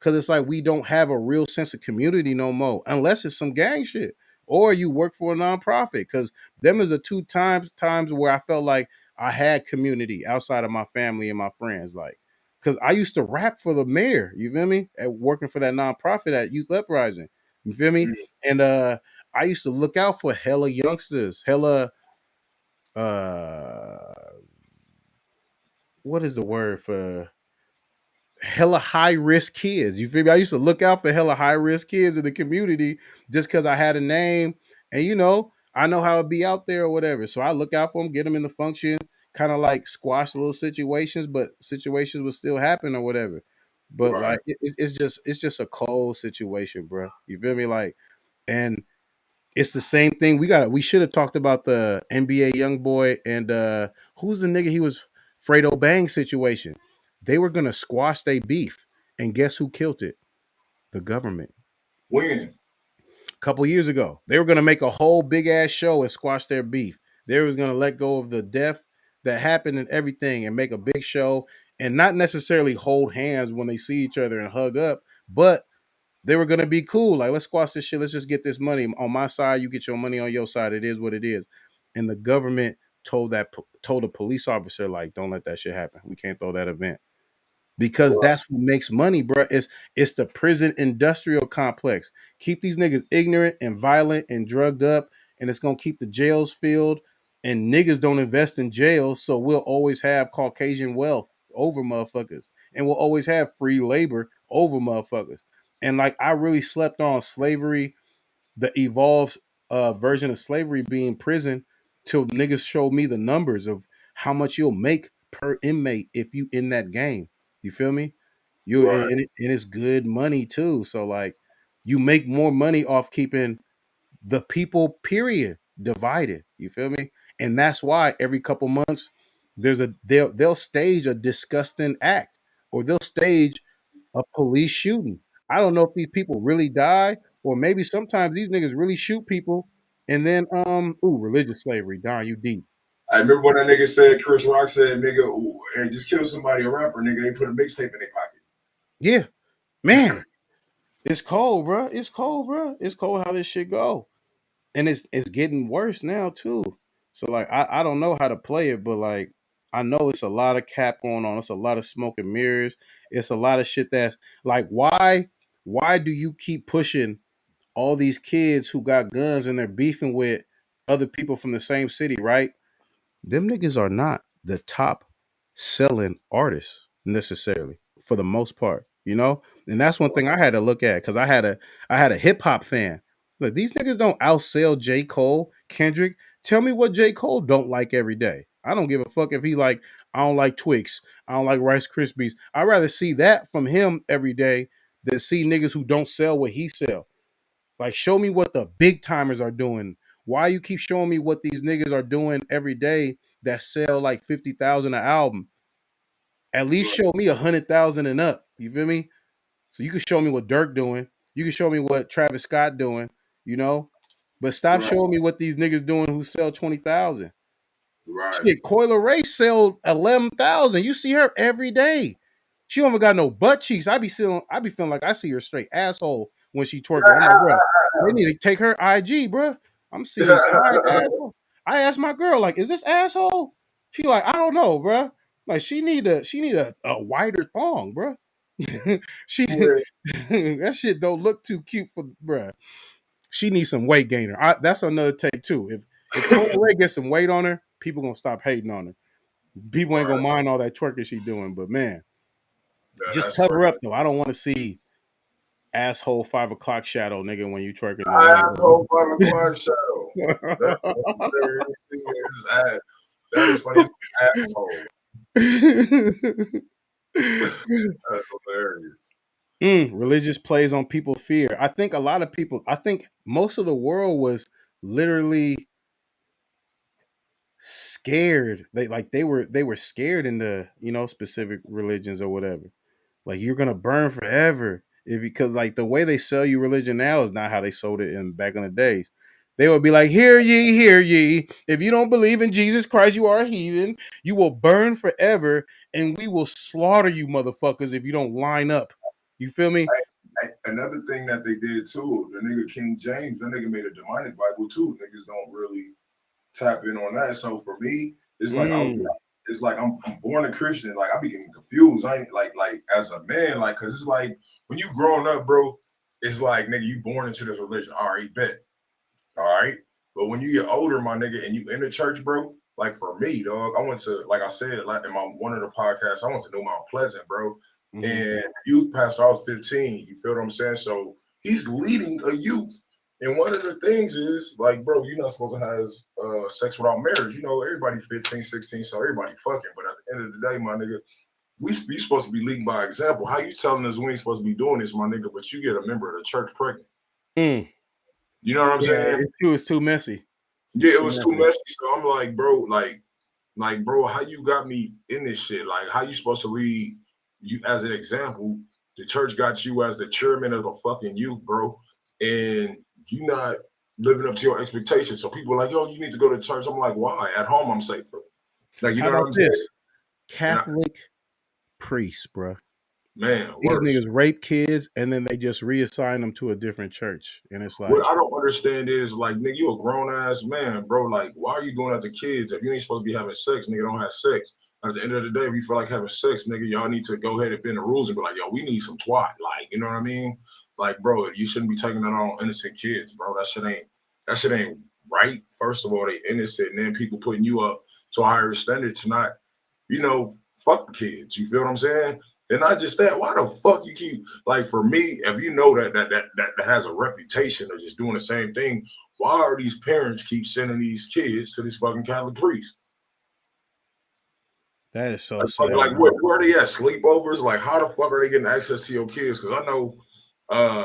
Because it's like we don't have a real sense of community no more, unless it's some gang shit or you work for a nonprofit. Because them is the two times where I felt like I had community outside of my family and my friends. Like, because I used to rap for the mayor, you feel me? At working for that nonprofit at Youth Uprising, you feel me? And I used to look out for hella youngsters, hella what is the word for hella high risk kids. You feel me? I used to look out for hella high risk kids in the community just because I had a name, and I know how it be out there or whatever. So I look out for them, get them in the function, kind of like squash little situations, but situations will still happen or whatever. But like it's just a cold situation, bro. You feel me? Like, and it's the same thing. We should have talked about the NBA young boy and who's the nigga he was Fredo Bang situation. They were gonna squash their beef, and guess who killed it? The government. When? A couple years ago, they were gonna make a whole big ass show and squash their beef. They was gonna let go of the death that happened and everything, and make a big show, and not necessarily hold hands when they see each other and hug up, but they were gonna be cool. Like, let's squash this shit. Let's just get this money on my side. You get your money on your side. It is what it is. And the government told a police officer, like, don't let that shit happen. We can't throw that event. because Right. that's what makes money, bro. It's the prison industrial complex. Keep these niggas ignorant and violent and drugged up, and it's gonna keep the jails filled. And niggas don't invest in jails, so we'll always have Caucasian wealth over motherfuckers, and we'll always have free labor over motherfuckers. And like I really slept on slavery, the evolved version of slavery being prison, till niggas showed me the numbers of how much you'll make per inmate if you in that game. You feel me? You Right. and it's good money too. So like you make more money off keeping the people period divided. You feel me? And that's why every couple months they'll stage a disgusting act, or they'll stage a police shooting. I don't know if these people really die, or maybe sometimes these niggas really shoot people, and then religious slavery. Darn, you deep. I remember when that nigga said, Chris Rock said, nigga, ooh, hey, just kill somebody, a rapper, nigga. They put a mixtape in their pocket. Yeah, man, it's cold, bro. It's cold, bro. It's cold how this shit go, and it's getting worse now too. So like, I don't know how to play it, but like I know it's a lot of cap going on. It's a lot of smoke and mirrors. It's a lot of shit that's like, why do you keep pushing all these kids who got guns and they're beefing with other people from the same city, right? Them niggas are not the top selling artists necessarily for the most part, you know? And that's one thing I had to look at, because I had a hip hop fan. Look, these niggas don't outsell J. Cole, Kendrick. Tell me what J. Cole don't like every day. I don't give a fuck if he like, I don't like Twix, I don't like Rice Krispies. I'd rather see that from him every day than see niggas who don't sell what he sell. Like, show me what the big timers are doing. Why you keep showing me what these niggas are doing every day that sell like 50,000 an album? At least Right. show me 100,000 and up. You feel me? So you can show me what DURK doing. You can show me what Travis Scott doing. You know, but stop Right. showing me what these niggas doing who sell 20,000. Right. Shit, Coil Ray sell 11,000. You see her every day. She don't even got no butt cheeks. I be feeling like I see her straight asshole when she twerking. I'm like, bro, they need to take her IG, bro. I'm seeing side asshole. I asked my girl, like, is this asshole? She like, I don't know, bro. Like, she need a wider thong, bro. she Yeah. that shit don't look too cute for bruh. She needs some weight gainer. That's another take too. If Coil Ray gets some weight on her, people gonna stop hating on her. People ain't Right. gonna mind all that twerking she doing, but man, Yeah, just that's cover crazy. up though. I don't want to see asshole 5 o'clock shadow nigga when you twerking though. I Asshole 5 o'clock shadow. That's hilarious. His ass. That is funny. Asshole. That's hilarious. Religious plays on people's fear. I think a lot of people. I think most of the world was literally scared. They were scared in the specific religions or whatever. Like, you're gonna burn forever if because like the way they sell you religion now is not how they sold it in back in the days. They would be like, hear ye, hear ye. If you don't believe in Jesus Christ, you are a heathen. You will burn forever, and we will slaughter you, motherfuckers, if you don't line up. You feel me? Another thing that they did too, the nigga King James, that nigga made a demonic Bible too. Niggas don't really tap in on that. So for me, it's like I'm born a Christian. Like I be getting confused. I ain't like as a man, like cause it's like when you growing up, bro, it's like nigga, you born into this religion. All right, bet. All right. But when you get older, my nigga, and you in the church, bro, like for me, dog, I went to, like I said, like in my one of the podcasts, I went to New Mount Pleasant, bro. And youth pastor, I was 15. You feel what I'm saying? So he's leading a youth. And one of the things is, like, bro, you're not supposed to have sex without marriage. You know, everybody 15, 16, so everybody fucking. But at the end of the day, my nigga, we supposed to be leading by example. How you telling us we ain't supposed to be doing this, my nigga, but you get a member of the church pregnant? You know what I'm Yeah, saying? it's too messy. Yeah, it was too messy. So I'm like, bro, bro, how you got me in this shit? Like, how you supposed to lead you as an example? The church got you as the chairman of the fucking youth, bro, and you not living up to your expectations. So people are like, yo, you need to go to church. I'm like, why? At home, I'm safer. Like, you How know what about I'm saying? this? Catholic priests, bro. Man, These worse. niggas rape kids and then they just reassign them to a different church. And it's like, What I don't understand is, like, nigga, you a grown ass man, bro. Like, why are you going after kids if you ain't supposed to be having sex? Nigga, don't have sex. At the end of the day, if you feel like having sex, nigga, y'all need to go ahead and bend the rules and be like, yo, we need some twat. Like, you know what I mean? Like, bro, you shouldn't be taking that on innocent kids, bro. That shit ain't right. First of all, they innocent, and then people putting you up to a higher standard to not, fuck the kids. You feel what I'm saying? And not just that, why the fuck you keep, like, for me, if you know that has a reputation of just doing the same thing, why are these parents keep sending these kids to this fucking Catholic priest? That is so Like, sad. like where are they at? Sleepovers? Like, how the fuck are they getting access to your kids? Because I know,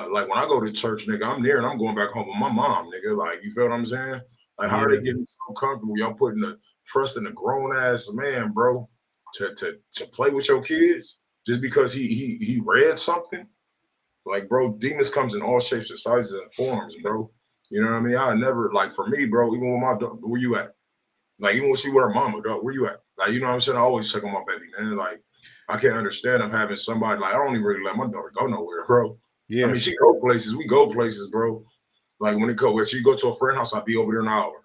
like, when I go to church, nigga, I'm there and I'm going back home with my mom, nigga. Like, you feel what I'm saying? Like, how are they getting so comfortable? Y'all putting the trust in a grown ass man, bro, to play with your kids just because he read something? Like, bro, demons comes in all shapes and sizes and forms, bro. You know what I mean? I never, like, for me, bro, even with my dog, where you at? Like, even when she with her mama, dog, where you at? Like, you know what I'm saying? I always check on my baby, man. Like, I can't understand them having somebody, like, I don't even really let my daughter go nowhere, bro. Yeah. I mean, she go places, we go places, bro. Like, when she go to a friend house, I'll be over there in an hour.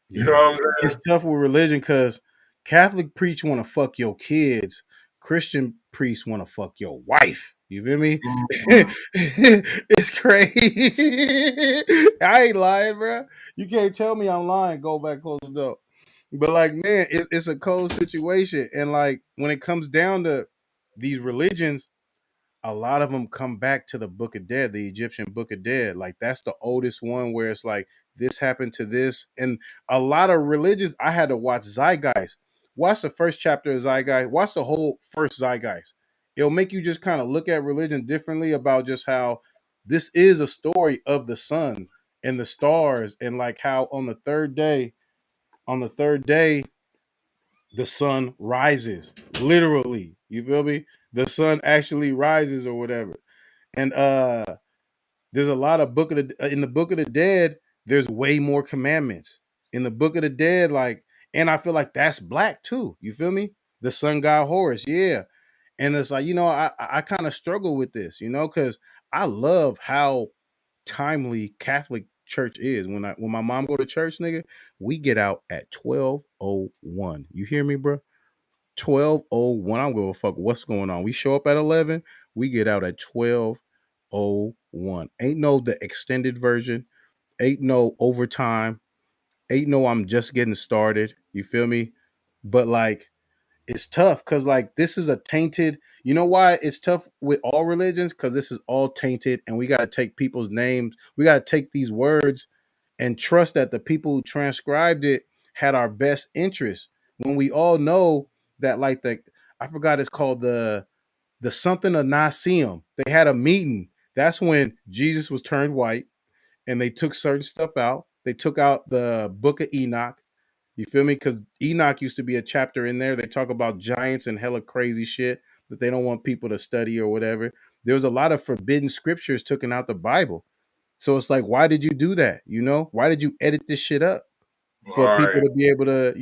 You know what I'm saying? It's tough with religion because Catholic priests want to fuck your kids. Christian priests want to fuck your wife. You feel me? Mm-hmm. It's crazy. I ain't lying, bro. You can't tell me I'm lying. Go back, close the door. But like, man, it's a cold situation. And like, when it comes down to these religions, a lot of them come back to the Book of Dead, the Egyptian Book of Dead. Like, that's the oldest one where it's like this happened to this. And a lot of religions, I had to watch Zeitgeist. Watch the first chapter of Zeitgeist. Watch the whole first Zeitgeist. It'll make you just kind of look at religion differently about just how this is a story of the sun and the stars, and like how on the third day, the sun rises. Literally. You feel me? The sun actually rises or whatever. And there's a lot of in the Book of the Dead, there's way more commandments. In the Book of the Dead, like, and I feel like that's black too. You feel me? The sun god Horus, yeah. And it's like, I kind of struggle with this, because I love how timely Catholic church is. When my mom go to church, nigga, we get out at 12:01. You hear me, bro? 12:01. I don't give a fuck what's going on. We show up at 11. We get out at 12:01. Ain't no the extended version. Ain't no overtime. Ain't no I'm just getting started. You feel me? But like, it's tough because like this is a tainted. You know why it's tough with all religions? Because this is all tainted, and we got to take people's names. We got to take these words and trust that the people who transcribed it had our best interest. When we all know that, like, I forgot, it's called the something of Nicaea. They had a meeting. That's when Jesus was turned white, and they took certain stuff out. They took out the Book of Enoch. You feel me? Because Enoch used to be a chapter in there. They talk about giants and hella crazy shit that they don't want people to study or whatever. There was a lot of forbidden scriptures taken out the Bible. So it's like, why did you do that? Why did you edit this shit up for people Right. to be able to,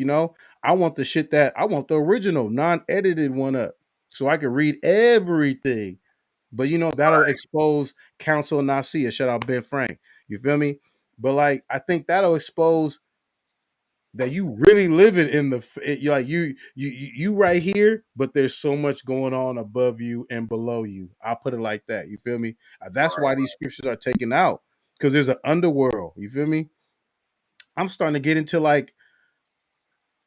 I want the shit I want the original non-edited one up so I can read everything. But that'll expose Council of Nicaea. Shout out Ben Frank. You feel me? But like, I think that'll expose that you really living in you're like you right here, but there's so much going on above you and below you. I'll put it like that. You feel me? That's why these scriptures are taken out, because there's an underworld. You feel me? I'm starting to get into like,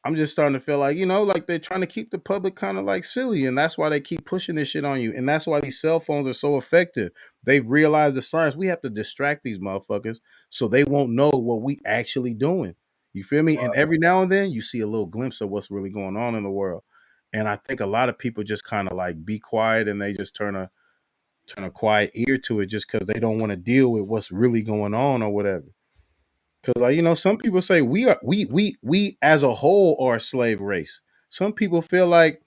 I'm just starting to feel like, like they're trying to keep the public kind of like silly. And that's why they keep pushing this shit on you. And that's why these cell phones are so effective. They've realized the science. We have to distract these motherfuckers so they won't know what we actually doing. You feel me? And every now and then you see a little glimpse of what's really going on in the world. And I think a lot of people just kind of like be quiet, and they just turn a quiet ear to it just because they don't want to deal with what's really going on or whatever. Because like, some people say we as a whole are a slave race. Some people feel like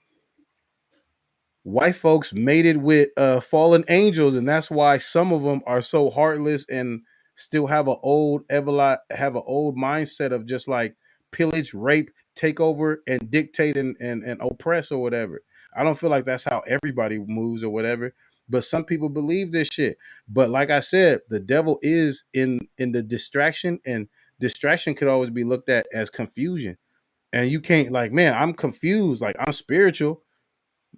white folks mated with fallen angels, and that's why some of them are so heartless and still have have an old mindset of just like pillage, rape, take over, and dictate and oppress or whatever. I don't feel like that's how everybody moves or whatever, but some people believe this shit. But like I said, the devil is in the distraction, and distraction could always be looked at as confusion. And you can't like, man, I'm confused. Like I'm spiritual,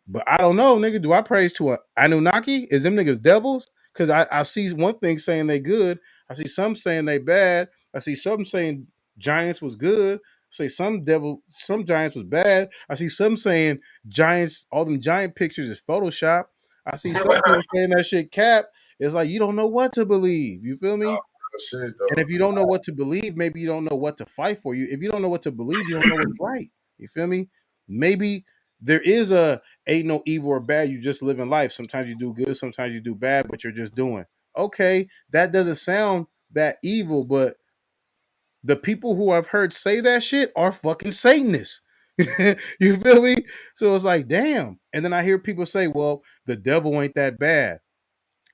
but I don't know, nigga. Do I praise to a Anunnaki? Is them niggas devils? Because I see one thing saying they good. I see some saying they bad. I see some saying giants was good. I see some giants was bad. I see some saying giants, all them giant pictures is Photoshop. I see some people saying that shit cap. It's like you don't know what to believe. You feel me? Shit And though. if you don't know what to believe, maybe you don't know what to fight for. You if you don't know what to believe, you don't know what's right. You feel me? Maybe there is a ain't no evil or bad. You just live in life. Sometimes you do good, sometimes you do bad, but you're just doing. Okay, that doesn't sound that evil, but the people who I've heard say that shit are fucking Satanists. You feel me? So it's like, damn. And then I hear people say, well, the devil ain't that bad.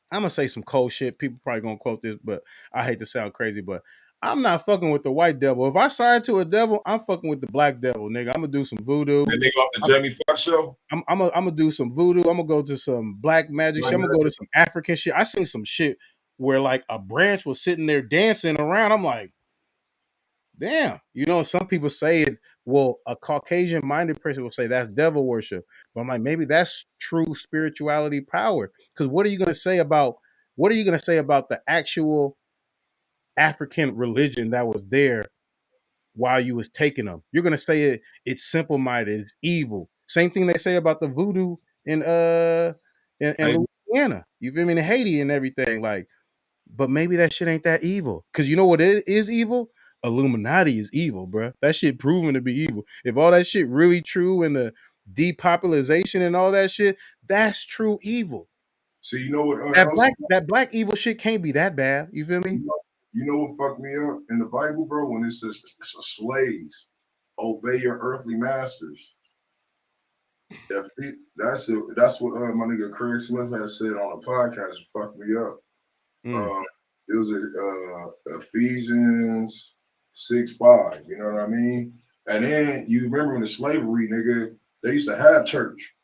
I'm gonna say some cold shit. People probably gonna quote this, but I hate to sound crazy, but I'm not fucking with the white devil. If I sign to a devil, I'm fucking with the black devil, nigga. I'm gonna do some voodoo. That nigga off the Jamie Foxx show. I'm gonna do some voodoo. I'm gonna go to some black magic shit. I'm gonna go to some African shit. I seen some shit where like a branch was sitting there dancing around. I'm like, damn. You know, some people say it. Well, a Caucasian minded person will say that's devil worship. But I'm like, maybe that's true spirituality power. Because what are you gonna say about the actual African religion that was there while you was taking them? You're gonna say it's simple minded, it's evil. Same thing they say about the voodoo in in Louisiana. You feel me? In Haiti and everything. Like, but maybe that shit ain't that evil. Cause you know what it is evil? Illuminati is evil, bro. That shit proven to be evil. If all that shit really true and the depopulation and all that shit, that's true evil. See, you know what That else? black evil shit can't be that bad. You feel me? You know what fucked me up in the Bible, bro? When it says slaves obey your earthly masters. That's what my nigga Kraig Smith has said on a podcast. It fucked me up. It was Ephesians 6:5. You know what I mean? And then you remember in the slavery, nigga, they used to have church.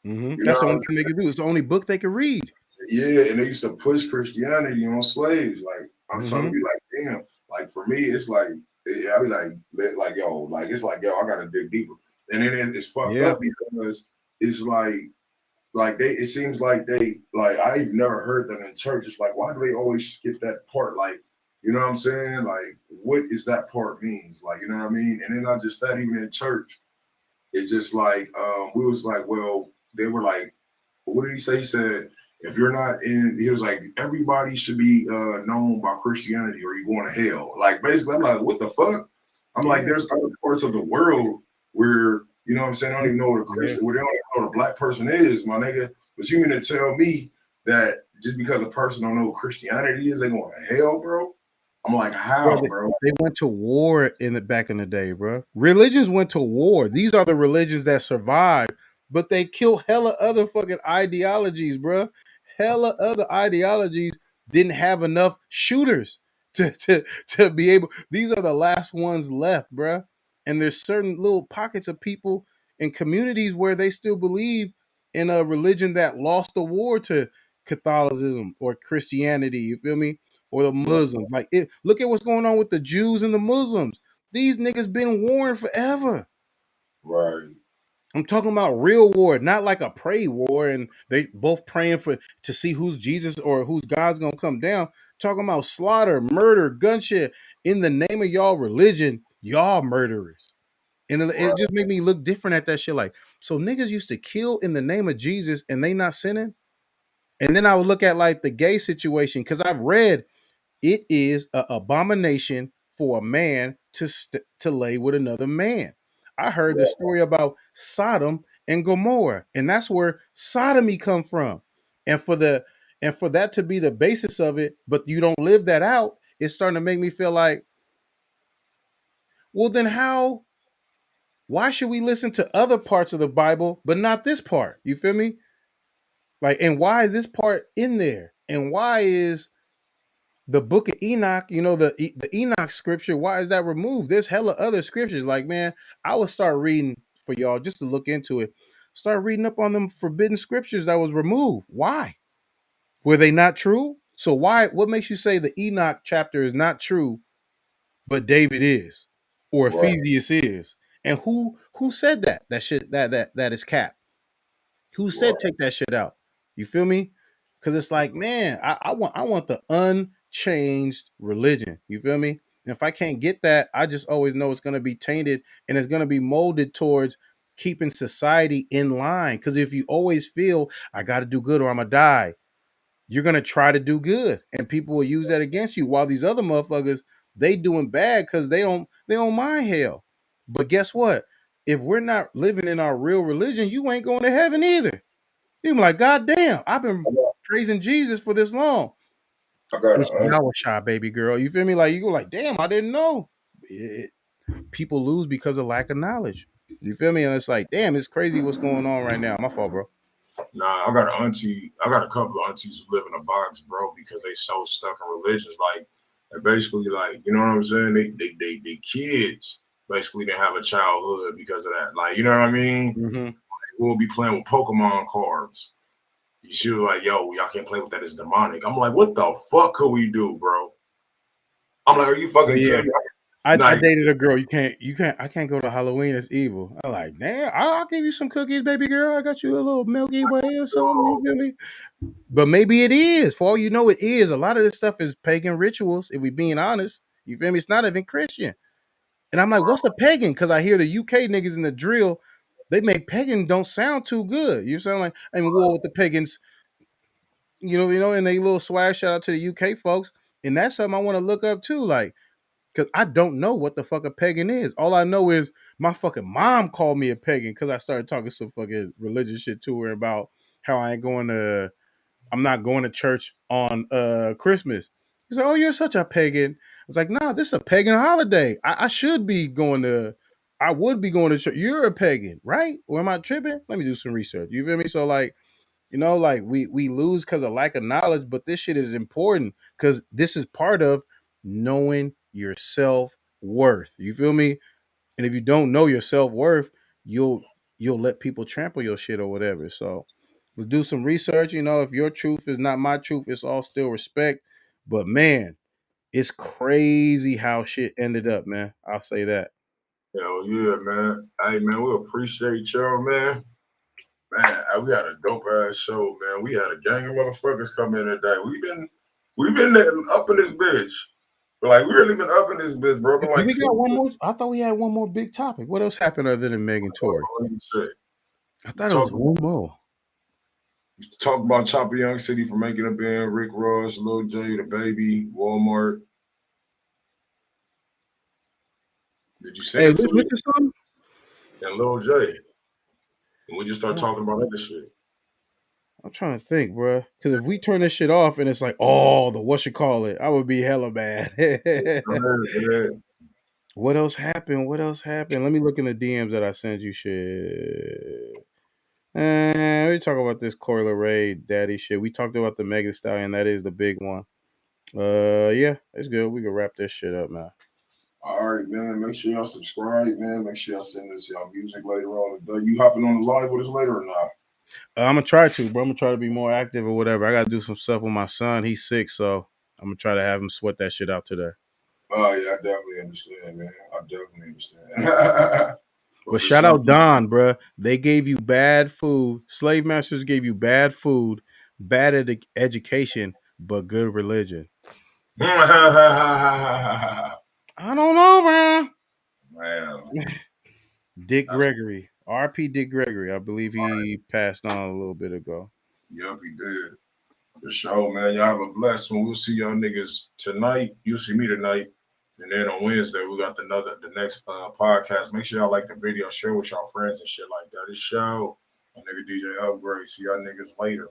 That's the only thing they could do. It's the only book they could read. Yeah, and they used to push Christianity on slaves. Like, I'm trying to be like, damn. Like for me, it's like I be like yo, like it's like yo, I gotta dig deeper. And then it's fucked up because it's like they. It seems like they like I've never heard that in church. It's like why do they always skip that part? Like you know what I'm saying? Like what is that part means? Like you know what I mean? And then not just that, even in church, it's just like we was like, well, they were like, what did he say? He said, if you're not in, he was like, everybody should be known by Christianity or you're going to hell. Like, basically, I'm like, what the fuck? I'm like, there's other parts of the world where, you know what I'm saying? I don't even know what a Christian, where they don't even know what a black person is, my nigga. But you mean to tell me that just because a person don't know what Christianity is, they going to hell, bro? I'm like, how, bro? They went to war back in the day, bro. Religions went to war. These are the religions that survived, but they kill hella other fucking ideologies, bro. Hella other ideologies didn't have enough shooters to be able. These are the last ones left, bro. And there's certain little pockets of people in communities where they still believe in a religion that lost the war to Catholicism or Christianity. You feel me? Or the Muslims. Like, look at what's going on with the Jews and the Muslims. These niggas been warring forever. Right. I'm talking about real war, not like a pray war, and they both praying to see who's Jesus or who's God's gonna come down. Talking about slaughter, murder, gunshot in the name of y'all religion, y'all murderers. And it just made me look different at that shit. Like, so niggas used to kill in the name of Jesus and they not sinning. And then I would look at like the gay situation because I've read it is an abomination for a man to lay with another man. I heard the story about Sodom and Gomorrah, and that's where sodomy come from. And for that to be the basis of it, but you don't live that out, it's starting to make me feel like, well, then why should we listen to other parts of the Bible, but not this part? You feel me? Like, and why is this part in there? And why is the book of Enoch, you know, the Enoch scripture, why is that removed? There's hella other scriptures. Like, man, I would start reading for y'all just to look into it. Start reading up on them forbidden scriptures that was removed. Why? Were they not true? So what makes you say the Enoch chapter is not true, but David is, or Ephesians is? And who said that? That shit that is cap. Who said Right. take that shit out? You feel me? Because it's like, man, I want the unchanged religion. You feel me? And if I can't get that, I just always know it's gonna be tainted and it's gonna be molded towards keeping society in line. Because if you always feel I got to do good or I'm gonna die, you're gonna try to do good, and people will use that against you. While these other motherfuckers, they doing bad because they don't mind hell. But guess what? If we're not living in our real religion, you ain't going to heaven either. You're like, God damn, I've been praising Jesus for this long. I got It's an Yahweh Shah, baby girl. You feel me? Like you go like, damn, I didn't know. People lose because of lack of knowledge. You feel me? And it's like, damn, it's crazy what's going on right now. My fault, bro. Nah, I got an auntie. I got a couple of aunties who live in a box, bro, because they so stuck in religions. Like, and basically, like, you know what I'm saying? They kids basically didn't have a childhood because of that. Like, you know what I mean? Mm-hmm. We'll be playing with Pokemon cards. She was like, yo, y'all can't play with that. It's demonic. I'm like, what the fuck could we do, bro? I'm like, are you fucking kidding me? I Like, dated a girl. I can't go to Halloween. It's evil. I'm like, damn, I'll give you some cookies, baby girl. I got you a little Milky Way or something. You feel me? But maybe it is. For all you know, it is. A lot of this stuff is pagan rituals, if we being honest. You feel me? It's not even Christian. And I'm like, what's a pagan? Because I hear the UK niggas in the drill, they make pagan don't sound too good. You sound like I'm in war with the pagans, and they little swag shout out to the UK folks. And that's something I want to look up too. Like, because I don't know what the fuck a pagan is. All I know is my fucking mom called me a pagan because I started talking some fucking religious shit to her about how I'm not going to church on Christmas. He's like, oh, you're such a pagan. I was like, nah, this is a pagan holiday. I should be going to, I would be going to church. You're a pagan, right? Or am I tripping? Let me do some research. You feel me? So like, like we lose because of lack of knowledge, but this shit is important because this is part of knowing your self-worth. You feel me? And if you don't know your self-worth, you'll let people trample your shit or whatever. So let's do some research. If your truth is not my truth, it's all still respect. But man, it's crazy how shit ended up, man. I'll say that. hell yeah, man. Hey, man, we appreciate y'all, man. Man, we had a dope ass show, man. We had a gang of motherfuckers come in today. We've been up in this bitch. Like, we really been up in this bitch, bro. Been Do like, we got one more? I thought we had one more big topic. What else happened other than Megan Tory? I thought it was one more. Talk about Chopper Young City for making a band, Rick Ross, Lil J, the Baby, Walmart. Did you send it to me? Something? And Lil J. And we just start talking about other shit. I'm trying to think, bro. Because if we turn this shit off and it's like, oh, the whatchamacallit, I would be hella bad. What else happened? What else happened? Let me look in the DMs that I sent you. Shit. We talk about this Coil Ray daddy shit. We talked about the Megan Stallion. That is the big one. Yeah, it's good. We can wrap this shit up, man. All right, man. Make sure y'all subscribe, man. Make sure y'all send us y'all music later on today. You hopping on the live with us later or not? I'm gonna try to, bro. I'm gonna try to be more active or whatever. I gotta do some stuff with my son. He's sick, so I'm gonna try to have him sweat that shit out today. Oh yeah, I definitely understand, man. I definitely understand. But shout out Don, bro. They gave you bad food. Slave masters gave you bad food, bad education, but good religion. I don't know, bro. Man. Dick Gregory. RP Dick Gregory. I believe he passed on a little bit ago. Yep, he did. For sure, man. Y'all have a blessed one. We'll see y'all niggas tonight. You'll see me tonight. And then on Wednesday, we got the next podcast. Make sure y'all like the video, share with y'all friends and shit like that. This show, my nigga DJ Upgrade. See y'all niggas later.